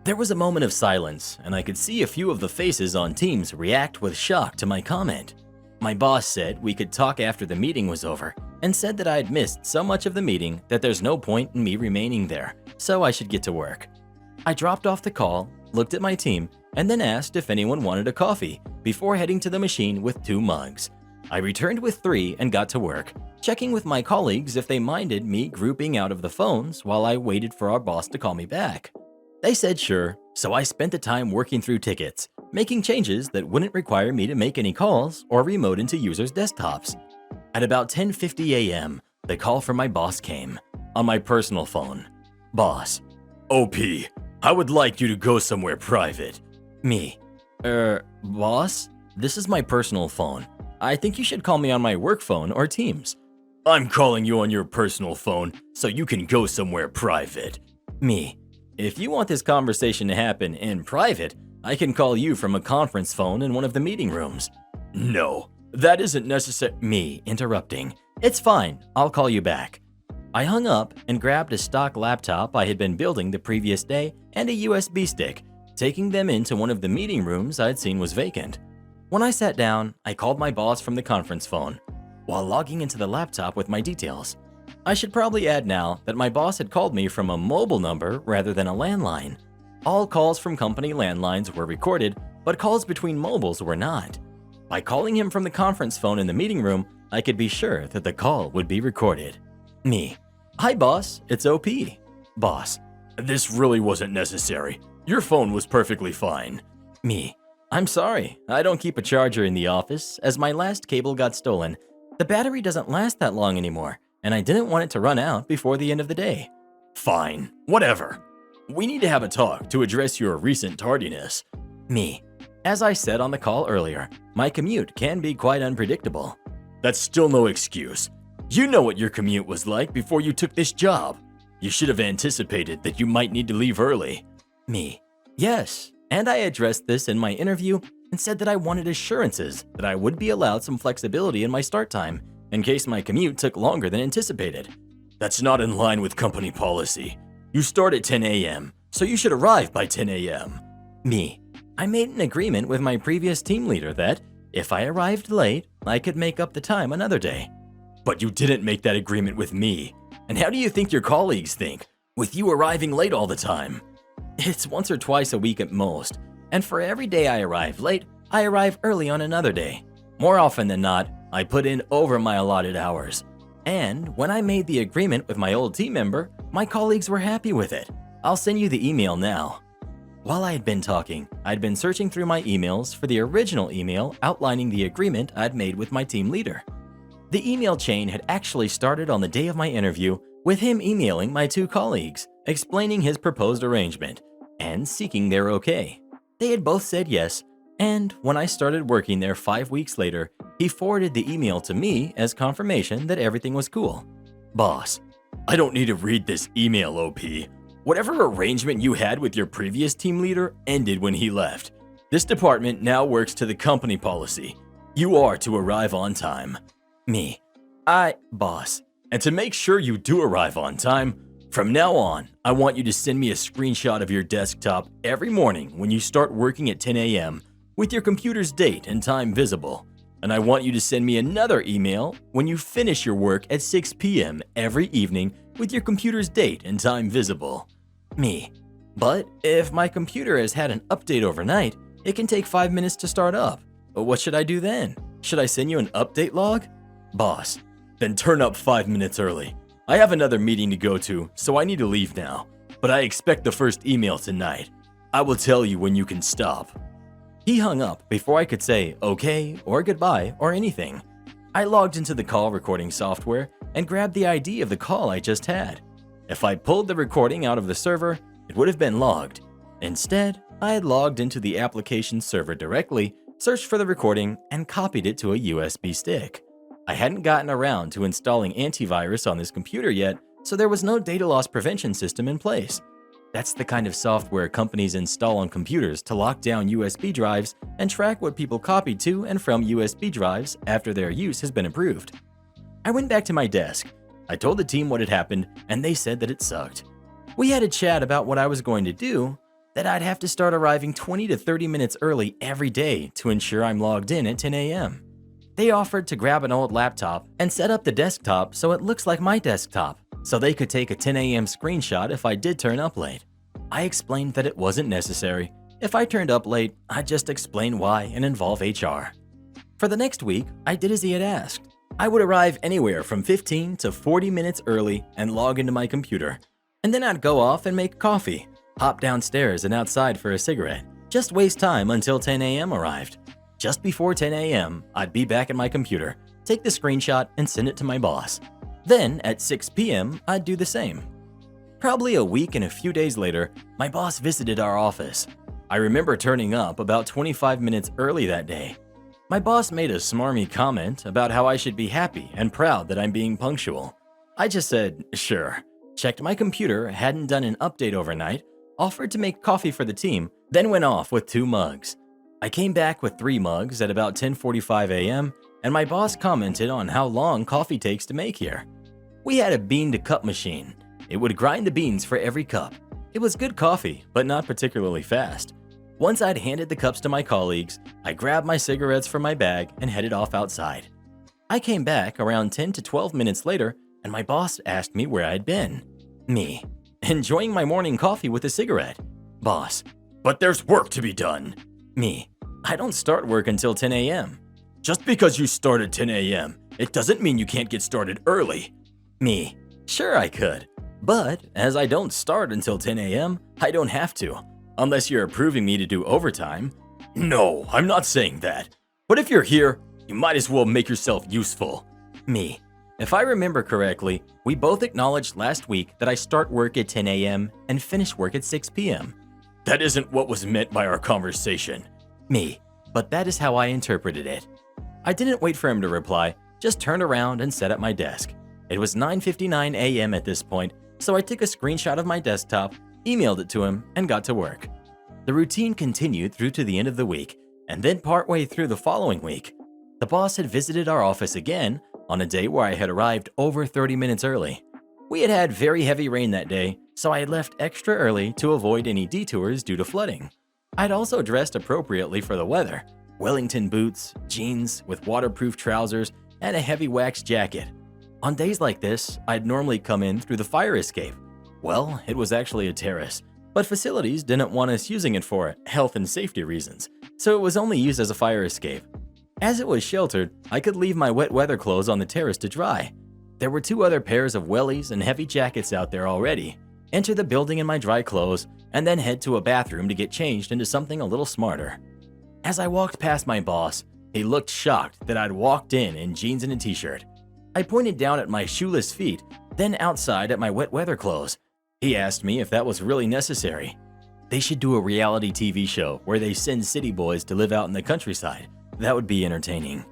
There was a moment of silence, and I could see a few of the faces on Teams react with shock to my comment. My boss said we could talk after the meeting was over, and said that I had missed so much of the meeting that there's no point in me remaining there, so I should get to work. I dropped off the call, looked at my team, and then asked if anyone wanted a coffee before heading to the machine with 2 mugs. I returned with 3 and got to work, checking with my colleagues if they minded me grouping out of the phones while I waited for our boss to call me back. They said sure, so I spent the time working through tickets, making changes that wouldn't require me to make any calls or remote into users' desktops. At about 10:50 a.m., the call from my boss came, on my personal phone. Boss: OP, I would like you to go somewhere private. Me: boss? This is my personal phone. I think you should call me on my work phone or Teams. I'm calling you on your personal phone so you can go somewhere private. Me: If you want this conversation to happen in private, I can call you from a conference phone in one of the meeting rooms. No, that isn't necessary. Me, interrupting: It's fine, I'll call you back. I hung up and grabbed a stock laptop I had been building the previous day and a USB stick, taking them into one of the meeting rooms I'd seen was vacant. When I sat down, I called my boss from the conference phone, while logging into the laptop with my details. I should probably add now that my boss had called me from a mobile number rather than a landline. All calls from company landlines were recorded, but calls between mobiles were not. By calling him from the conference phone in the meeting room, I could be sure that the call would be recorded. Me: Hi boss, it's OP. Boss: This really wasn't necessary. Your phone was perfectly fine. Me: I'm sorry, I don't keep a charger in the office as my last cable got stolen. The battery doesn't last that long anymore, and I didn't want it to run out before the end of the day. Fine, whatever. We need to have a talk to address your recent tardiness. Me: As I said on the call earlier, my commute can be quite unpredictable. That's still no excuse. You know what your commute was like before you took this job. You should have anticipated that you might need to leave early. Me: Yes, and I addressed this in my interview and said that I wanted assurances that I would be allowed some flexibility in my start time in case my commute took longer than anticipated. That's not in line with company policy. You start at 10 a.m., so you should arrive by 10 a.m. Me: I made an agreement with my previous team leader that, if I arrived late, I could make up the time another day. But you didn't make that agreement with me. And how do you think your colleagues think, with you arriving late all the time? It's once or twice a week at most, and for every day I arrive late, I arrive early on another day. More often than not, I put in over my allotted hours. And when I made the agreement with my old team member, my colleagues were happy with it. I'll send you the email now. While I had been talking, I'd been searching through my emails for the original email outlining the agreement I'd made with my team leader. The email chain had actually started on the day of my interview with him emailing my 2 colleagues, explaining his proposed arrangement and seeking their okay. They had both said yes, and when I started working there 5 weeks later, he forwarded the email to me as confirmation that everything was cool. Boss, I don't need to read this email, OP. Whatever arrangement you had with your previous team leader ended when he left. This department now works to the company policy. You are to arrive on time. Me. Boss, and to make sure you do arrive on time, from now on, I want you to send me a screenshot of your desktop every morning when you start working at 10 a.m. with your computer's date and time visible. And I want you to send me another email when you finish your work at 6 p.m. every evening with your computer's date and time visible. Me. But if my computer has had an update overnight, it can take 5 minutes to start up. What should I do then? Should I send you an update log? Boss, then turn up 5 minutes early. I have another meeting to go to, so I need to leave now. But I expect the first email tonight. I will tell you when you can stop. He hung up before I could say okay or goodbye or anything. I logged into the call recording software and grabbed the ID of the call I just had. If I pulled the recording out of the server, it would have been logged. Instead, I had logged into the application server directly, searched for the recording, and copied it to a USB stick. I hadn't gotten around to installing antivirus on this computer yet, so there was no data loss prevention system in place. That's the kind of software companies install on computers to lock down USB drives and track what people copied to and from USB drives after their use has been approved. I went back to my desk. I told the team what had happened, and they said that it sucked. We had a chat about what I was going to do, that I'd have to start arriving 20 to 30 minutes early every day to ensure I'm logged in at 10 a.m. They offered to grab an old laptop and set up the desktop so it looks like my desktop, so they could take a 10 a.m. screenshot if I did turn up late. I explained that it wasn't necessary. If I turned up late, I'd just explain why and involve HR. For the next week, I did as he had asked. I would arrive anywhere from 15 to 40 minutes early and log into my computer. And then I'd go off and make coffee, hop downstairs and outside for a cigarette, just waste time until 10 a.m. arrived. Just before 10 a.m., I'd be back at my computer, take the screenshot and send it to my boss. Then at 6 p.m., I'd do the same. Probably a week and a few days later, my boss visited our office. I remember turning up about 25 minutes early that day. My boss made a smarmy comment about how I should be happy and proud that I'm being punctual. I just said, sure, checked my computer, hadn't done an update overnight, offered to make coffee for the team, then went off with 2 mugs. I came back with 3 mugs at about 10:45 a.m., and my boss commented on how long coffee takes to make here. We had a bean-to-cup machine. It would grind the beans for every cup. It was good coffee, but not particularly fast. Once I'd handed the cups to my colleagues, I grabbed my cigarettes from my bag and headed off outside. I came back around 10 to 12 minutes later, and my boss asked me where I'd been. Me. Enjoying my morning coffee with a cigarette. Boss. But there's work to be done. Me. I don't start work until 10 a.m. Just because you start at 10 a.m., it doesn't mean you can't get started early. Me. Sure I could. But as I don't start until 10 a.m., I don't have to. Unless you're approving me to do overtime. No, I'm not saying that. But if you're here, you might as well make yourself useful. Me. If I remember correctly, we both acknowledged last week that I start work at 10 a.m. and finish work at 6 p.m. That isn't what was meant by our conversation. Me. But that is how I interpreted it. I didn't wait for him to reply, just turned around and sat at my desk. It was 9:59 a.m. at this point, so I took a screenshot of my desktop, emailed it to him, and got to work. The routine continued through to the end of the week, and then partway through the following week. The boss had visited our office again on a day where I had arrived over 30 minutes early. We had had very heavy rain that day, so I had left extra early to avoid any detours due to flooding. I'd also dressed appropriately for the weather. Wellington boots, jeans with waterproof trousers, and a heavy wax jacket. On days like this, I'd normally come in through the fire escape. Well, it was actually a terrace, but facilities didn't want us using it for health and safety reasons, so it was only used as a fire escape. As it was sheltered, I could leave my wet weather clothes on the terrace to dry. There were 2 other pairs of wellies and heavy jackets out there already. Enter the building in my dry clothes, and then head to a bathroom to get changed into something a little smarter. As I walked past my boss, he looked shocked that I'd walked in jeans and a t-shirt. I pointed down at my shoeless feet, then outside at my wet weather clothes. He asked me if that was really necessary. They should do a reality TV show where they send city boys to live out in the countryside. That would be entertaining.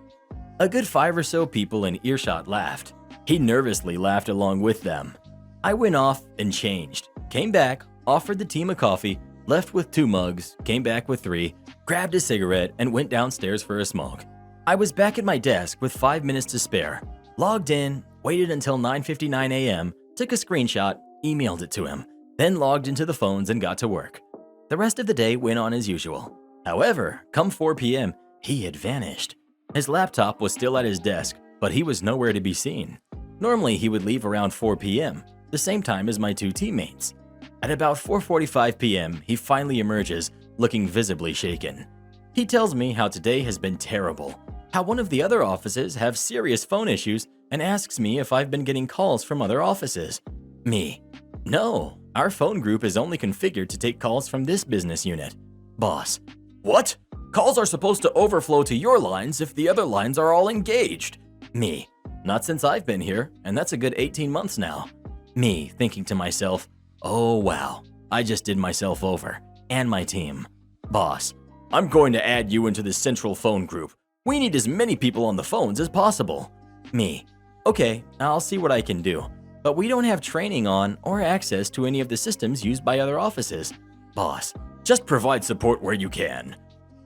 A good 5 or so people in earshot laughed. He nervously laughed along with them. I went off and changed, came back, offered the team a coffee, left with 2 mugs, came back with 3, grabbed a cigarette, and went downstairs for a smoke. I was back at my desk with 5 minutes to spare, logged in, waited until 9:59 a.m., took a screenshot, emailed it to him, then logged into the phones and got to work. The rest of the day went on as usual. However, come 4 p.m., he had vanished. His laptop was still at his desk, but he was nowhere to be seen. Normally, he would leave around 4 p.m., the same time as my 2 teammates. At about 4:45 p.m., he finally emerges, looking visibly shaken. He tells me how today has been terrible, how one of the other offices have serious phone issues, and asks me if I've been getting calls from other offices. Me: no, our phone group is only configured to take calls from this business unit. Boss: what? Calls are supposed to overflow to your lines if the other lines are all engaged. Me: not since I've been here, and that's a good 18 months now. Me thinking to myself, oh wow, I just did myself over, and my team. Boss: I'm going to add you into the central phone group. We need as many people on the phones as possible. Me: okay, I'll see what I can do, but we don't have training on or access to any of the systems used by other offices. Boss: just provide support where you can.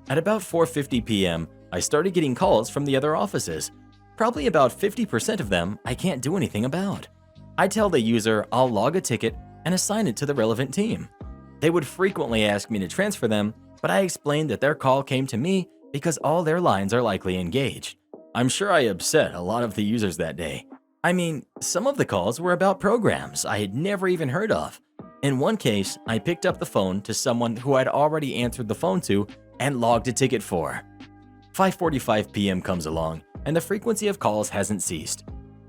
At about 4:50 p.m., I started getting calls from the other offices. Probably about 50% of them I can't do anything about. I tell the user I'll log a ticket and assign it to the relevant team. They would frequently ask me to transfer them, but I explained that their call came to me because all their lines are likely engaged. I'm sure I upset a lot of the users that day. I mean, some of the calls were about programs I had never even heard of. In one case, I picked up the phone to someone who I'd already answered the phone to and logged a ticket for. 5:45 p.m. comes along, and the frequency of calls hasn't ceased.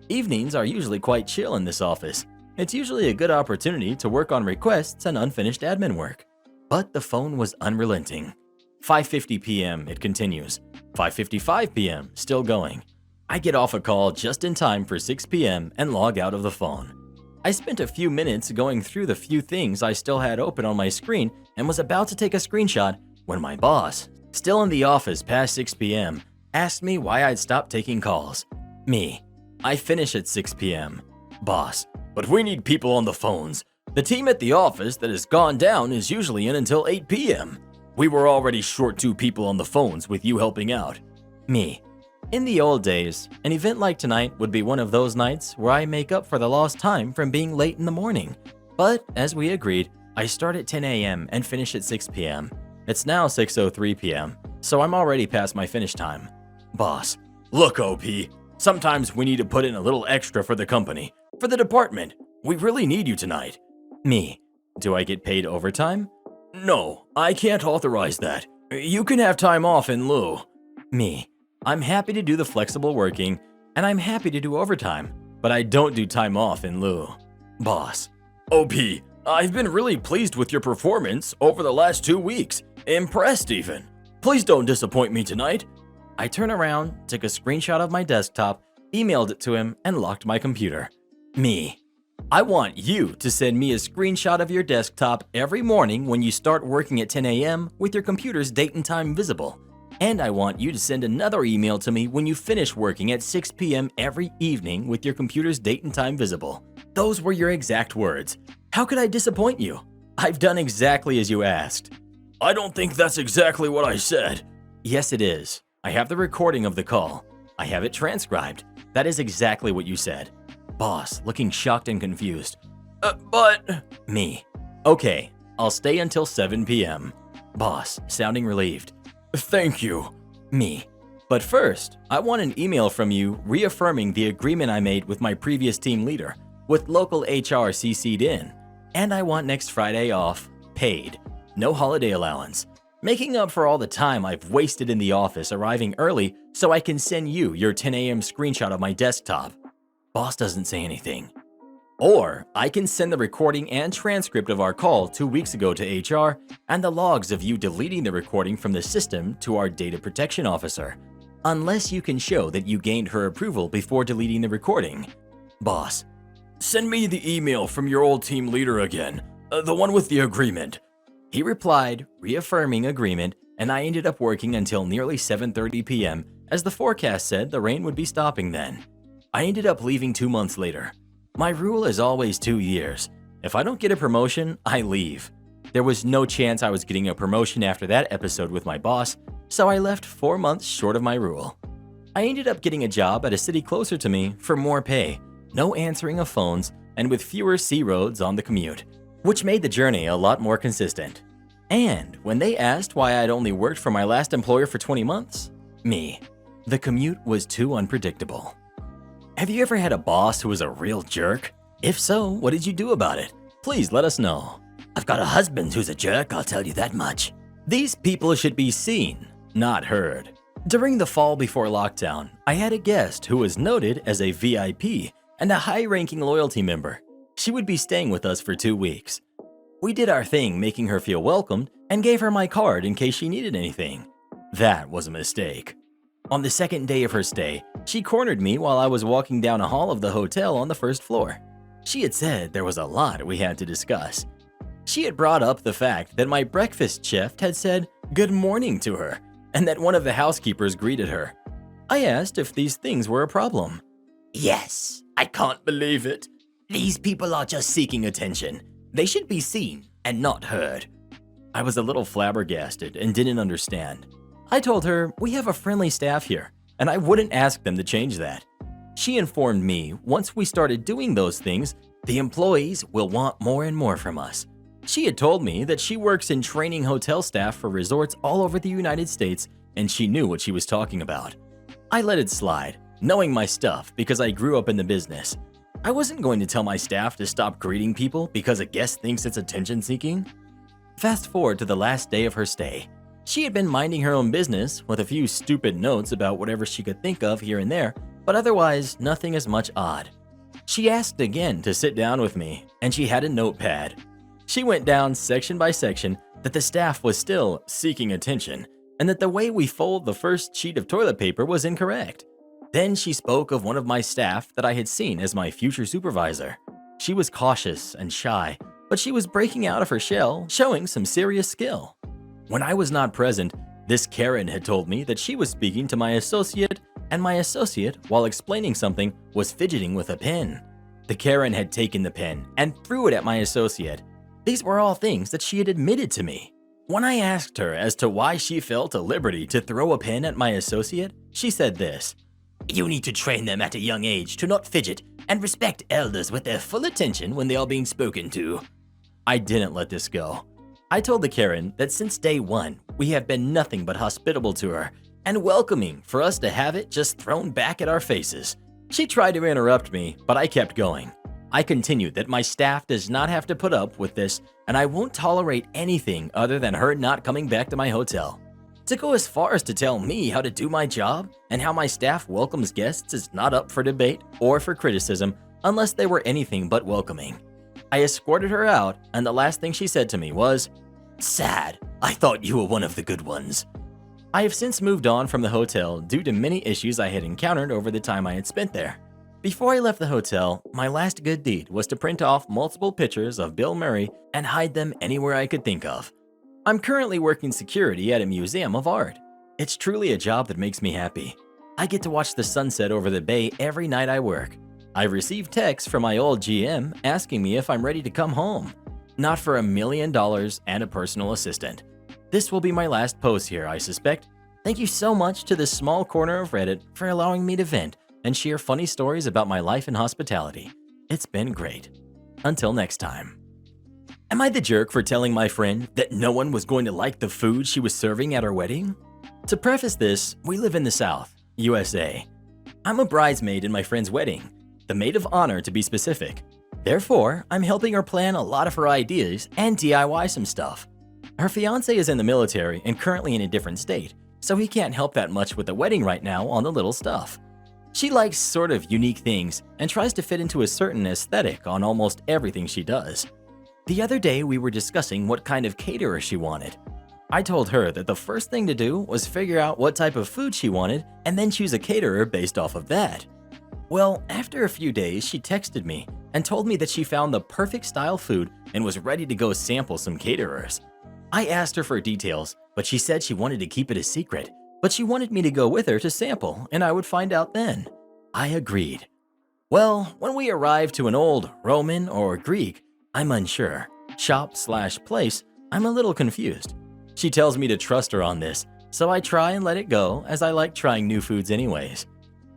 Evenings are usually quite chill in this office. It's usually a good opportunity to work on requests and unfinished admin work. But the phone was unrelenting. 5:50 p.m. it continues. 5:55 p.m. still going. I get off a call just in time for 6 p.m. and log out of the phone. I spent a few minutes going through the few things I still had open on my screen and was about to take a screenshot when my boss, still in the office past 6 p.m., asked me why I'd stopped taking calls. Me: I finish at 6 p.m. Boss: but we need people on the phones. The team at the office that has gone down is usually in until 8 p.m. We were already short 2 people on the phones with you helping out. Me: in the old days, an event like tonight would be one of those nights where I make up for the lost time from being late in the morning. But as we agreed, I start at 10 a.m. and finish at 6 p.m. It's now 6:03 p.m., so I'm already past my finish time. Boss: look, OP, sometimes we need to put in a little extra for the company, for the department. We really need you tonight. Me: do I get paid overtime? No, I can't authorize that. You can have time off in lieu. Me: I'm happy to do the flexible working, and I'm happy to do overtime, but I don't do time off in lieu. Boss: OP, I've been really pleased with your performance over the last 2 weeks. Impressed even. Please don't disappoint me tonight. I turn around, took a screenshot of my desktop, emailed it to him, and locked my computer. Me: I want you to send me a screenshot of your desktop every morning when you start working at 10 a.m. with your computer's date and time visible. And I want you to send another email to me when you finish working at 6 p.m. every evening with your computer's date and time visible. Those were your exact words. How could I disappoint you? I've done exactly as you asked. I don't think that's exactly what I said. Yes, it is. I have the recording of the call. I have it transcribed. That is exactly what you said. Boss, looking shocked and confused. But... Me: okay, I'll stay until 7 p.m. Boss, sounding relieved. Thank you. Me: but first, I want an email from you reaffirming the agreement I made with my previous team leader, with local HR CC'd in. And I want next Friday off, paid, no holiday allowance, making up for all the time I've wasted in the office arriving early so I can send you your 10 a.m. screenshot of my desktop. Boss doesn't say anything. Or I can send the recording and transcript of our call 2 weeks ago to HR and the logs of you deleting the recording from the system to our data protection officer, unless you can show that you gained her approval before deleting the recording. Boss: send me the email from your old team leader again, the one with the agreement. He replied, reaffirming agreement, and I ended up working until nearly 7:30 p.m. as the forecast said the rain would be stopping then. I ended up leaving 2 months later. My rule is always 2 years. If I don't get a promotion, I leave. There was no chance I was getting a promotion after that episode with my boss, so I left 4 months short of my rule. I ended up getting a job at a city closer to me for more pay, no answering of phones, and with fewer C roads on the commute, which made the journey a lot more consistent. And when they asked why I'd only worked for my last employer for 20 months, the commute was too unpredictable. Have you ever had a boss who was a real jerk? If so, what did you do about it? Please let us know. I've got a husband who's a jerk, I'll tell you that much. These people should be seen, not heard. During the fall before lockdown, I had a guest who was noted as a VIP and a high-ranking loyalty member. She would be staying with us for 2 weeks. We did our thing making her feel welcomed and gave her my card in case she needed anything. That was a mistake. On the second day of her stay, she cornered me while I was walking down a hall of the hotel on the first floor. She had said there was a lot we had to discuss. She had brought up the fact that my breakfast chef had said good morning to her and that one of the housekeepers greeted her. I asked if these things were a problem. Yes, I can't believe it. These people are just seeking attention. They should be seen and not heard. I was a little flabbergasted and didn't understand. I told her we have a friendly staff here and I wouldn't ask them to change that. She informed me once we started doing those things, the employees will want more and more from us. She had told me that she works in training hotel staff for resorts all over the United States and she knew what she was talking about. I let it slide, knowing my stuff because I grew up in the business. I wasn't going to tell my staff to stop greeting people because a guest thinks it's attention-seeking. Fast forward to the last day of her stay. She had been minding her own business with a few stupid notes about whatever she could think of here and there, but otherwise nothing as much odd. She asked again to sit down with me, and she had a notepad. She went down section by section that the staff was still seeking attention, and that the way we fold the first sheet of toilet paper was incorrect. Then she spoke of one of my staff that I had seen as my future supervisor. She was cautious and shy, but she was breaking out of her shell, showing some serious skill. When I was not present, this Karen had told me that she was speaking to my associate, and my associate, while explaining something, was fidgeting with a pen. The Karen had taken the pen and threw it at my associate. These were all things that she had admitted to me. When I asked her as to why she felt a liberty to throw a pen at my associate, she said this: You need to train them at a young age to not fidget and respect elders with their full attention when they are being spoken to. I didn't let this go. I told the Karen that since day one, we have been nothing but hospitable to her and welcoming for us to have it just thrown back at our faces. She tried to interrupt me, but I kept going. I continued that my staff does not have to put up with this and I won't tolerate anything other than her not coming back to my hotel. To go as far as to tell me how to do my job and how my staff welcomes guests is not up for debate or for criticism unless they were anything but welcoming. I escorted her out, and the last thing she said to me was, Sad, I thought you were one of the good ones. I have since moved on from the hotel due to many issues I had encountered over the time I had spent there. Before I left the hotel, my last good deed was to print off multiple pictures of Bill Murray and hide them anywhere I could think of. I'm currently working security at a museum of art. It's truly a job that makes me happy. I get to watch the sunset over the bay every night I work. I've received texts from my old GM asking me if I'm ready to come home. Not for $1 million and a personal assistant. This will be my last post here, I suspect. Thank you so much to this small corner of Reddit for allowing me to vent and share funny stories about my life in hospitality. It's been great. Until next time. Am I the jerk for telling my friend that no one was going to like the food she was serving at our wedding? To preface this, we live in the South, USA. I'm a bridesmaid in my friend's wedding, the maid of honor to be specific. Therefore, I'm helping her plan a lot of her ideas and DIY some stuff. Her fiance is in the military and currently in a different state, so he can't help that much with the wedding right now on the little stuff. She likes sort of unique things and tries to fit into a certain aesthetic on almost everything she does. The other day we were discussing what kind of caterer she wanted. I told her that the first thing to do was figure out what type of food she wanted and then choose a caterer based off of that. Well, after a few days, she texted me and told me that she found the perfect style food and was ready to go sample some caterers. I asked her for details, but she said she wanted to keep it a secret, but she wanted me to go with her to sample and I would find out then. I agreed. Well, when we arrived to an old Roman or Greek, I'm unsure, shop/place, I'm a little confused. She tells me to trust her on this, so I try and let it go as I like trying new foods anyways.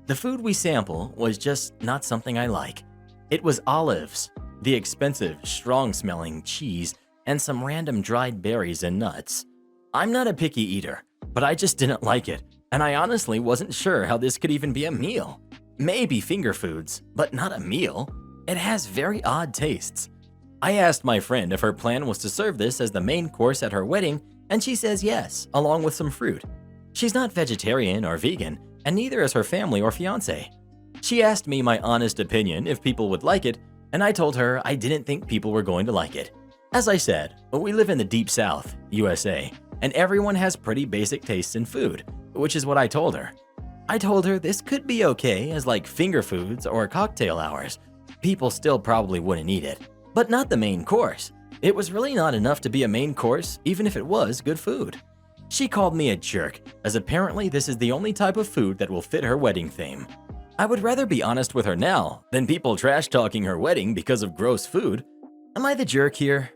The food we sample was just not something I like. It was olives, the expensive, strong-smelling cheese, and some random dried berries and nuts. I'm not a picky eater, but I just didn't like it, and I honestly wasn't sure how this could even be a meal. Maybe finger foods, but not a meal. It has very odd tastes. I asked my friend if her plan was to serve this as the main course at her wedding, and she says yes, along with some fruit. She's not vegetarian or vegan, and neither is her family or fiance. She asked me my honest opinion if people would like it, and I told her I didn't think people were going to like it. As I said, we live in the Deep South, USA, and everyone has pretty basic tastes in food, which is what I told her. I told her this could be okay as like finger foods or cocktail hours. People still probably wouldn't eat it, but not the main course. It was really not enough to be a main course, even if it was good food. She called me a jerk, as apparently this is the only type of food that will fit her wedding theme. I would rather be honest with her now than people trash-talking her wedding because of gross food. Am I the jerk here?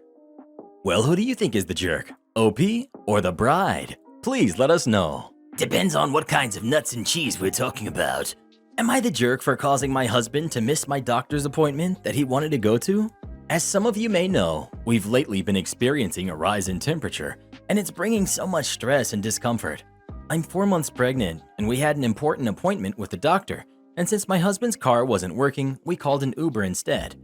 Well, who do you think is the jerk? OP or the bride? Please let us know. Depends on what kinds of nuts and cheese we're talking about. Am I the jerk for causing my husband to miss my doctor's appointment that he wanted to go to? As some of you may know, we've lately been experiencing a rise in temperature, and it's bringing so much stress and discomfort. I'm 4 months pregnant, and we had an important appointment with the doctor, and since my husband's car wasn't working, we called an Uber instead.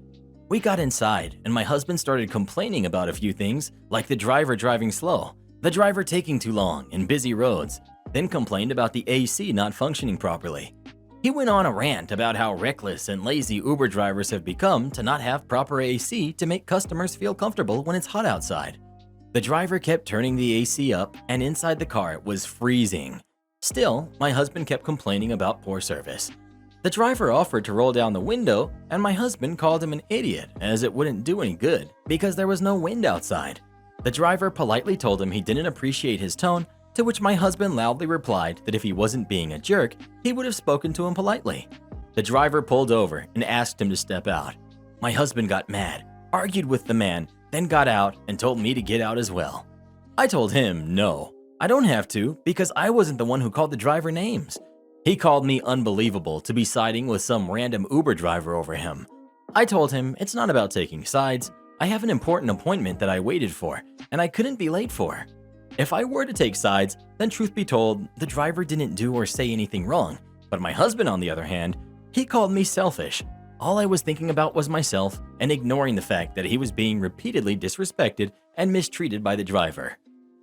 We got inside, and my husband started complaining about a few things, like the driver driving slow, the driver taking too long in busy roads, then complained about the AC not functioning properly. He went on a rant about how reckless and lazy Uber drivers have become to not have proper AC to make customers feel comfortable when it's hot outside. The driver kept turning the AC up, and inside the car it was freezing. Still, my husband kept complaining about poor service. The driver offered to roll down the window, and my husband called him an idiot as it wouldn't do any good because there was no wind outside. The driver politely told him he didn't appreciate his tone, to which my husband loudly replied that if he wasn't being a jerk, he would have spoken to him politely. The driver pulled over and asked him to step out. My husband got mad, argued with the man, then got out and told me to get out as well. I told him no, I don't have to because I wasn't the one who called the driver names. He called me unbelievable to be siding with some random Uber driver over him. I told him it's not about taking sides. I have an important appointment that I waited for, and I couldn't be late for. If I were to take sides, then truth be told, the driver didn't do or say anything wrong. But my husband, on the other hand, he called me selfish. All I was thinking about was myself and ignoring the fact that he was being repeatedly disrespected and mistreated by the driver.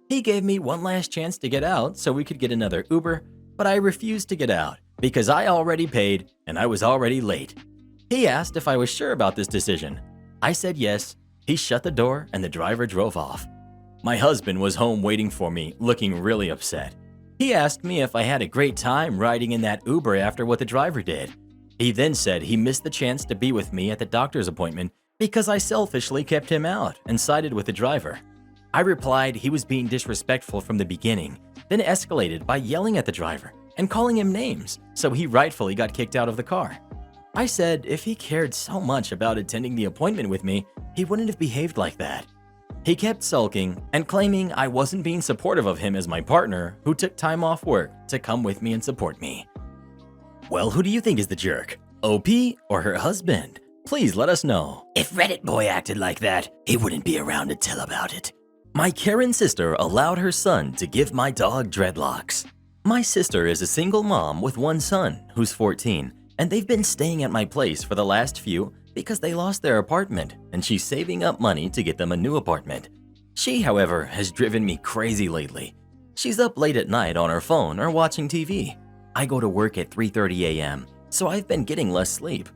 He gave me one last chance to get out so we could get another Uber, but I refused to get out because I already paid and I was already late. He asked if I was sure about this decision. I said yes. He shut the door and the driver drove off. My husband was home waiting for me, looking really upset. He asked me if I had a great time riding in that Uber after what the driver did. He then said he missed the chance to be with me at the doctor's appointment because I selfishly kept him out and sided with the driver. I replied he was being disrespectful from the beginning, then escalated by yelling at the driver and calling him names, so he rightfully got kicked out of the car. I said if he cared so much about attending the appointment with me, he wouldn't have behaved like that. He kept sulking and claiming I wasn't being supportive of him as my partner who took time off work to come with me and support me. Well, who do you think is the jerk? OP or her husband? Please let us know. If Reddit boy acted like that, he wouldn't be around to tell about it. My Karen sister allowed her son to give my dog dreadlocks. My sister is a single mom with one son who's 14, and they've been staying at my place for the last few because they lost their apartment and she's saving up money to get them a new apartment. She, however, has driven me crazy lately. She's up late at night on her phone or watching TV. I go to work at 3:30 a.m., so I've been getting less sleep.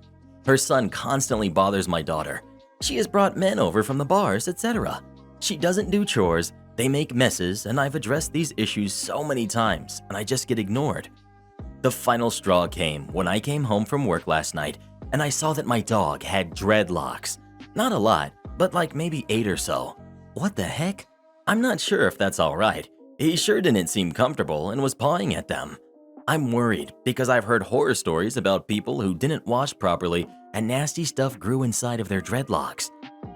Her son constantly bothers my daughter. She has brought men over from the bars, etc. She doesn't do chores, they make messes, and I've addressed these issues so many times, and I just get ignored. The final straw came when I came home from work last night and I saw that my dog had dreadlocks. Not a lot, but like maybe 8 or so. What the heck? I'm not sure if that's alright. He sure didn't seem comfortable and was pawing at them. I'm worried because I've heard horror stories about people who didn't wash properly and nasty stuff grew inside of their dreadlocks.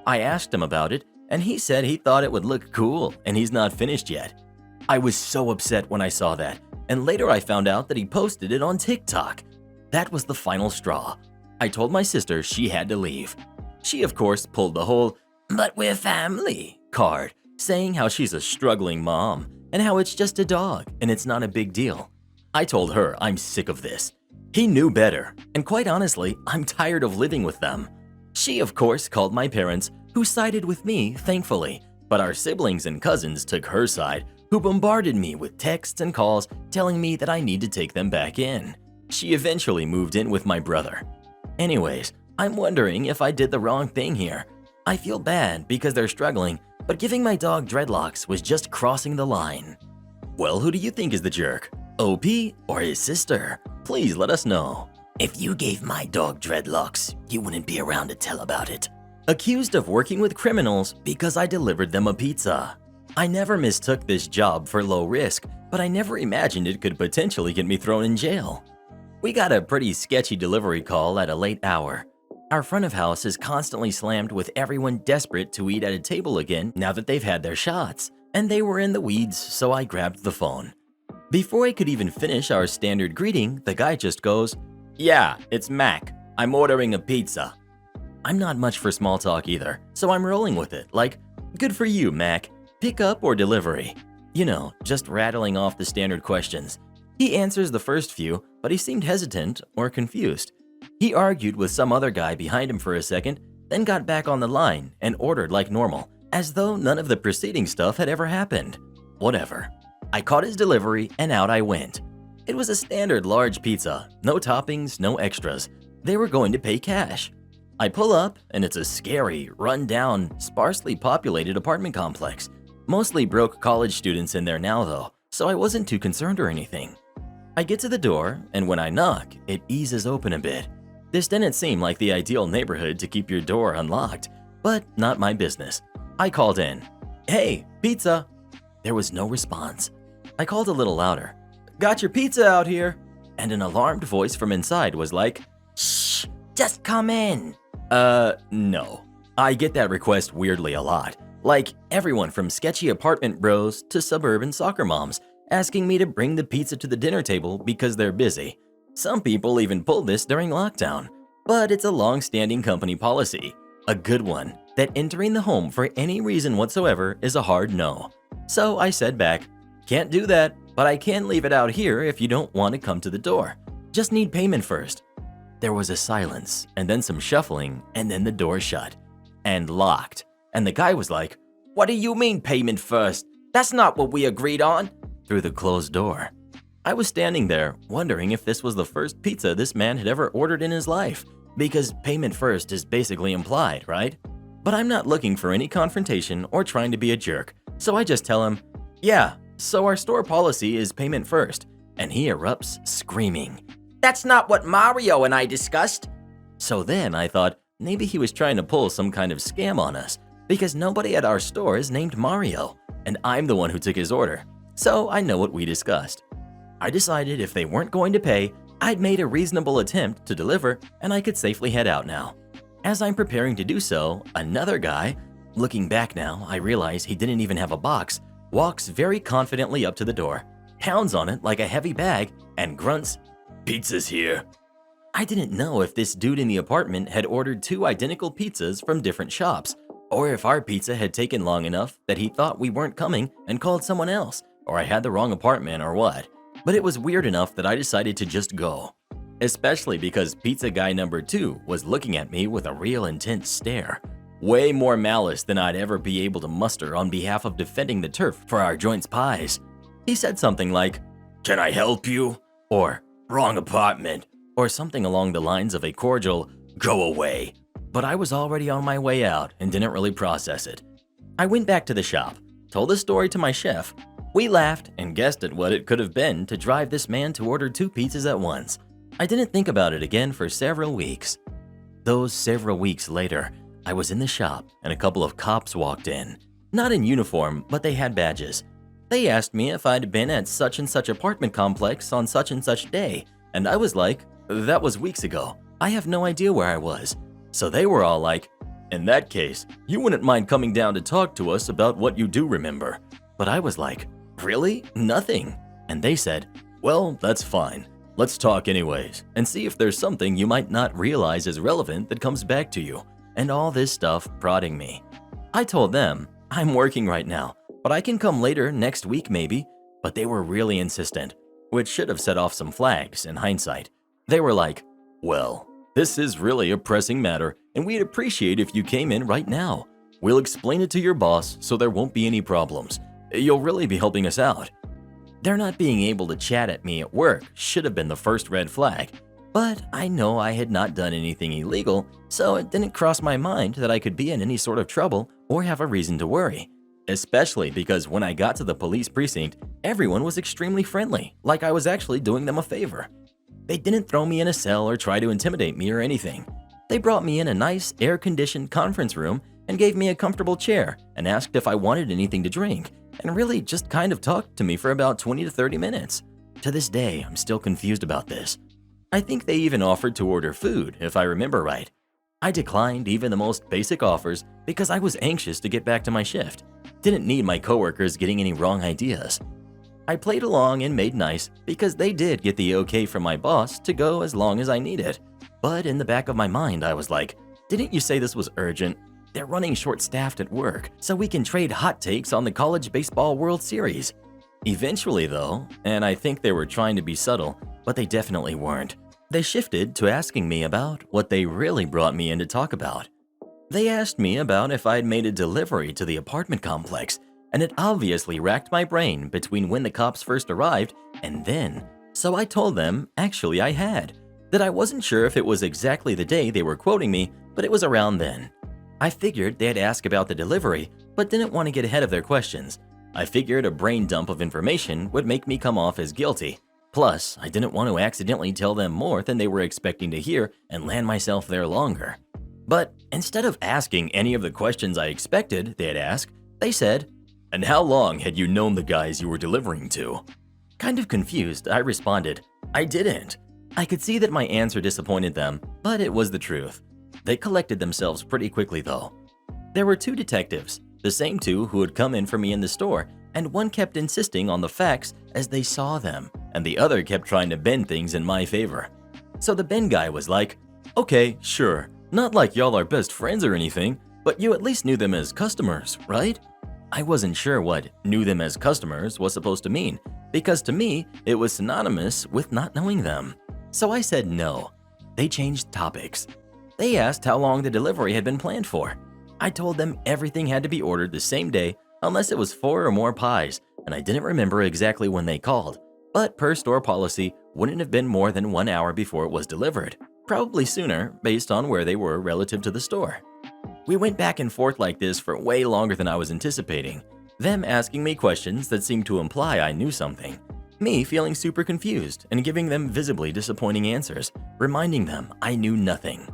I asked him about it, and he said he thought it would look cool and he's not finished yet. I was so upset when I saw that, and later I found out that he posted it on TikTok. That was the final straw. I told my sister she had to leave. She, of course, pulled the whole "but we're family" card, saying how she's a struggling mom and how it's just a dog and it's not a big deal. I told her I'm sick of this. He knew better, and quite honestly, I'm tired of living with them. She, of course, called my parents, who sided with me, thankfully, but our siblings and cousins took her side, who bombarded me with texts and calls telling me that I need to take them back in. She eventually moved in with my brother. Anyways, I'm wondering if I did the wrong thing here. I feel bad because they're struggling, but giving my dog dreadlocks was just crossing the line. Well, who do you think is the jerk? OP or his sister? Please let us know. If you gave my dog dreadlocks, you wouldn't be around to tell about it. Accused of working with criminals because I delivered them a pizza. I never mistook this job for low risk, but I never imagined it could potentially get me thrown in jail. We got a pretty sketchy delivery call at a late hour. Our front of house is constantly slammed with everyone desperate to eat at a table again now that they've had their shots, and they were in the weeds, so I grabbed the phone. Before I could even finish our standard greeting, the guy just goes, "Yeah, it's Mac. I'm ordering a pizza." I'm not much for small talk either, so I'm rolling with it, like, "Good for you, Mac. Pick up or delivery?" You know, just rattling off the standard questions. He answers the first few, but he seemed hesitant or confused. He argued with some other guy behind him for a second, then got back on the line and ordered like normal, as though none of the preceding stuff had ever happened. Whatever. I caught his delivery and out I went. It was a standard large pizza, no toppings, no extras. They were going to pay cash. I pull up and it's a scary, run-down, sparsely populated apartment complex. Mostly broke college students in there now though, so I wasn't too concerned or anything. I get to the door, and when I knock, it eases open a bit. This didn't seem like the ideal neighborhood to keep your door unlocked, but not my business. I called in, "Hey, pizza." There was no response. I called a little louder, "Got your pizza out here." And an alarmed voice from inside was like, "Shh, just come in." No. I get that request weirdly a lot. Like everyone from sketchy apartment bros to suburban soccer moms asking me to bring the pizza to the dinner table because they're busy. Some people even pull this during lockdown, but it's a long-standing company policy, a good one, that entering the home for any reason whatsoever is a hard no. So I said back, "Can't do that, but I can leave it out here if you don't want to come to the door. Just need payment first." There was a silence, and then some shuffling, and then the door shut and locked. And the guy was like, "What do you mean payment first? That's not what we agreed on." through the closed door. I was standing there, wondering if this was the first pizza this man had ever ordered in his life, because payment first is basically implied, right? But I'm not looking for any confrontation or trying to be a jerk, so I just tell him, "Yeah, so our store policy is payment first," and he erupts screaming. "That's not what Mario and I discussed." So then I thought maybe he was trying to pull some kind of scam on us, because nobody at our store is named Mario, and I'm the one who took his order, so I know what we discussed. I decided if they weren't going to pay, I'd made a reasonable attempt to deliver and I could safely head out now. As I'm preparing to do so, another guy, looking back now, I realize he didn't even have a box, walks very confidently up to the door, pounds on it like a heavy bag, and grunts, "Pizza's here." I didn't know if this dude in the apartment had ordered 2 identical pizzas from different shops, or if our pizza had taken long enough that he thought we weren't coming and called someone else, or I had the wrong apartment or what. But it was weird enough that I decided to just go. Especially because pizza guy number 2 was looking at me with a real intense stare. Way more malice than I'd ever be able to muster on behalf of defending the turf for our joint's pies. He said something like, "Can I help you?" or "Wrong apartment," or something along the lines of a cordial, "Go away." But I was already on my way out and didn't really process it. I went back to the shop, told the story to my chef. We laughed and guessed at what it could have been to drive this man to order 2 pizzas at once. I didn't think about it again for several weeks. Those several weeks later, I was in the shop and a couple of cops walked in. Not in uniform, but they had badges. They asked me if I'd been at such and such apartment complex on such and such day, and I was like, that was weeks ago. I have no idea where I was. So they were all like, in that case, you wouldn't mind coming down to talk to us about what you do remember. But I was like, really? Nothing. And they said, well, that's fine. Let's talk anyways, and see if there's something you might not realize is relevant that comes back to you, and all this stuff prodding me. I told them, I'm working right now, but I can come later next week maybe, but they were really insistent, which should have set off some flags in hindsight. They were like, well, this is really a pressing matter, and we'd appreciate if you came in right now. We'll explain it to your boss so there won't be any problems. You'll really be helping us out. Their not being able to chat at me at work should have been the first red flag, but I know I had not done anything illegal, so it didn't cross my mind that I could be in any sort of trouble or have a reason to worry. Especially because when I got to the police precinct, everyone was extremely friendly, like I was actually doing them a favor. They didn't throw me in a cell or try to intimidate me or anything. They brought me in a nice, air-conditioned conference room and gave me a comfortable chair and asked if I wanted anything to drink, and really just kind of talked to me for about 20 to 30 minutes. To this day, I'm still confused about this. I think they even offered to order food, if I remember right. I declined even the most basic offers because I was anxious to get back to my shift. Didn't need my coworkers getting any wrong ideas. I played along and made nice because they did get the okay from my boss to go as long as I needed. But in the back of my mind, I was like, didn't you say this was urgent? They're running short-staffed at work, so we can trade hot takes on the College Baseball World Series. Eventually though, and I think they were trying to be subtle, but they definitely weren't, they shifted to asking me about what they really brought me in to talk about. They asked me about if I'd made a delivery to the apartment complex, and it obviously racked my brain between when the cops first arrived and then. So I told them, actually I had, that I wasn't sure if it was exactly the day they were quoting me, but it was around then. I figured they'd ask about the delivery, but didn't want to get ahead of their questions. I figured a brain dump of information would make me come off as guilty. Plus, I didn't want to accidentally tell them more than they were expecting to hear and land myself there longer. But instead of asking any of the questions I expected they'd ask, they said, "And how long had you known the guys you were delivering to?" Kind of confused, I responded, "I didn't." I could see that my answer disappointed them, but it was the truth. They collected themselves pretty quickly though. There were two detectives, the same two who had come in for me in the store, and one kept insisting on the facts as they saw them, and the other kept trying to bend things in my favor. So the Ben guy was like, "Okay, sure, not like y'all are best friends or anything, but you at least knew them as customers, right?" I wasn't sure what "knew them as customers" was supposed to mean, because to me, it was synonymous with not knowing them. So I said no. They changed topics. They asked how long the delivery had been planned for. I told them everything had to be ordered the same day unless it was 4 or more pies, and I didn't remember exactly when they called, but per store policy wouldn't have been more than 1 hour before it was delivered, probably sooner based on where they were relative to the store. We went back and forth like this for way longer than I was anticipating, them asking me questions that seemed to imply I knew something, me feeling super confused and giving them visibly disappointing answers, reminding them I knew nothing.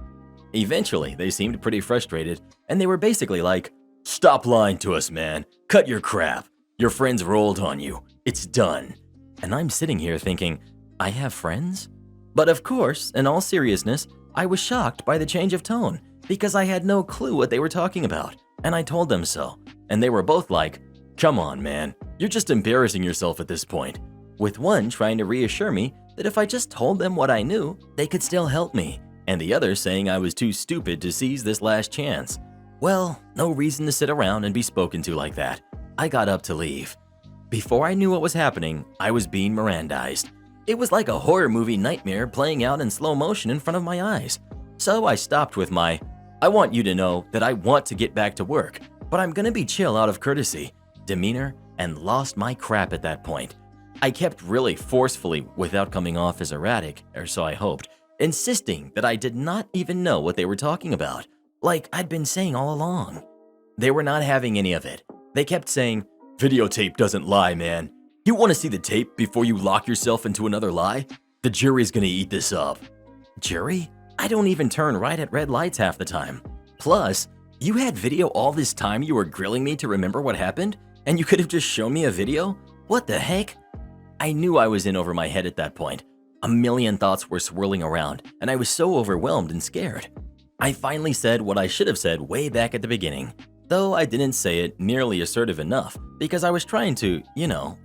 Eventually, they seemed pretty frustrated, and they were basically like, "Stop lying to us, man. Cut your crap. Your friends rolled on you. It's done." And I'm sitting here thinking, I have friends? But of course, in all seriousness, I was shocked by the change of tone because I had no clue what they were talking about, and I told them so. And they were both like, "Come on, man. You're just embarrassing yourself at this point." With one trying to reassure me that if I just told them what I knew, they could still help me, and the other saying I was too stupid to seize this last chance. Well, no reason to sit around and be spoken to like that. I got up to leave. Before I knew what was happening, I was being Mirandized. It was like a horror movie nightmare playing out in slow motion in front of my eyes. So I stopped with my, "I want you to know that I want to get back to work, but I'm gonna be chill out of courtesy," demeanor, and lost my crap at that point. I kept really forcefully, without coming off as erratic, or so I hoped, insisting that I did not even know what they were talking about, like I'd been saying all along. They were not having any of it. They kept saying, "Videotape doesn't lie, man. You want to see the tape before you lock yourself into another lie? The jury's gonna eat this up." Jury? I don't even turn right at red lights half the time. Plus, You had video all this time you were grilling me to remember what happened? And you could have just shown me a video? What the heck? I knew I was in over my head at that point. A million thoughts were swirling around, and I was so overwhelmed and scared. I finally said what I should have said way back at the beginning, though I didn't say it nearly assertive enough because I was trying to,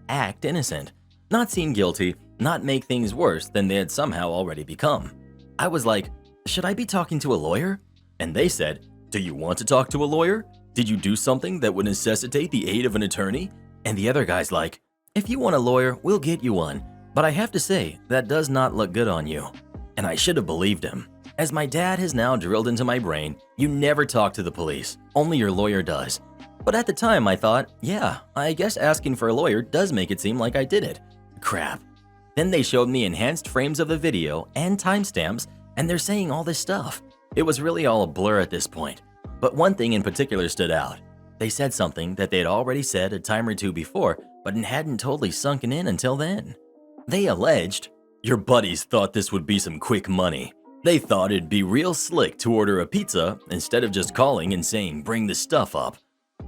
act innocent, not seem guilty, not make things worse than they had somehow already become. I was like, should I be talking to a lawyer? And they said, do you want to talk to a lawyer? Did you do something that would necessitate the aid of an attorney? And the other guy's like, if you want a lawyer, we'll get you one. But I have to say, that does not look good on you. And I should have believed him. As my dad has now drilled into my brain, you never talk to the police, only your lawyer does. But at the time I thought, yeah, I guess asking for a lawyer does make it seem like I did it. Crap. Then they showed me enhanced frames of the video and timestamps, and they're saying all this stuff. It was really all a blur at this point. But one thing in particular stood out. They said something that they had already said a time or two before, but it hadn't totally sunken in until then. They alleged, your buddies thought this would be some quick money. They thought it'd be real slick to order a pizza instead of just calling and saying, bring the stuff up.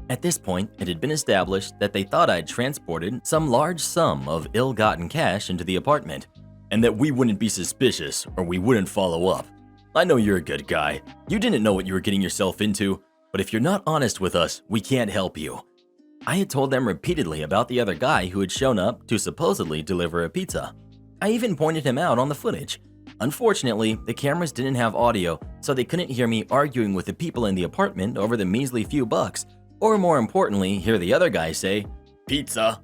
At this point, it had been established that they thought I'd transported some large sum of ill-gotten cash into the apartment, and that we wouldn't be suspicious or we wouldn't follow up. I know you're a good guy. You didn't know what you were getting yourself into, but if you're not honest with us, we can't help you. I had told them repeatedly about the other guy who had shown up to supposedly deliver a pizza. I even pointed him out on the footage. Unfortunately, the cameras didn't have audio, so they couldn't hear me arguing with the people in the apartment over the measly few bucks, or more importantly, hear the other guy say, pizza.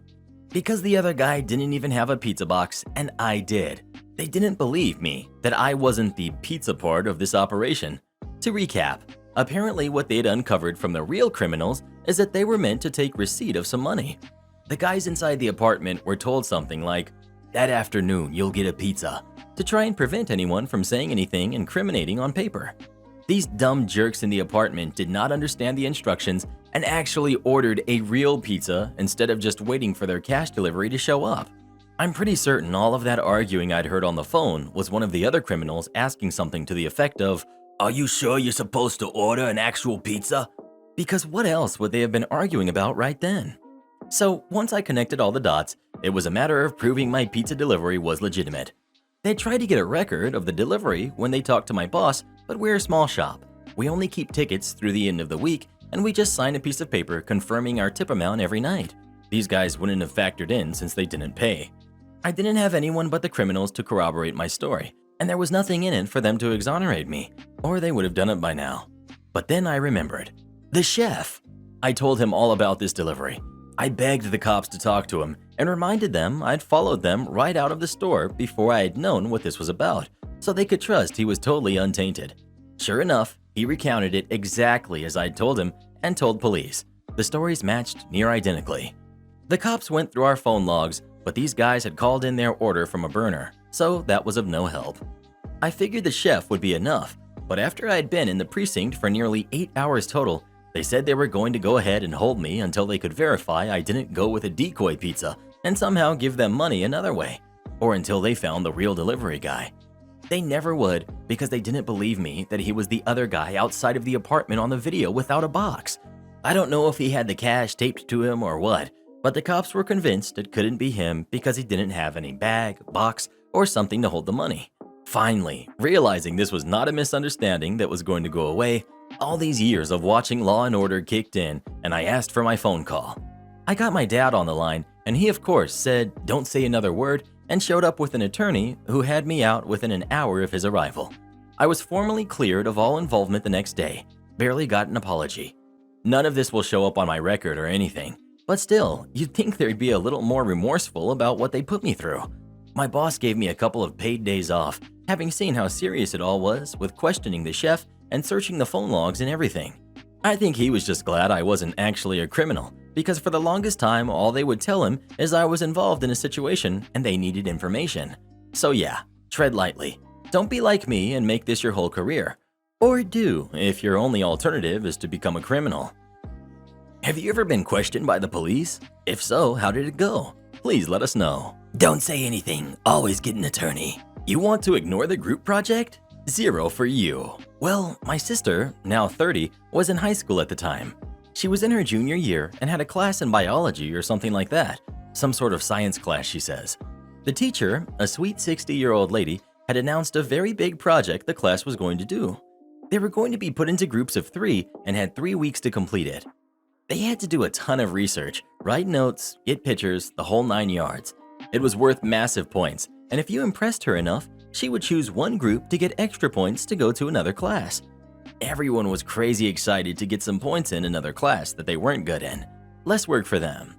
Because the other guy didn't even have a pizza box, and I did. They didn't believe me that I wasn't the pizza part of this operation. To recap, apparently what they'd uncovered from the real criminals is that they were meant to take receipt of some money. The guys inside the apartment were told something like, that afternoon you'll get a pizza, to try and prevent anyone from saying anything incriminating on paper. These dumb jerks in the apartment did not understand the instructions and actually ordered a real pizza instead of just waiting for their cash delivery to show up. I'm pretty certain all of that arguing I'd heard on the phone was one of the other criminals asking something to the effect of, are you sure you're supposed to order an actual pizza? Because what else would they have been arguing about right then? So once I connected all the dots, it was a matter of proving my pizza delivery was legitimate. They tried to get a record of the delivery when they talked to my boss, but we're a small shop. We only keep tickets through the end of the week, and we just sign a piece of paper confirming our tip amount every night. These guys wouldn't have factored in since they didn't pay. I didn't have anyone but the criminals to corroborate my story, and there was nothing in it for them to exonerate me, or they would have done it by now. But then I remembered. The chef! I told him all about this delivery. I begged the cops to talk to him and reminded them I'd followed them right out of the store before I had known what this was about, so they could trust he was totally untainted. Sure enough, he recounted it exactly as I'd told him and told police. The stories matched near identically. The cops went through our phone logs, but these guys had called in their order from a burner, so that was of no help. I figured the chef would be enough, but after I'd been in the precinct for nearly 8 hours total, they said they were going to go ahead and hold me until they could verify I didn't go with a decoy pizza and somehow give them money another way, or until they found the real delivery guy. They never would because they didn't believe me that he was the other guy outside of the apartment on the video without a box. I don't know if he had the cash taped to him or what, but the cops were convinced it couldn't be him because he didn't have any bag, box, or something to hold the money. Finally, realizing this was not a misunderstanding that was going to go away, all these years of watching Law & Order kicked in, and I asked for my phone call. I got my dad on the line, and he of course said, don't say another word, and showed up with an attorney who had me out within an hour of his arrival. I was formally cleared of all involvement the next day, barely got an apology. None of this will show up on my record or anything, but still, you'd think they'd be a little more remorseful about what they put me through. My boss gave me a couple of paid days off, having seen how serious it all was with questioning the chef and searching the phone logs and everything. I think he was just glad I wasn't actually a criminal, because for the longest time all they would tell him is I was involved in a situation and they needed information. So yeah, tread lightly. Don't be like me and make this your whole career. Or do, if your only alternative is to become a criminal. Have you ever been questioned by the police? If so, how did it go? Please let us know. Don't say anything, always get an attorney. You want to ignore the group project? 0 for you. Well, my sister, now 30, was in high school at the time. She was in her junior year and had a class in biology or something like that. Some sort of science class, she says. The teacher, a sweet 60-year-old lady, had announced a very big project the class was going to do. They were going to be put into groups of 3 and had 3 weeks to complete it. They had to do a ton of research, write notes, get pictures, the whole 9 yards. It was worth massive points, and if you impressed her enough, she would choose one group to get extra points to go to another class. Everyone was crazy excited to get some points in another class that they weren't good in. Less work for them.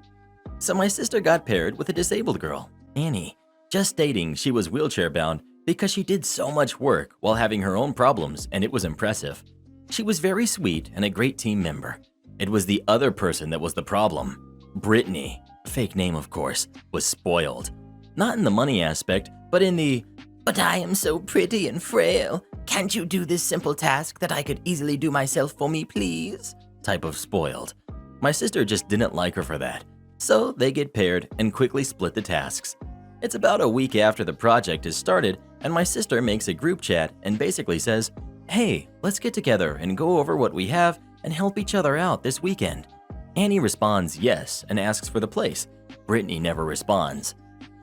So my sister got paired with a disabled girl, Annie, just stating she was wheelchair-bound because she did so much work while having her own problems, and it was impressive. She was very sweet and a great team member. It was the other person that was the problem. Brittany, fake name of course, was spoiled. Not in the money aspect, but in the, "But I am so pretty and frail. Can't you do this simple task that I could easily do myself for me, please?" type of spoiled. My sister just didn't like her for that. So they get paired and quickly split the tasks. It's about a week after the project is started, and my sister makes a group chat and basically says, "Hey, let's get together and go over what we have and help each other out this weekend." Annie responds yes and asks for the place. Brittany never responds.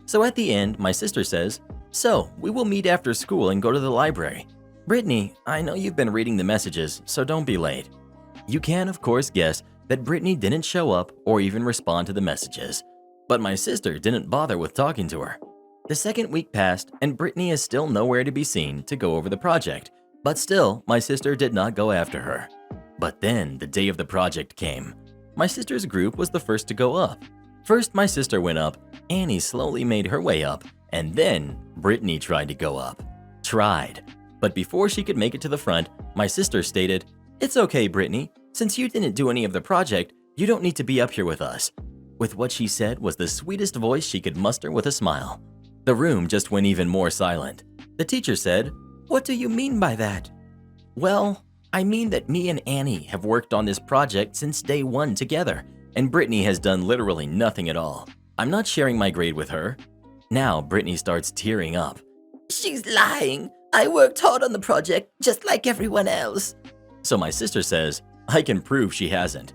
So at the end, my sister says, "So, we will meet after school and go to the library. Brittany, I know you've been reading the messages, so don't be late." You can, of course, guess that Brittany didn't show up or even respond to the messages. But my sister didn't bother with talking to her. The second week passed, and Brittany is still nowhere to be seen to go over the project. But still, my sister did not go after her. But then the day of the project came. My sister's group was the first to go up. First, my sister went up, Annie slowly made her way up, and then Brittany tried to go up. Tried. But before she could make it to the front, my sister stated, "It's okay, Brittany. Since you didn't do any of the project, you don't need to be up here with us." With what she said was the sweetest voice she could muster with a smile. The room just went even more silent. The teacher said, "What do you mean by that?" "Well, I mean that me and Annie have worked on this project since day 1 together, and Brittany has done literally nothing at all. I'm not sharing my grade with her." Now Brittany starts tearing up. "She's lying. I worked hard on the project just like everyone else." So my sister says, "I can prove she hasn't."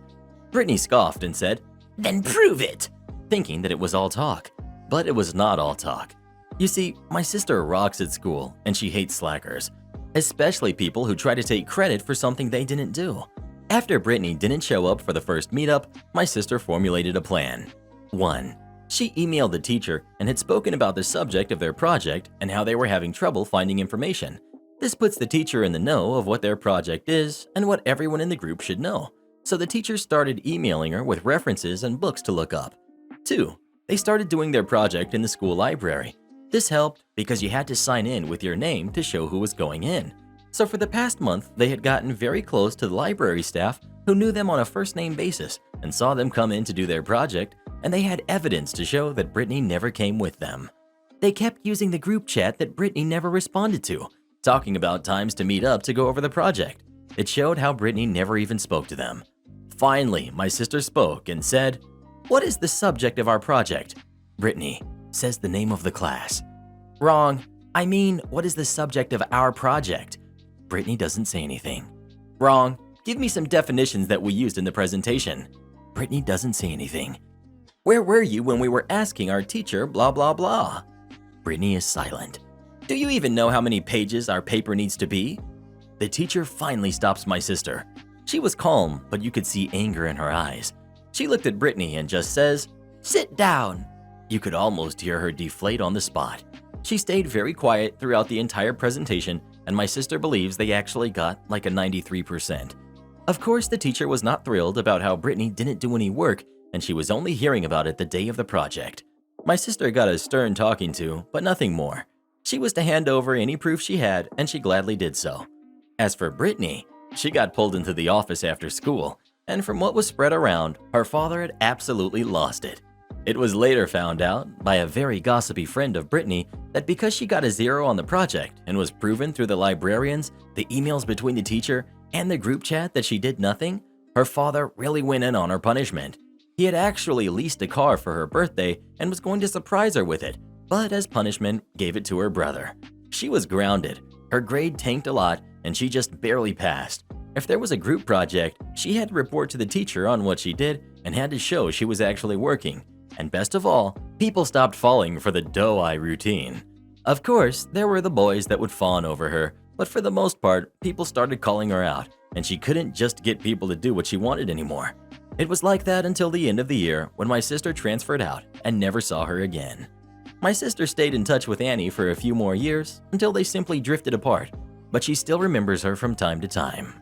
Brittany scoffed and said, "Then prove it." thinking that it was all talk. But it was not all talk. You see, my sister rocks at school and she hates slackers, especially people who try to take credit for something they didn't do. After Brittany didn't show up for the first meetup, my sister formulated a plan. 1. She emailed the teacher and had spoken about the subject of their project and how they were having trouble finding information. This puts the teacher in the know of what their project is and what everyone in the group should know. So the teacher started emailing her with references and books to look up. 2. They started doing their project in the school library. This helped because you had to sign in with your name to show who was going in. So for the past month, they had gotten very close to the library staff who knew them on a first-name basis and saw them come in to do their project, and they had evidence to show that Brittany never came with them. They kept using the group chat that Brittany never responded to, talking about times to meet up to go over the project. It showed how Brittany never even spoke to them. Finally, my sister spoke and said, "What is the subject of our project?" Brittany says the name of the class. Wrong. I mean, what is the subject of our project? Brittany doesn't say anything. Wrong. Give me some definitions that we used in the presentation. Brittany doesn't say anything. Where were you when we were asking our teacher blah blah blah? Brittany is silent. Do you even know how many pages our paper needs to be? The teacher finally stops my sister. She was calm, but you could see anger in her eyes. She looked at Brittany and just says, "Sit down." You could almost hear her deflate on the spot. She stayed very quiet throughout the entire presentation, and my sister believes they actually got like a 93%. Of course, the teacher was not thrilled about how Brittany didn't do any work, and she was only hearing about it the day of the project. My sister got a stern talking to, but nothing more. She was to hand over any proof she had, and she gladly did so. As for Brittany, she got pulled into the office after school, and from what was spread around, her father had absolutely lost it. It was later found out by a very gossipy friend of Brittany that because she got a 0 on the project and was proven through the librarians, the emails between the teacher, and the group chat that she did nothing, her father really went in on her punishment. He had actually leased a car for her birthday and was going to surprise her with it, but as punishment, gave it to her brother. She was grounded, Her grade tanked a lot and she just barely passed. If there was a group project, she had to report to the teacher on what she did and had to show she was actually working. And best of all, people stopped falling for the doe-eye routine. Of course, there were the boys that would fawn over her, but for the most part, people started calling her out, and she couldn't just get people to do what she wanted anymore. It was like that until the end of the year when my sister transferred out and never saw her again. My sister stayed in touch with Annie for a few more years until they simply drifted apart, but she still remembers her from time to time.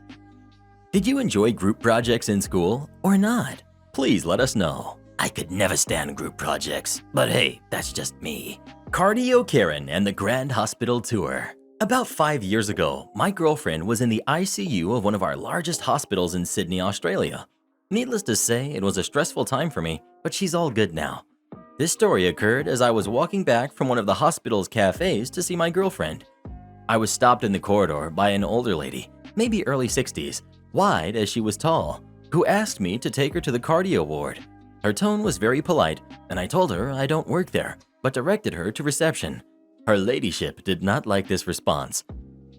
Did you enjoy group projects in school or not? Please let us know. I could never stand group projects, but hey, that's just me. Cardio Karen and the Grand Hospital Tour. About 5 years ago, my girlfriend was in the ICU of one of our largest hospitals in Sydney, Australia. Needless to say, it was a stressful time for me, but she's all good now. This story occurred as I was walking back from one of the hospital's cafes to see my girlfriend. I was stopped in the corridor by an older lady, maybe early 60s, wide as she was tall, who asked me to take her to the cardio ward. Her tone was very polite, and I told her I don't work there, but directed her to reception. Her ladyship did not like this response.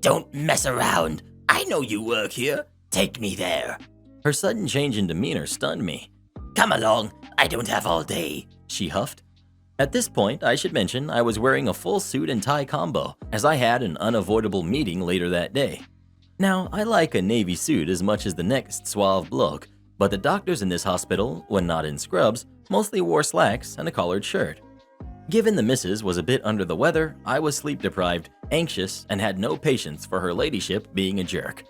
Don't mess around. I know you work here. Take me there. Her sudden change in demeanor stunned me. Come along. I don't have all day, she huffed. At this point, I should mention I was wearing a full suit and tie combo, as I had an unavoidable meeting later that day. Now, I like a navy suit as much as the next suave bloke, but the doctors in this hospital, when not in scrubs, mostly wore slacks and a collared shirt. Given the missus was a bit under the weather, I was sleep-deprived, anxious, and had no patience for her ladyship being a jerk.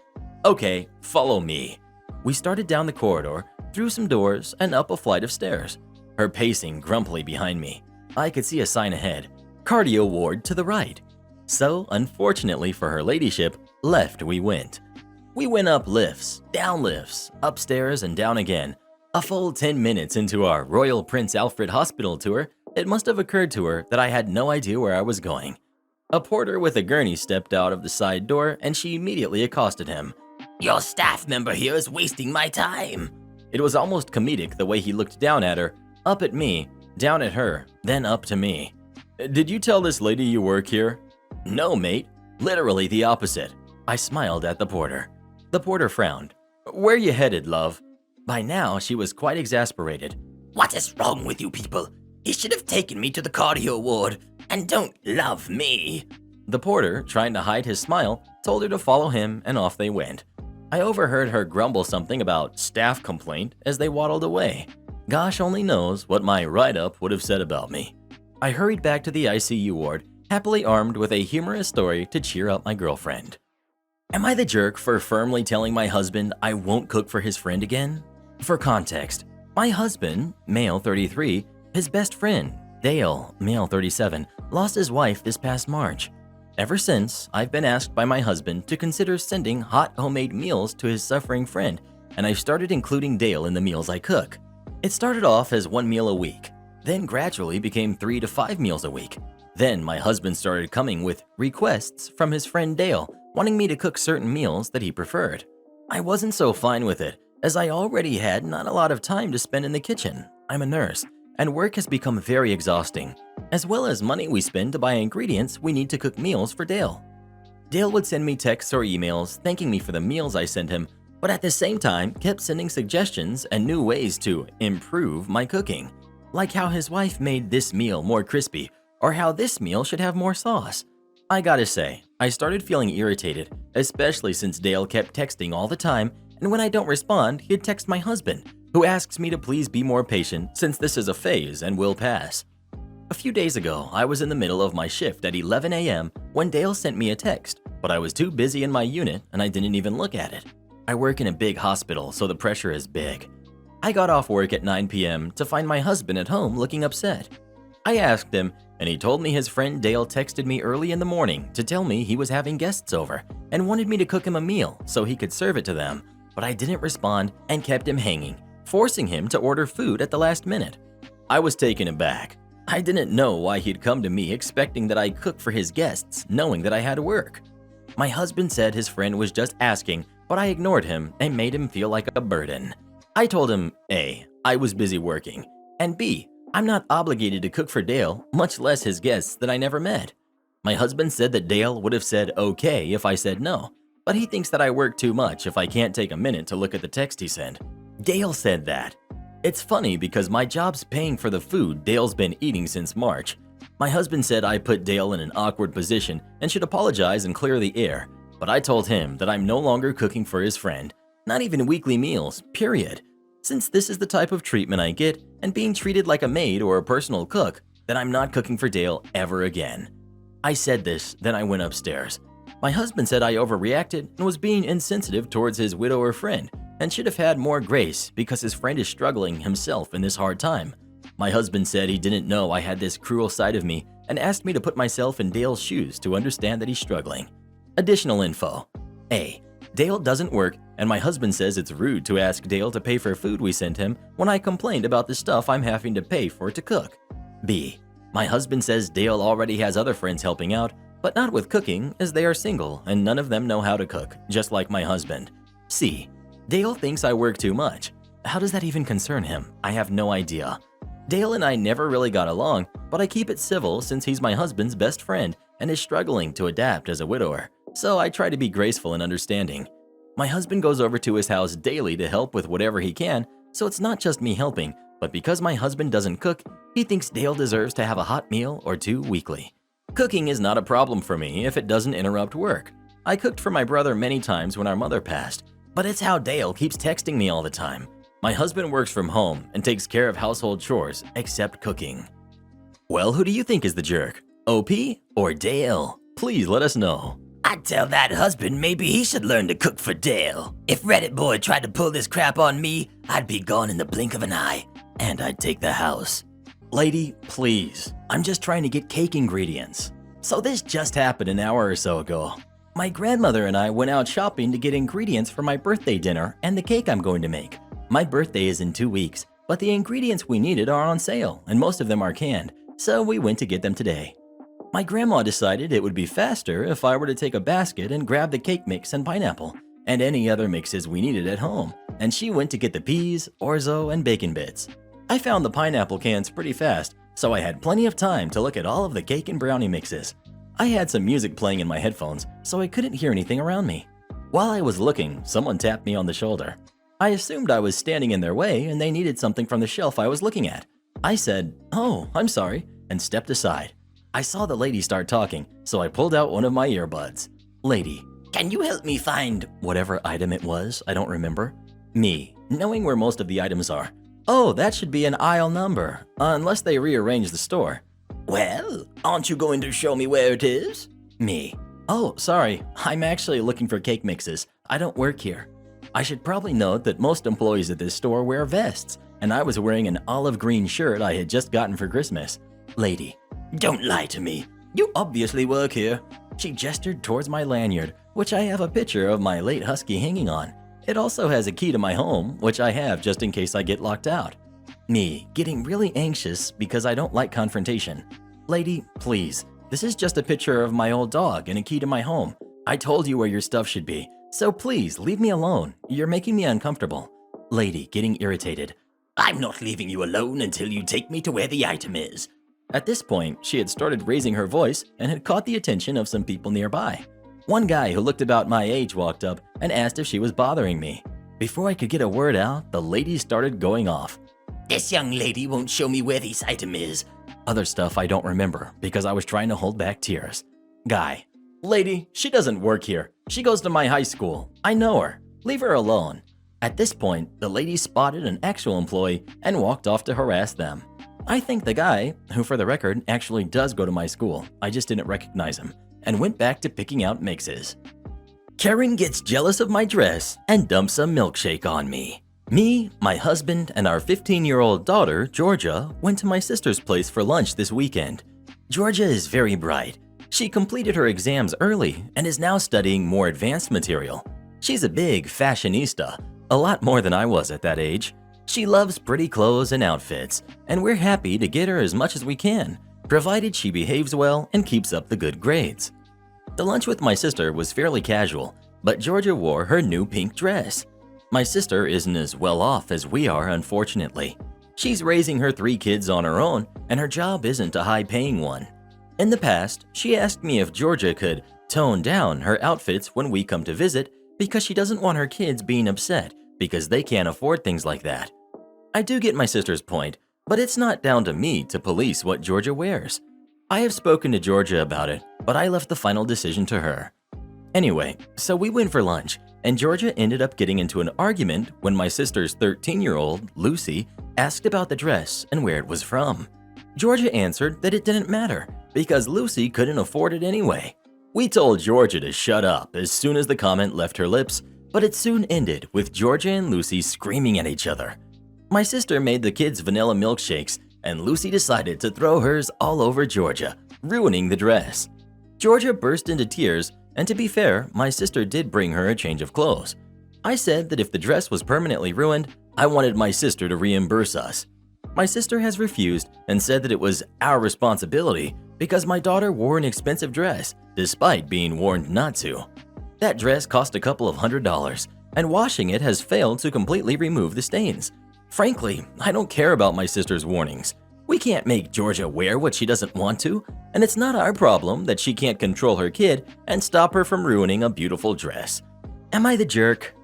Okay, follow me. We started down the corridor, through some doors, and up a flight of stairs, her pacing grumpily behind me. I could see a sign ahead, cardio ward to the right. So, unfortunately for her ladyship, left we went. We went up lifts, down lifts, upstairs and down again. A full 10 minutes into our Royal Prince Alfred Hospital tour, it must have occurred to her that I had no idea where I was going. A porter with a gurney stepped out of the side door and she immediately accosted him. Your staff member here is wasting my time. It was almost comedic the way he looked down at her, up at me, down at her, then up to me. Did you tell this lady you work here? No, mate. Literally the opposite. I smiled at the porter. The porter frowned. Where you headed, love? By now, she was quite exasperated. What is wrong with you people? He should have taken me to the cardio ward, and don't love me. The porter, trying to hide his smile, told her to follow him and off they went. I overheard her grumble something about staff complaint as they waddled away. Gosh only knows what my write-up would have said about me. I hurried back to the ICU ward, happily armed with a humorous story to cheer up my girlfriend. Am I the jerk for firmly telling my husband I won't cook for his friend again? For context, my husband, male 33, his best friend, Dale, male 37, lost his wife this past March. Ever since, I've been asked by my husband to consider sending hot homemade meals to his suffering friend, and I've started including Dale in the meals I cook. It started off as 1 meal a week, then gradually became 3 to 5 meals a week. Then my husband started coming with requests from his friend Dale, wanting me to cook certain meals that he preferred. I wasn't so fine with it, as I already had not a lot of time to spend in the kitchen. I'm a nurse, and work has become very exhausting, as well as money we spend to buy ingredients we need to cook meals for Dale. Dale would send me texts or emails thanking me for the meals I sent him, but at the same time kept sending suggestions and new ways to improve my cooking, like how his wife made this meal more crispy or how this meal should have more sauce. I gotta say, I started feeling irritated, especially since Dale kept texting all the time, and when I don't respond, he'd text my husband, who asks me to please be more patient since this is a phase and will pass. A few days ago, I was in the middle of my shift at 11 a.m. when Dale sent me a text, but I was too busy in my unit and I didn't even look at it. I work in a big hospital, so the pressure is big. I got off work at 9 p.m. to find my husband at home looking upset. I asked him, and he told me his friend Dale texted me early in the morning to tell me he was having guests over and wanted me to cook him a meal so he could serve it to them, but I didn't respond and kept him hanging, forcing him to order food at the last minute. I was taken aback. I didn't know why he'd come to me expecting that I cook for his guests, knowing that I had to work. My husband said his friend was just asking, but I ignored him and made him feel like a burden. I told him A, I was busy working, and B, I'm not obligated to cook for Dale, much less his guests that I never met. My husband said that Dale would have said okay if I said no, but he thinks that I work too much if I can't take a minute to look at the text he sent. Dale said that. It's funny because my job's paying for the food Dale's been eating since March. My husband said I put Dale in an awkward position and should apologize and clear the air, but I told him that I'm no longer cooking for his friend, not even weekly meals, period. Since this is the type of treatment I get and being treated like a maid or a personal cook, then I'm not cooking for Dale ever again. I said this, then I went upstairs. My husband said I overreacted and was being insensitive towards his widower friend and should have had more grace because his friend is struggling himself in this hard time. My husband said he didn't know I had this cruel side of me and asked me to put myself in Dale's shoes to understand that he's struggling. Additional info. A. Dale doesn't work, and my husband says it's rude to ask Dale to pay for food we sent him when I complained about the stuff I'm having to pay for to cook. B. My husband says Dale already has other friends helping out, but not with cooking as they are single and none of them know how to cook, just like my husband. C. Dale thinks I work too much. How does that even concern him? I have no idea. Dale and I never really got along, but I keep it civil since he's my husband's best friend and is struggling to adapt as a widower, so I try to be graceful and understanding. My husband goes over to his house daily to help with whatever he can, so it's not just me helping, but because my husband doesn't cook, he thinks Dale deserves to have a hot meal or two weekly. Cooking is not a problem for me if it doesn't interrupt work. I cooked for my brother many times when our mother passed, but it's how Dale keeps texting me all the time. My husband works from home and takes care of household chores except cooking. Well, who do you think is the jerk? OP or Dale? Please let us know. I'd tell that husband maybe he should learn to cook for Dale. If Reddit boy tried to pull this crap on me, I'd be gone in the blink of an eye, and I'd take the house. Lady, please. I'm just trying to get cake ingredients. So this just happened an hour or so ago. My grandmother and I went out shopping to get ingredients for my birthday dinner and the cake I'm going to make. My birthday is in 2 weeks, but the ingredients we needed are on sale and most of them are canned, so we went to get them today. My grandma decided it would be faster if I were to take a basket and grab the cake mix and pineapple and any other mixes we needed at home, and she went to get the peas, orzo, and bacon bits. I found the pineapple cans pretty fast, so I had plenty of time to look at all of the cake and brownie mixes. I had some music playing in my headphones, so I couldn't hear anything around me. While I was looking, someone tapped me on the shoulder. I assumed I was standing in their way and they needed something from the shelf I was looking at. I said, "Oh, I'm sorry," and stepped aside. I saw the lady start talking, so I pulled out one of my earbuds. Lady, Can you help me find whatever item it was, I don't remember. Me, knowing where most of the items are. Oh, that should be an aisle number, unless they rearrange the store. Well, aren't you going to show me where it is? Me, oh, sorry, I'm actually looking for cake mixes. I don't work here. I should probably note that most employees at this store wear vests, and I was wearing an olive green shirt I had just gotten for Christmas. Lady, Don't lie to me. You obviously work here. she gestured towards my lanyard, which I have a picture of my late husky hanging on. It also has a key to my home, which I have just in case I get locked out. Me, getting really anxious because I don't like confrontation. Lady, please, this is just a picture of my old dog and a key to my home. I told you where your stuff should be, so please leave me alone. You're making me uncomfortable. Lady, getting irritated. I'm not leaving you alone until you take me to where the item is. At this point, she had started raising her voice and had caught the attention of some people nearby. One guy who looked about my age walked up and asked if she was bothering me. Before I could get a word out, the lady started going off. This young lady won't show me where this item is. Other stuff I don't remember because I was trying to hold back tears. Guy, lady, she doesn't work here. She goes to my high school. I know her. Leave her alone. At this point, the lady spotted an actual employee and walked off to harass them. I think the guy, who for the record actually does go to my school, I just didn't recognize him, and went back to picking out mixes. Karen gets jealous of my dress and dumps a milkshake on me. Me, my husband, and our 15-year-old daughter, Georgia, went to my sister's place for lunch this weekend. Georgia is very bright. She completed her exams early and is now studying more advanced material. She's a big fashionista, a lot more than I was at that age. She loves pretty clothes and outfits, and we're happy to get her as much as we can, provided she behaves well and keeps up the good grades. The lunch with my sister was fairly casual, but Georgia wore her new pink dress. My sister isn't as well off as we are, unfortunately. She's raising her 3 kids on her own, and her job isn't a high-paying one. In the past, she asked me if Georgia could tone down her outfits when we come to visit because she doesn't want her kids being upset because they can't afford things like that. I do get my sister's point, but it's not down to me to police what Georgia wears. I have spoken to Georgia about it, but I left the final decision to her. Anyway, so we went for lunch, and Georgia ended up getting into an argument when my sister's 13-year-old, Lucy, asked about the dress and where it was from. Georgia answered that it didn't matter because Lucy couldn't afford it anyway. We told Georgia to shut up as soon as the comment left her lips, but it soon ended with Georgia and Lucy screaming at each other. My sister made the kids vanilla milkshakes, and Lucy decided to throw hers all over Georgia, ruining the dress. Georgia burst into tears, and to be fair, my sister did bring her a change of clothes. I said that if the dress was permanently ruined, I wanted my sister to reimburse us. My sister has refused and said that it was our responsibility because my daughter wore an expensive dress despite being warned not to. That dress cost a couple of $100, and washing it has failed to completely remove the stains. Frankly, I don't care about my sister's warnings. We can't make Georgia wear what she doesn't want to, and it's not our problem that she can't control her kid and stop her from ruining a beautiful dress. Am I the jerk?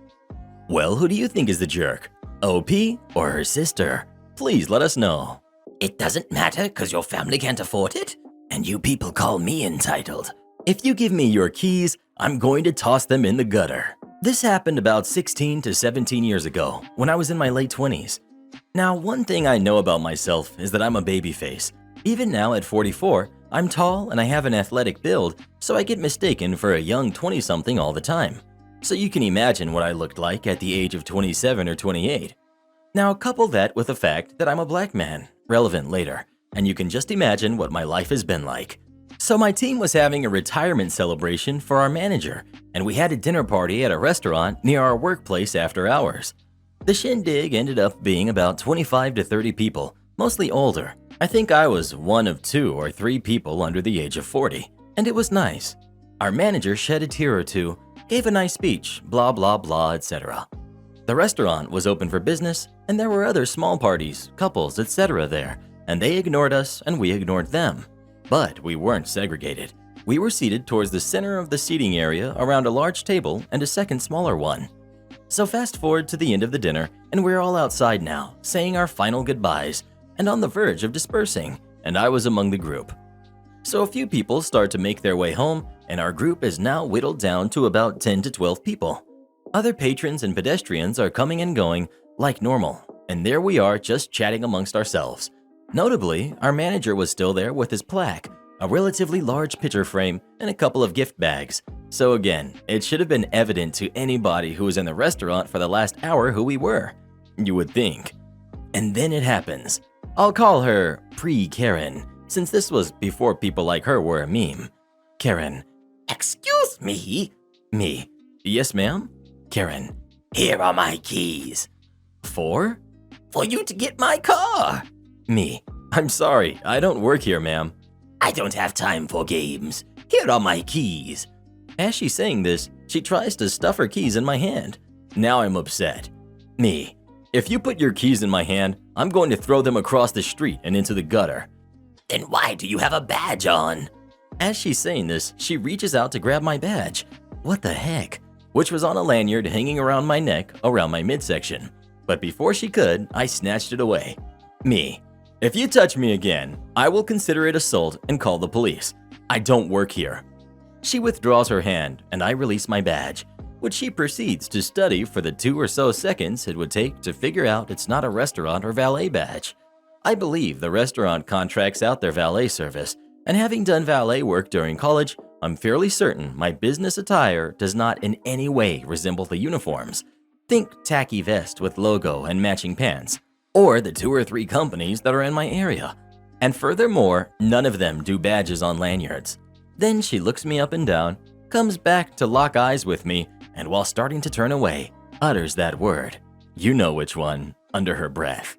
Well, who do you think is the jerk? OP or her sister? Please let us know. It doesn't matter because your family can't afford it, and you people call me entitled. If you give me your keys, I'm going to toss them in the gutter. This happened about 16 to 17 years ago when I was in my late 20s. Now, one thing I know about myself is that I'm a baby face. Even now at 44, I'm tall and I have an athletic build, so I get mistaken for a young 20-something all the time. So you can imagine what I looked like at the age of 27 or 28. Now, couple that with the fact that I'm a black man, relevant later, and you can just imagine what my life has been like. So my team was having a retirement celebration for our manager, and we had a dinner party at a restaurant near our workplace after hours. The shindig ended up being about 25 to 30 people, mostly older. I think I was one of 2 or 3 people under the age of 40, and it was nice. Our manager shed a tear or two, gave a nice speech, blah blah blah, etc. The restaurant was open for business, and there were other small parties, couples, etc. there, and they ignored us and we ignored them. But we weren't segregated. We were seated towards the center of the seating area around a large table and a second smaller one. So fast forward to the end of the dinner, and we're all outside now, saying our final goodbyes, and on the verge of dispersing, and I was among the group. So a few people start to make their way home, and our group is now whittled down to about 10 to 12 people. Other patrons and pedestrians are coming and going like normal, and there we are just chatting amongst ourselves. Notably, our manager was still there with his plaque, a relatively large picture frame, and a couple of gift bags. So again, it should have been evident to anybody who was in the restaurant for the last hour who we were. You would think. And then it happens. I'll call her Pre-Karen, since this was before people like her were a meme. Karen. Excuse me? Me. Yes, ma'am? Karen. Here are my keys. For? For you to get my car. Me. I'm sorry, I don't work here, ma'am. I don't have time for games. Here are my keys. As she's saying this, she tries to stuff her keys in my hand. Now I'm upset. Me. If you put your keys in my hand, I'm going to throw them across the street and into the gutter. Then why do you have a badge on? As she's saying this, she reaches out to grab my badge. What the heck? Which was on a lanyard hanging around my neck, around my midsection. But before she could, I snatched it away. Me. If you touch me again, I will consider it assault and call the police. I don't work here. She withdraws her hand, and I release my badge, which she proceeds to study for the 2 or so seconds it would take to figure out it's not a restaurant or valet badge. I believe the restaurant contracts out their valet service, and having done valet work during college, I'm fairly certain my business attire does not in any way resemble the uniforms. Think tacky vest with logo and matching pants, or the 2 or 3 companies that are in my area. And furthermore, none of them do badges on lanyards. Then she looks me up and down, comes back to lock eyes with me, and while starting to turn away, utters that word. You know which one, under her breath.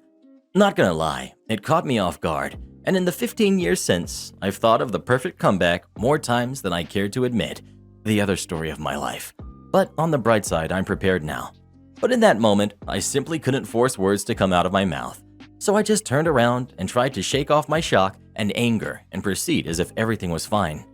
Not gonna lie, it caught me off guard, and in the 15 years since, I've thought of the perfect comeback more times than I care to admit, the other story of my life. But on the bright side, I'm prepared now. But in that moment, I simply couldn't force words to come out of my mouth. So I just turned around and tried to shake off my shock and anger and proceed as if everything was fine.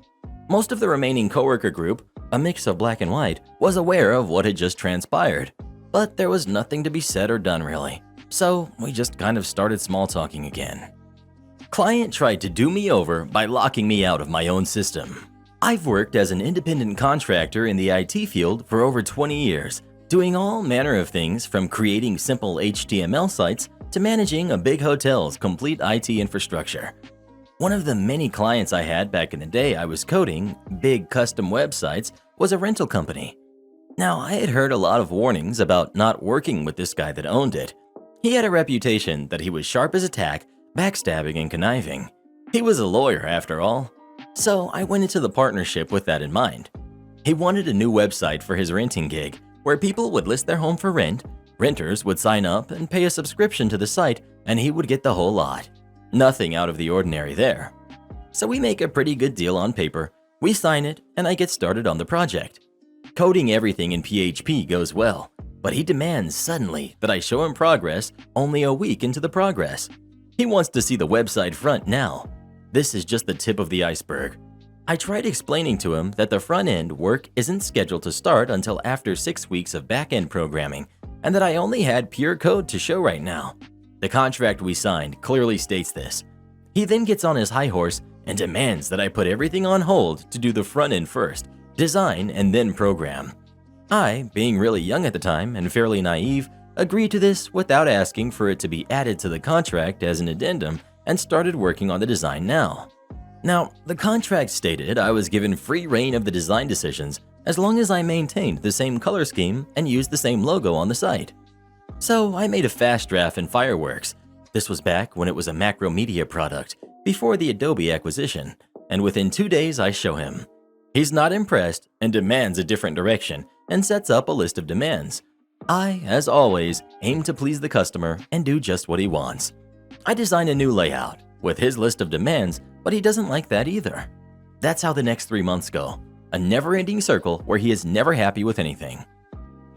Most of the remaining coworker group, a mix of black and white, was aware of what had just transpired, but there was nothing to be said or done really, so we just kind of started small talking again. Client tried to do me over by locking me out of my own system. I've worked as an independent contractor in the IT field for over 20 years, doing all manner of things from creating simple HTML sites to managing a big hotel's complete IT infrastructure. One of the many clients I had back in the day I was coding big custom websites was a rental company. Now, I had heard a lot of warnings about not working with this guy that owned it. He had a reputation that he was sharp as a tack, backstabbing and conniving. He was a lawyer after all. So I went into the partnership with that in mind. He wanted a new website for his renting gig where people would list their home for rent, renters would sign up and pay a subscription to the site, and he would get the whole lot. Nothing out of the ordinary there. So we make a pretty good deal on paper, we sign it, and I get started on the project. Coding everything in PHP goes well, but he demands suddenly that I show him progress only a week into the progress. He wants to see the website front now. This is just the tip of the iceberg. I tried explaining to him that the front-end work isn't scheduled to start until after 6 weeks of back-end programming, and that I only had pure code to show right now. The contract we signed clearly states this. He then gets on his high horse and demands that I put everything on hold to do the front-end first, design, and then program. I, being really young at the time and fairly naive, agreed to this without asking for it to be added to the contract as an addendum and started working on the design now. Now, the contract stated I was given free reign of the design decisions as long as I maintained the same color scheme and used the same logo on the site. So I made a fast draft in Fireworks. This was back when it was a Macromedia product, before the Adobe acquisition, and within 2 days I show him. He's not impressed and demands a different direction and sets up a list of demands. I, as always, aim to please the customer and do just what he wants. I design a new layout with his list of demands, but he doesn't like that either. That's how the next 3 months go, a never-ending circle where he is never happy with anything.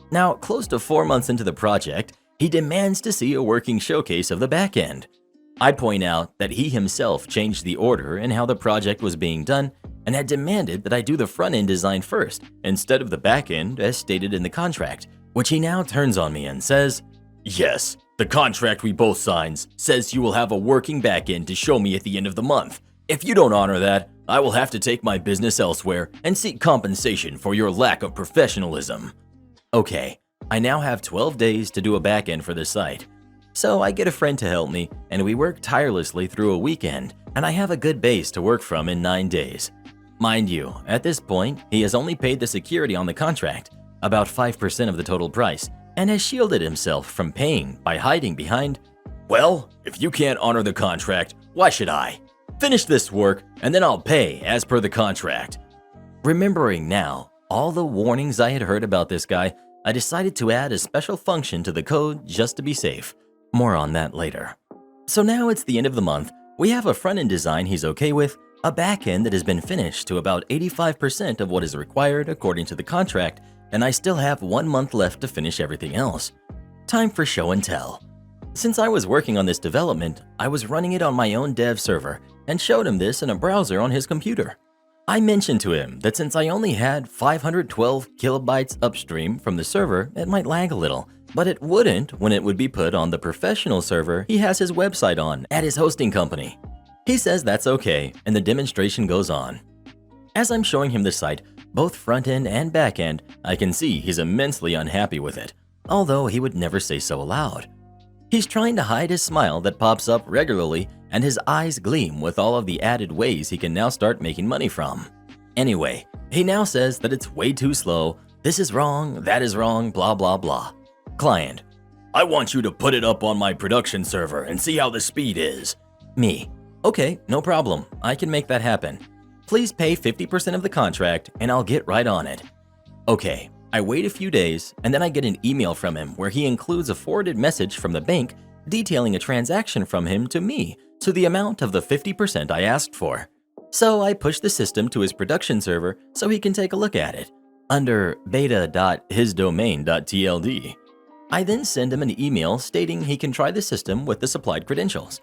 Now, close to 4 months into the project, he demands to see a working showcase of the back end. I point out that he himself changed the order and how the project was being done and had demanded that I do the front-end design first instead of the back end as stated in the contract, which he now turns on me and says, "Yes, the contract we both signed says you will have a working back end to show me at the end of the month. If you don't honor that, I will have to take my business elsewhere and seek compensation for your lack of professionalism." Okay, I now have 12 days to do a back end for the site. So I get a friend to help me, and we work tirelessly through a weekend, and I have a good base to work from in 9 days. Mind you, at this point, he has only paid the security on the contract, about 5% of the total price, and has shielded himself from paying by hiding behind, "Well, if you can't honor the contract, why should I? Finish this work, and then I'll pay as per the contract." Remembering now all the warnings I had heard about this guy, I decided to add a special function to the code just to be safe. More on that later. So now it's the end of the month. We have a front-end design he's okay with, a back-end that has been finished to about 85% of what is required according to the contract, and I still have 1 month left to finish everything else. Time for show and tell. Since I was working on this development, I was running it on my own dev server and showed him this in a browser on his computer. I mentioned to him that since I only had 512 kilobytes upstream from the server, it might lag a little, but it wouldn't when it would be put on the professional server he has his website on at his hosting company. He says that's okay, and the demonstration goes on. As I'm showing him the site, both front-end and back-end, I can see he's immensely unhappy with it, although he would never say so aloud. He's trying to hide his smile that pops up regularly, and his eyes gleam with all of the added ways he can now start making money from. Anyway, he now says that it's way too slow, this is wrong, that is wrong, blah blah blah. Client: "I want you to put it up on my production server and see how the speed is." Me: "Okay, no problem, I can make that happen. Please pay 50% of the contract and I'll get right on it." Okay, I wait a few days and then I get an email from him where he includes a forwarded message from the bank detailing a transaction from him to me to the amount of the 50% I asked for. So I push the system to his production server so he can take a look at it under beta.hisdomain.tld. I then send him an email stating he can try the system with the supplied credentials.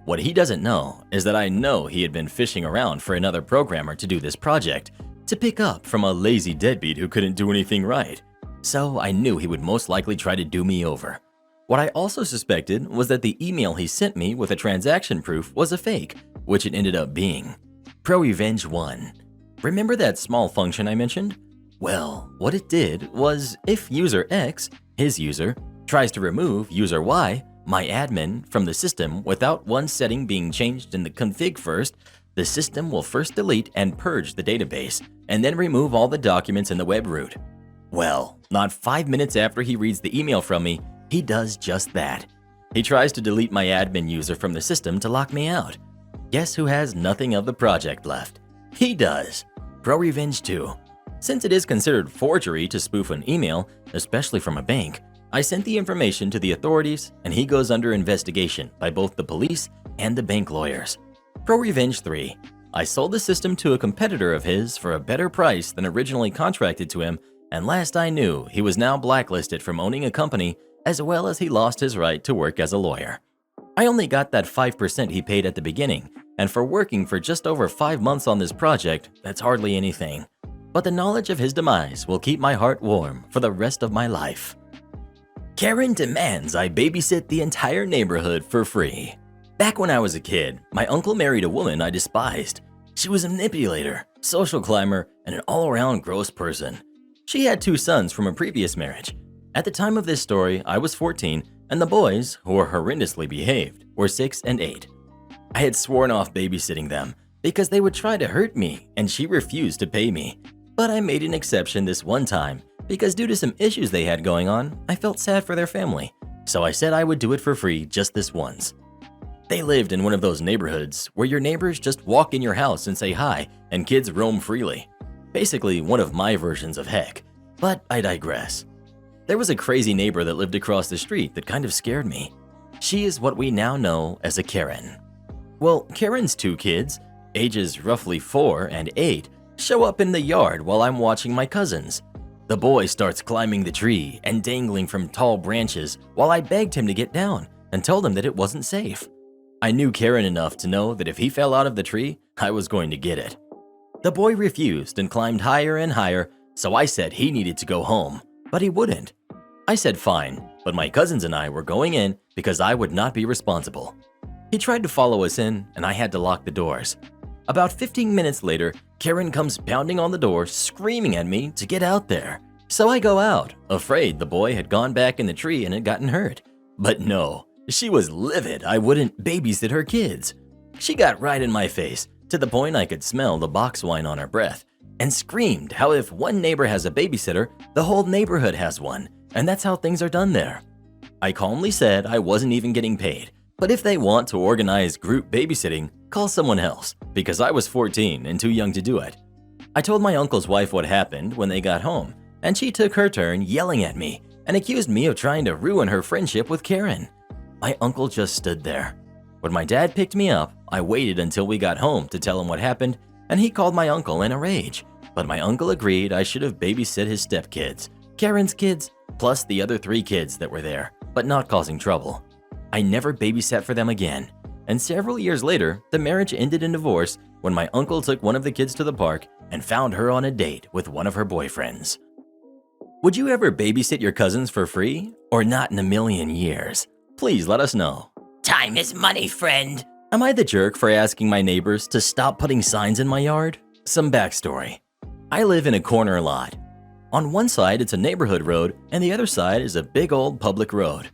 What he doesn't know is that I know he had been fishing around for another programmer to do this project, to pick up from a lazy deadbeat who couldn't do anything right. So I knew he would most likely try to do me over. What I also suspected was that the email he sent me with a transaction proof was a fake, which it ended up being. Pro-Revenge 1. Remember that small function I mentioned? Well, what it did was if user X, his user, tries to remove user Y, my admin, from the system without one setting being changed in the config first, the system will first delete and purge the database, and then remove all the documents in the web root. Well, not 5 minutes after he reads the email from me, he does just that. He tries to delete my admin user from the system to lock me out. Guess who has nothing of the project left? He does. Pro-Revenge 2. Since it is considered forgery to spoof an email, especially from a bank, I sent the information to the authorities and he goes under investigation by both the police and the bank lawyers. Pro-Revenge 3. I sold the system to a competitor of his for a better price than originally contracted to him, and last I knew, he was now blacklisted from owning a company as well as he lost his right to work as a lawyer. I only got that 5% he paid at the beginning, and for working for just over 5 months on this project, that's hardly anything. But the knowledge of his demise will keep my heart warm for the rest of my life. Karen demands I babysit the entire neighborhood for free. Back when I was a kid, my uncle married a woman I despised. She was a manipulator, social climber, and an all-around gross person. She had 2 sons from a previous marriage. At the time of this story, I was 14, and the boys, who were horrendously behaved, were 6 and 8. I had sworn off babysitting them because they would try to hurt me, and she refused to pay me. But I made an exception this one time because due to some issues they had going on, I felt sad for their family. So I said I would do it for free just this once. They lived in one of those neighborhoods where your neighbors just walk in your house and say hi, and kids roam freely. Basically one of my versions of heck. But I digress. There was a crazy neighbor that lived across the street that kind of scared me. She is what we now know as a Karen. Well, Karen's 2 kids, ages roughly 4 and 8, show up in the yard while I'm watching my cousins. The boy starts climbing the tree and dangling from tall branches while I begged him to get down and told him that it wasn't safe. I knew Karen enough to know that if he fell out of the tree, I was going to get it. The boy refused and climbed higher and higher, so I said he needed to go home, but he wouldn't. I said fine, but my cousins and I were going in because I would not be responsible. He tried to follow us in, and I had to lock the doors. About 15 minutes later, Karen comes pounding on the door, screaming at me to get out there. So I go out, afraid the boy had gone back in the tree and had gotten hurt. But no, she was livid I wouldn't babysit her kids. She got right in my face, to the point I could smell the box wine on her breath, and screamed how if one neighbor has a babysitter, the whole neighborhood has one, and that's how things are done there. I calmly said I wasn't even getting paid, but if they want to organize group babysitting, call someone else, because I was 14 and too young to do it. I told my uncle's wife what happened when they got home, and she took her turn yelling at me and accused me of trying to ruin her friendship with Karen. My uncle just stood there. When my dad picked me up, I waited until we got home to tell him what happened, and he called my uncle in a rage. But my uncle agreed I should have babysit his stepkids, Karen's kids, plus the other 3 kids that were there, but not causing trouble. I never babysat for them again, and several years later, the marriage ended in divorce when my uncle took one of the kids to the park and found her on a date with one of her boyfriends. Would you ever babysit your cousins for free, or not in a million years? Please let us know. Time is money, friend. Am I the jerk for asking my neighbors to stop putting signs in my yard? Some backstory. I live in a corner lot. On one side, it's a neighborhood road, and the other side is a big old public road.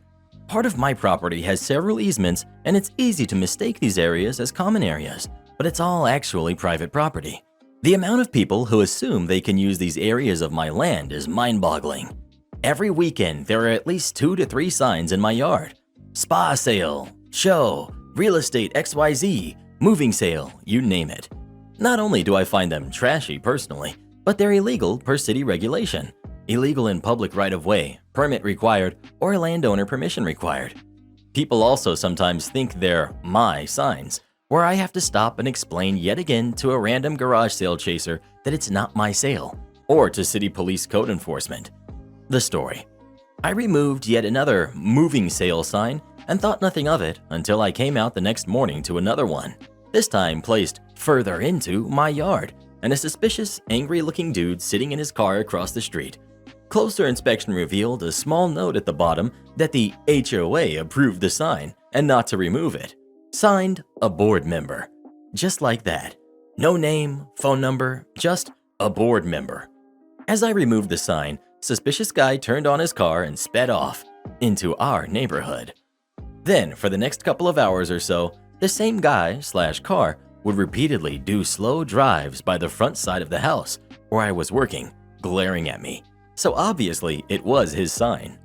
Part of my property has several easements, and it's easy to mistake these areas as common areas, but it's all actually private property. The amount of people who assume they can use these areas of my land is mind-boggling. Every weekend, there are at least 2 to 3 signs in my yard. Spa sale, show, real estate XYZ, moving sale, you name it. Not only do I find them trashy personally, but they're illegal per city regulation. Illegal in public right-of-way, permit required, or landowner permission required. People also sometimes think they're my signs, where I have to stop and explain yet again to a random garage sale chaser that it's not my sale, or to city police code enforcement. The story. I removed yet another moving sale sign and thought nothing of it until I came out the next morning to another one, this time placed further into my yard, and a suspicious, angry-looking dude sitting in his car across the street. Closer inspection revealed a small note at the bottom that the HOA approved the sign and not to remove it. Signed, a board member. Just like that. No name, phone number, just a board member. As I removed the sign, suspicious guy turned on his car and sped off into our neighborhood. Then, for the next couple of hours or so, the same guy/car would repeatedly do slow drives by the front side of the house where I was working, glaring at me. So obviously, it was his sign.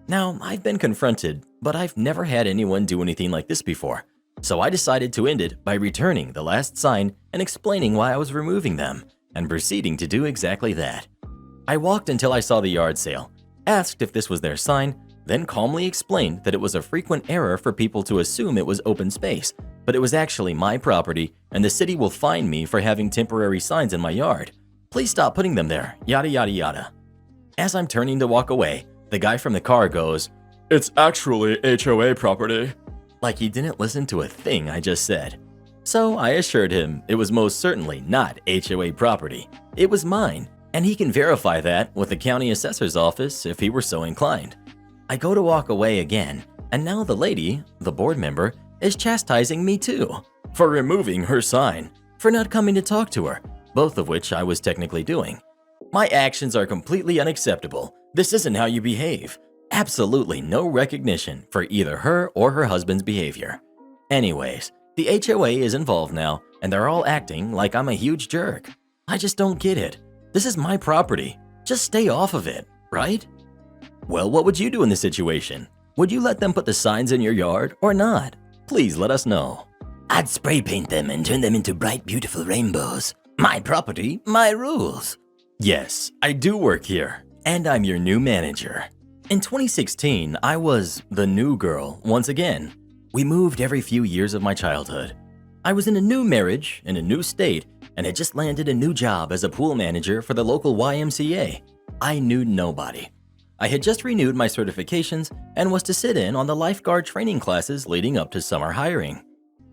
Now, I've been confronted, but I've never had anyone do anything like this before. So I decided to end it by returning the last sign and explaining why I was removing them, and proceeding to do exactly that. I walked until I saw the yard sale, asked if this was their sign, then calmly explained that it was a frequent error for people to assume it was open space, but it was actually my property and the city will fine me for having temporary signs in my yard. Please stop putting them there, yada yada yada. As I'm turning to walk away, the guy from the car goes, It's actually HOA property. like he didn't listen to a thing I just said. So I assured him it was most certainly not HOA property. It was mine, and he can verify that with the county assessor's office if he were so inclined. I go to walk away again, and now the lady, the board member, is chastising me too for removing her sign, for not coming to talk to her, both of which I was technically doing. My actions are completely unacceptable. This isn't how you behave. Absolutely no recognition for either her or her husband's behavior. Anyways, the HOA is involved now, and they're all acting like I'm a huge jerk. I just don't get it. This is my property. Just stay off of it, right? Well, what would you do in this situation? Would you let them put the signs in your yard or not? Please let us know. I'd spray paint them and turn them into bright, beautiful rainbows. My property, my rules. Yes, I do work here, and I'm your new manager. In 2016, I was the new girl once again. We moved every few years of my childhood. I was in a new marriage, in a new state, and had just landed a new job as a pool manager for the local YMCA. I knew nobody. I had just renewed my certifications and was to sit in on the Lifeguard training classes leading up to summer hiring,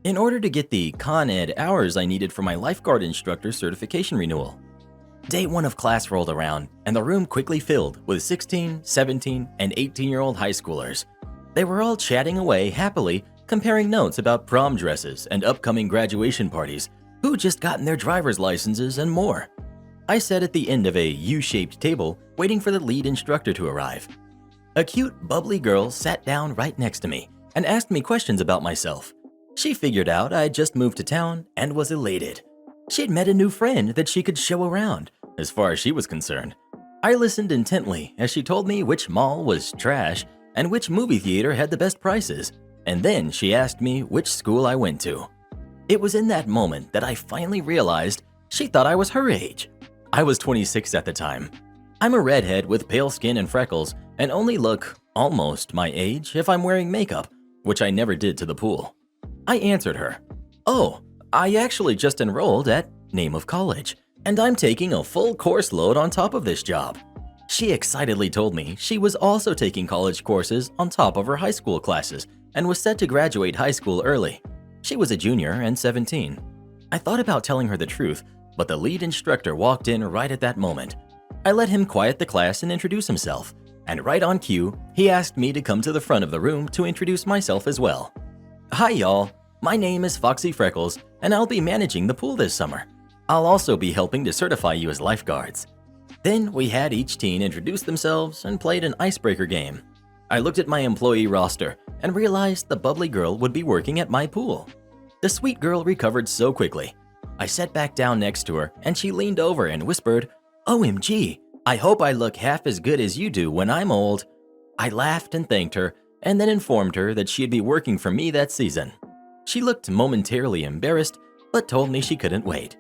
in order to get the Con Ed hours I needed for my Lifeguard instructor certification renewal. Day 1 of class rolled around, and the room quickly filled with 16, 17, and 18-year-old high schoolers. They were all chatting away happily, comparing notes about prom dresses and upcoming graduation parties, who just gotten their driver's licenses, and more. I sat at the end of a U-shaped table, waiting for the lead instructor to arrive. A cute, bubbly girl sat down right next to me and asked me questions about myself. She figured out I'd just moved to town and was elated. She'd met a new friend that she could show around, as far as she was concerned. I listened intently as she told me which mall was trash and which movie theater had the best prices, and then she asked me which school I went to. It was in that moment that I finally realized she thought I was her age. I was 26 at the time. I'm a redhead with pale skin and freckles and only look almost my age if I'm wearing makeup, which I never did to the pool. I answered her, "Oh, I actually just enrolled at name of college, and I'm taking a full course load on top of this job." She excitedly told me she was also taking college courses on top of her high school classes and was set to graduate high school early. She was a junior and 17. I thought about telling her the truth, but the lead instructor walked in right at that moment. I let him quiet the class and introduce himself, and right on cue, he asked me to come to the front of the room to introduce myself as well. "Hi y'all, my name is Foxy Freckles, and I'll be managing the pool this summer. I'll also be helping to certify you as lifeguards." Then we had each teen introduce themselves and played an icebreaker game. I looked at my employee roster and realized the bubbly girl would be working at my pool. The sweet girl recovered so quickly. I sat back down next to her and she leaned over and whispered, "OMG, I hope I look half as good as you do when I'm old." I laughed and thanked her and then informed her that she'd be working for me that season. She looked momentarily embarrassed, but told me she couldn't wait.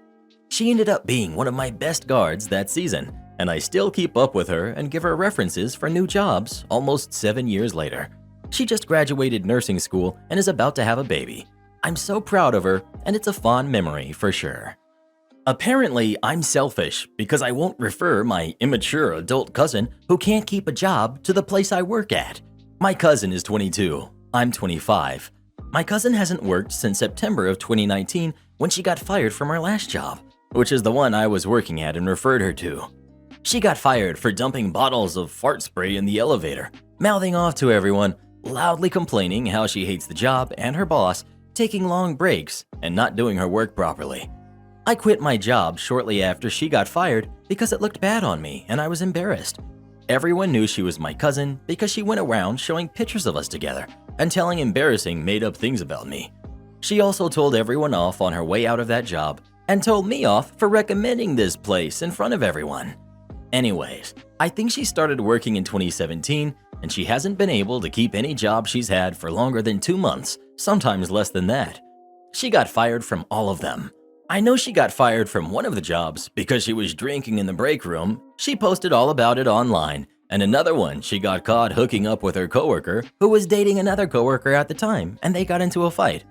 She ended up being one of my best guards that season, and I still keep up with her and give her references for new jobs almost 7 years later. She just graduated nursing school and is about to have a baby. I'm so proud of her, and it's a fond memory for sure. Apparently, I'm selfish because I won't refer my immature adult cousin who can't keep a job to the place I work at. My cousin is 22, I'm 25. My cousin hasn't worked since September of 2019 when she got fired from her last job, which is the one I was working at and referred her to. She got fired for dumping bottles of fart spray in the elevator, mouthing off to everyone, loudly complaining how she hates the job and her boss, taking long breaks, and not doing her work properly. I quit my job shortly after she got fired because it looked bad on me and I was embarrassed. Everyone knew she was my cousin because she went around showing pictures of us together and telling embarrassing made-up things about me. She also told everyone off on her way out of that job and told me off for recommending this place in front of everyone. Anyways, I think she started working in 2017 and she hasn't been able to keep any job she's had for longer than 2 months, sometimes less than that. She got fired from all of them. I know she got fired from one of the jobs because she was drinking in the break room. She posted all about it online. And another one, she got caught hooking up with her coworker who was dating another coworker at the time and they got into a fight.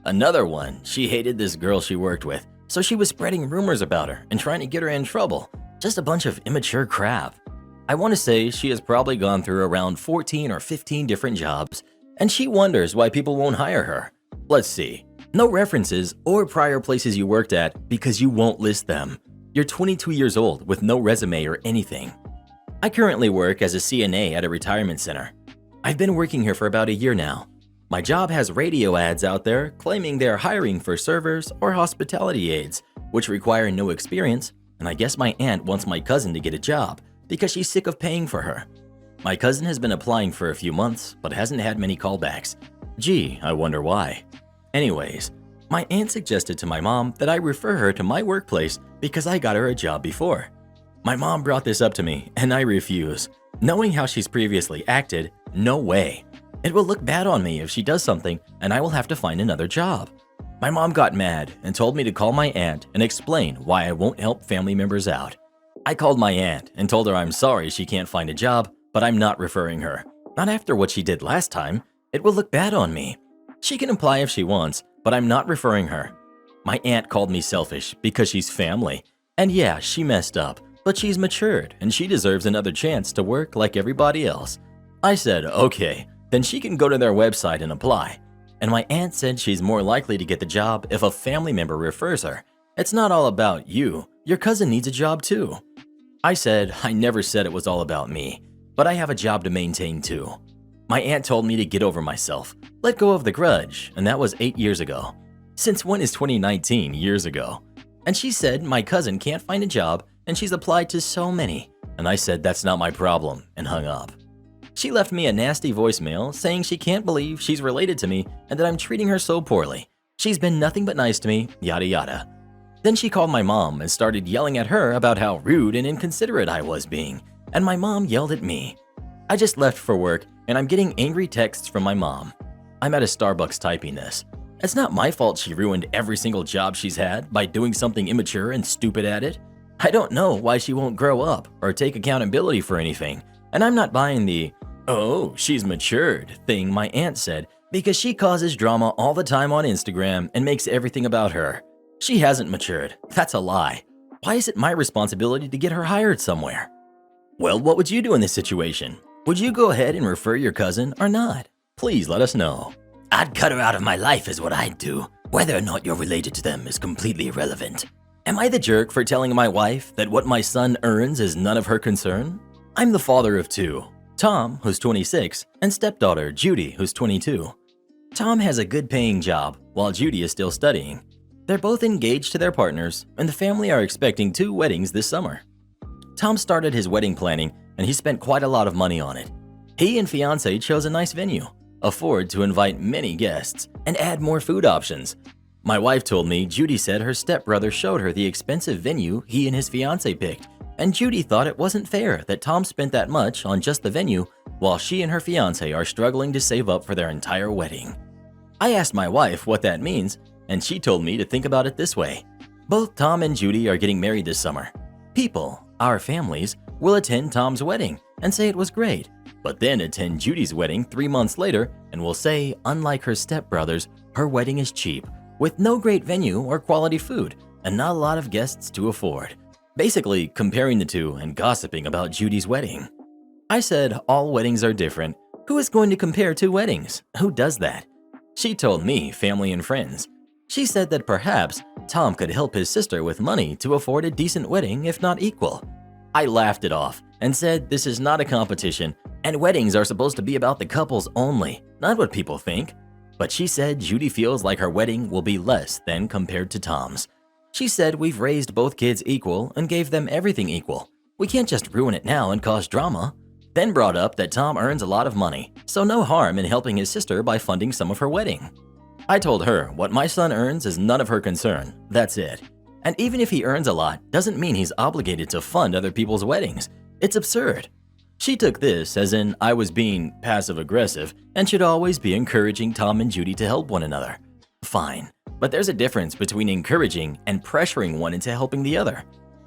Another one, she hated this girl she worked with, so she was spreading rumors about her and trying to get her in trouble. Just a bunch of immature crap. I want to say she has probably gone through around 14 or 15 different jobs and she wonders why people won't hire her. Let's see. No references or prior places you worked at because you won't list them. You're 22 years old with no resume or anything. I currently work as a CNA at a retirement center. I've been working here for about a year now. My job has radio ads out there claiming they're hiring for servers or hospitality aides, which require no experience, and I guess my aunt wants my cousin to get a job because she's sick of paying for her. My cousin has been applying for a few months but hasn't had many callbacks. Gee, I wonder why. Anyways, my aunt suggested to my mom that I refer her to my workplace because I got her a job before. My mom brought this up to me and I refuse. Knowing how she's previously acted, no way. It will look bad on me if she does something and I will have to find another job. My mom got mad and told me to call my aunt and explain why I won't help family members out. I called my aunt and told her I'm sorry she can't find a job, but I'm not referring her. Not after what she did last time. It will look bad on me. She can apply if she wants, but I'm not referring her. My aunt called me selfish because she's family. And yeah, she messed up, but she's matured and she deserves another chance to work like everybody else. I said, okay, then she can go to their website and apply. And my aunt said she's more likely to get the job if a family member refers her. It's not all about you. Your cousin needs a job too. I said, I never said it was all about me, but I have a job to maintain too. My aunt told me to get over myself, let go of the grudge, and that was 8 years ago. Since when is 2019 years ago? And she said my cousin can't find a job and she's applied to so many. And I said that's not my problem and hung up. She left me a nasty voicemail saying she can't believe she's related to me and that I'm treating her so poorly. She's been nothing but nice to me, yada yada. Then she called my mom and started yelling at her about how rude and inconsiderate I was being, and my mom yelled at me. I just left for work and I'm getting angry texts from my mom. I'm at a Starbucks typing this. It's not my fault she ruined every single job she's had by doing something immature and stupid at it. I don't know why she won't grow up or take accountability for anything, and I'm not buying the, oh, she's matured thing my aunt said because she causes drama all the time on Instagram and makes everything about her. She hasn't matured. That's a lie. Why is it my responsibility to get her hired somewhere? Well, what would you do in this situation? Would you go ahead and refer your cousin or not? Please let us know. I'd cut her out of my life is what I'd do. Whether or not you're related to them is completely irrelevant. Am I the jerk for telling my wife that what my son earns is none of her concern? I'm the father of two, Tom, who's 26, and stepdaughter, Judy, who's 22. Tom has a good paying job, while Judy is still studying. They're both engaged to their partners, and the family are expecting 2 weddings this summer. Tom started his wedding planning, and he spent quite a lot of money on it. He and fiancé chose a nice venue, afford to invite many guests, and add more food options. My wife told me Judy said her stepbrother showed her the expensive venue he and his fiancé picked, and Judy thought it wasn't fair that Tom spent that much on just the venue while she and her fiancé are struggling to save up for their entire wedding. I asked my wife what that means, and she told me to think about it this way. Both Tom and Judy are getting married this summer. People, our families, will attend Tom's wedding and say it was great, but then attend Judy's wedding 3 months later and will say, unlike her stepbrothers, her wedding is cheap, with no great venue or quality food, and not a lot of guests to afford. Basically, comparing the two and gossiping about Judy's wedding. I said all weddings are different. Who is going to compare two weddings? Who does that? She told me family and friends. She said that perhaps Tom could help his sister with money to afford a decent wedding, if not equal. I laughed it off and said this is not a competition and weddings are supposed to be about the couples only, not what people think. But she said Judy feels like her wedding will be less than compared to Tom's. She said we've raised both kids equal and gave them everything equal. We can't just ruin it now and cause drama. Then brought up that Tom earns a lot of money, so no harm in helping his sister by funding some of her wedding. I told her what my son earns is none of her concern, that's it. And even if he earns a lot, doesn't mean he's obligated to fund other people's weddings. It's absurd. She took this as in I was being passive-aggressive and should always be encouraging Tom and Judy to help one another. Fine, but there's a difference between encouraging and pressuring one into helping the other.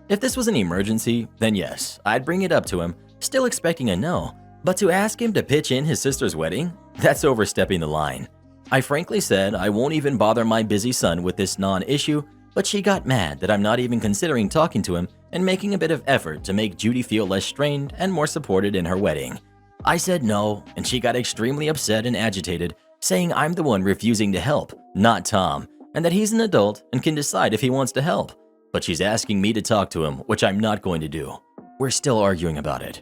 If this was an emergency, then yes, I'd bring it up to him, still expecting a no. But to ask him to pitch in his sister's wedding? That's overstepping the line. I frankly said I won't even bother my busy son with this non-issue, but she got mad that I'm not even considering talking to him and making a bit of effort to make Judy feel less strained and more supported in her wedding. I said no, and she got extremely upset and agitated, saying I'm the one refusing to help, not Tom, and that he's an adult and can decide if he wants to help. But she's asking me to talk to him, which I'm not going to do. We're still arguing about it.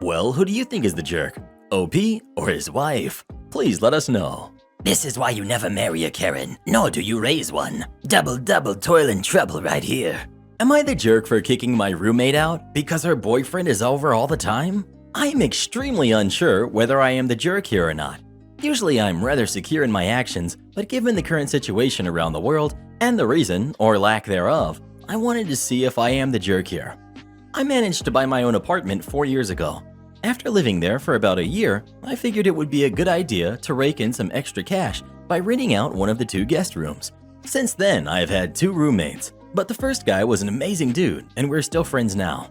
Well, who do you think is the jerk? OP or his wife? Please let us know. This is why you never marry a Karen, nor do you raise one. Double toil and trouble right here. Am I the jerk for kicking my roommate out because her boyfriend is over all the time? I am extremely unsure whether I am the jerk here or not. Usually I'm rather secure in my actions, but given the current situation around the world and the reason, or lack thereof, I wanted to see if I am the jerk here. I managed to buy my own apartment 4 years ago. After living there for about a year, I figured it would be a good idea to rake in some extra cash by renting out one of the 2 guest rooms. Since then, I have had 2 roommates, but the first guy was an amazing dude and we're still friends now.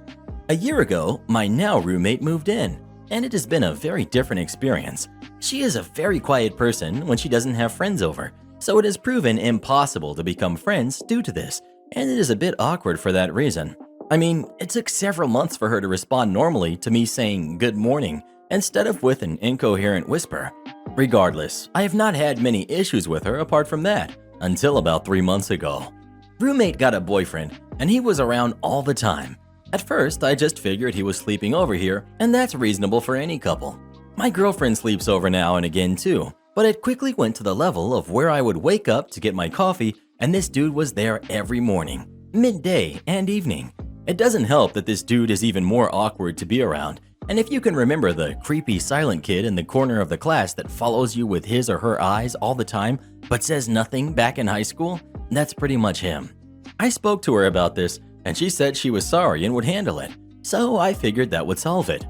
A year ago, my now roommate moved in, and it has been a very different experience. She is a very quiet person when she doesn't have friends over, so it has proven impossible to become friends due to this, and it is a bit awkward for that reason. I mean, it took several months for her to respond normally to me saying good morning instead of with an incoherent whisper. Regardless, I have not had many issues with her apart from that, until about 3 months ago. Roommate got a boyfriend, and he was around all the time. At first, I just figured he was sleeping over here, and that's reasonable for any couple. My girlfriend sleeps over now and again too, but it quickly went to the level of where I would wake up to get my coffee, and this dude was there every morning, midday, and evening. It doesn't help that this dude is even more awkward to be around, and if you can remember the creepy silent kid in the corner of the class that follows you with his or her eyes all the time but says nothing back in high school, that's pretty much him. I spoke to her about this, and she said she was sorry and would handle it, so I figured that would solve it.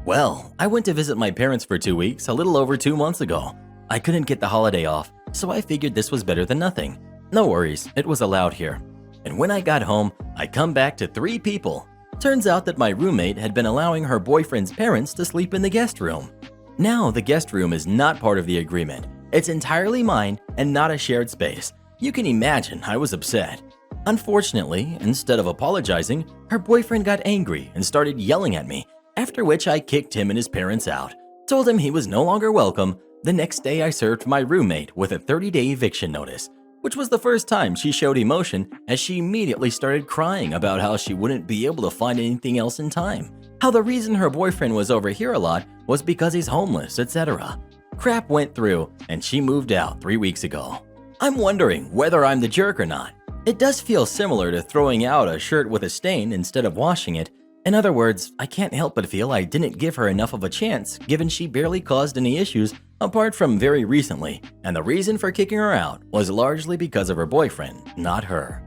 Well, I went to visit my parents for 2 weeks a little over 2 months ago. I couldn't get the holiday off, so I figured this was better than nothing. No worries, it was allowed here. And when I got home, I come back to 3 people. Turns out that my roommate had been allowing her boyfriend's parents to sleep in the guest room. Now the guest room is not part of the agreement. It's entirely mine and not a shared space. You can imagine I was upset. Unfortunately, instead of apologizing, her boyfriend got angry and started yelling at me, after which I kicked him and his parents out, told him he was no longer welcome. The next day I served my roommate with a 30-day eviction notice, which was the first time she showed emotion as she immediately started crying about how she wouldn't be able to find anything else in time, how the reason her boyfriend was over here a lot was because he's homeless, etc. Crap went through and she moved out 3 weeks ago. I'm wondering whether I'm the jerk or not. It does feel similar to throwing out a shirt with a stain instead of washing it. In other words, I can't help but feel I didn't give her enough of a chance given she barely caused any issues apart from very recently, and the reason for kicking her out was largely because of her boyfriend, not her.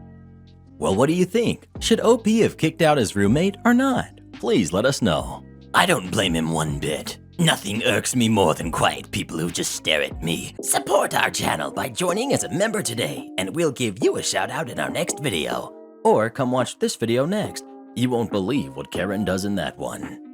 Well, what do you think? Should OP have kicked out his roommate or not? Please let us know. I don't blame him one bit. Nothing irks me more than quiet people who just stare at me. Support our channel by joining as a member today, and we'll give you a shout out in our next video. Or come watch this video next. You won't believe what Karen does in that one.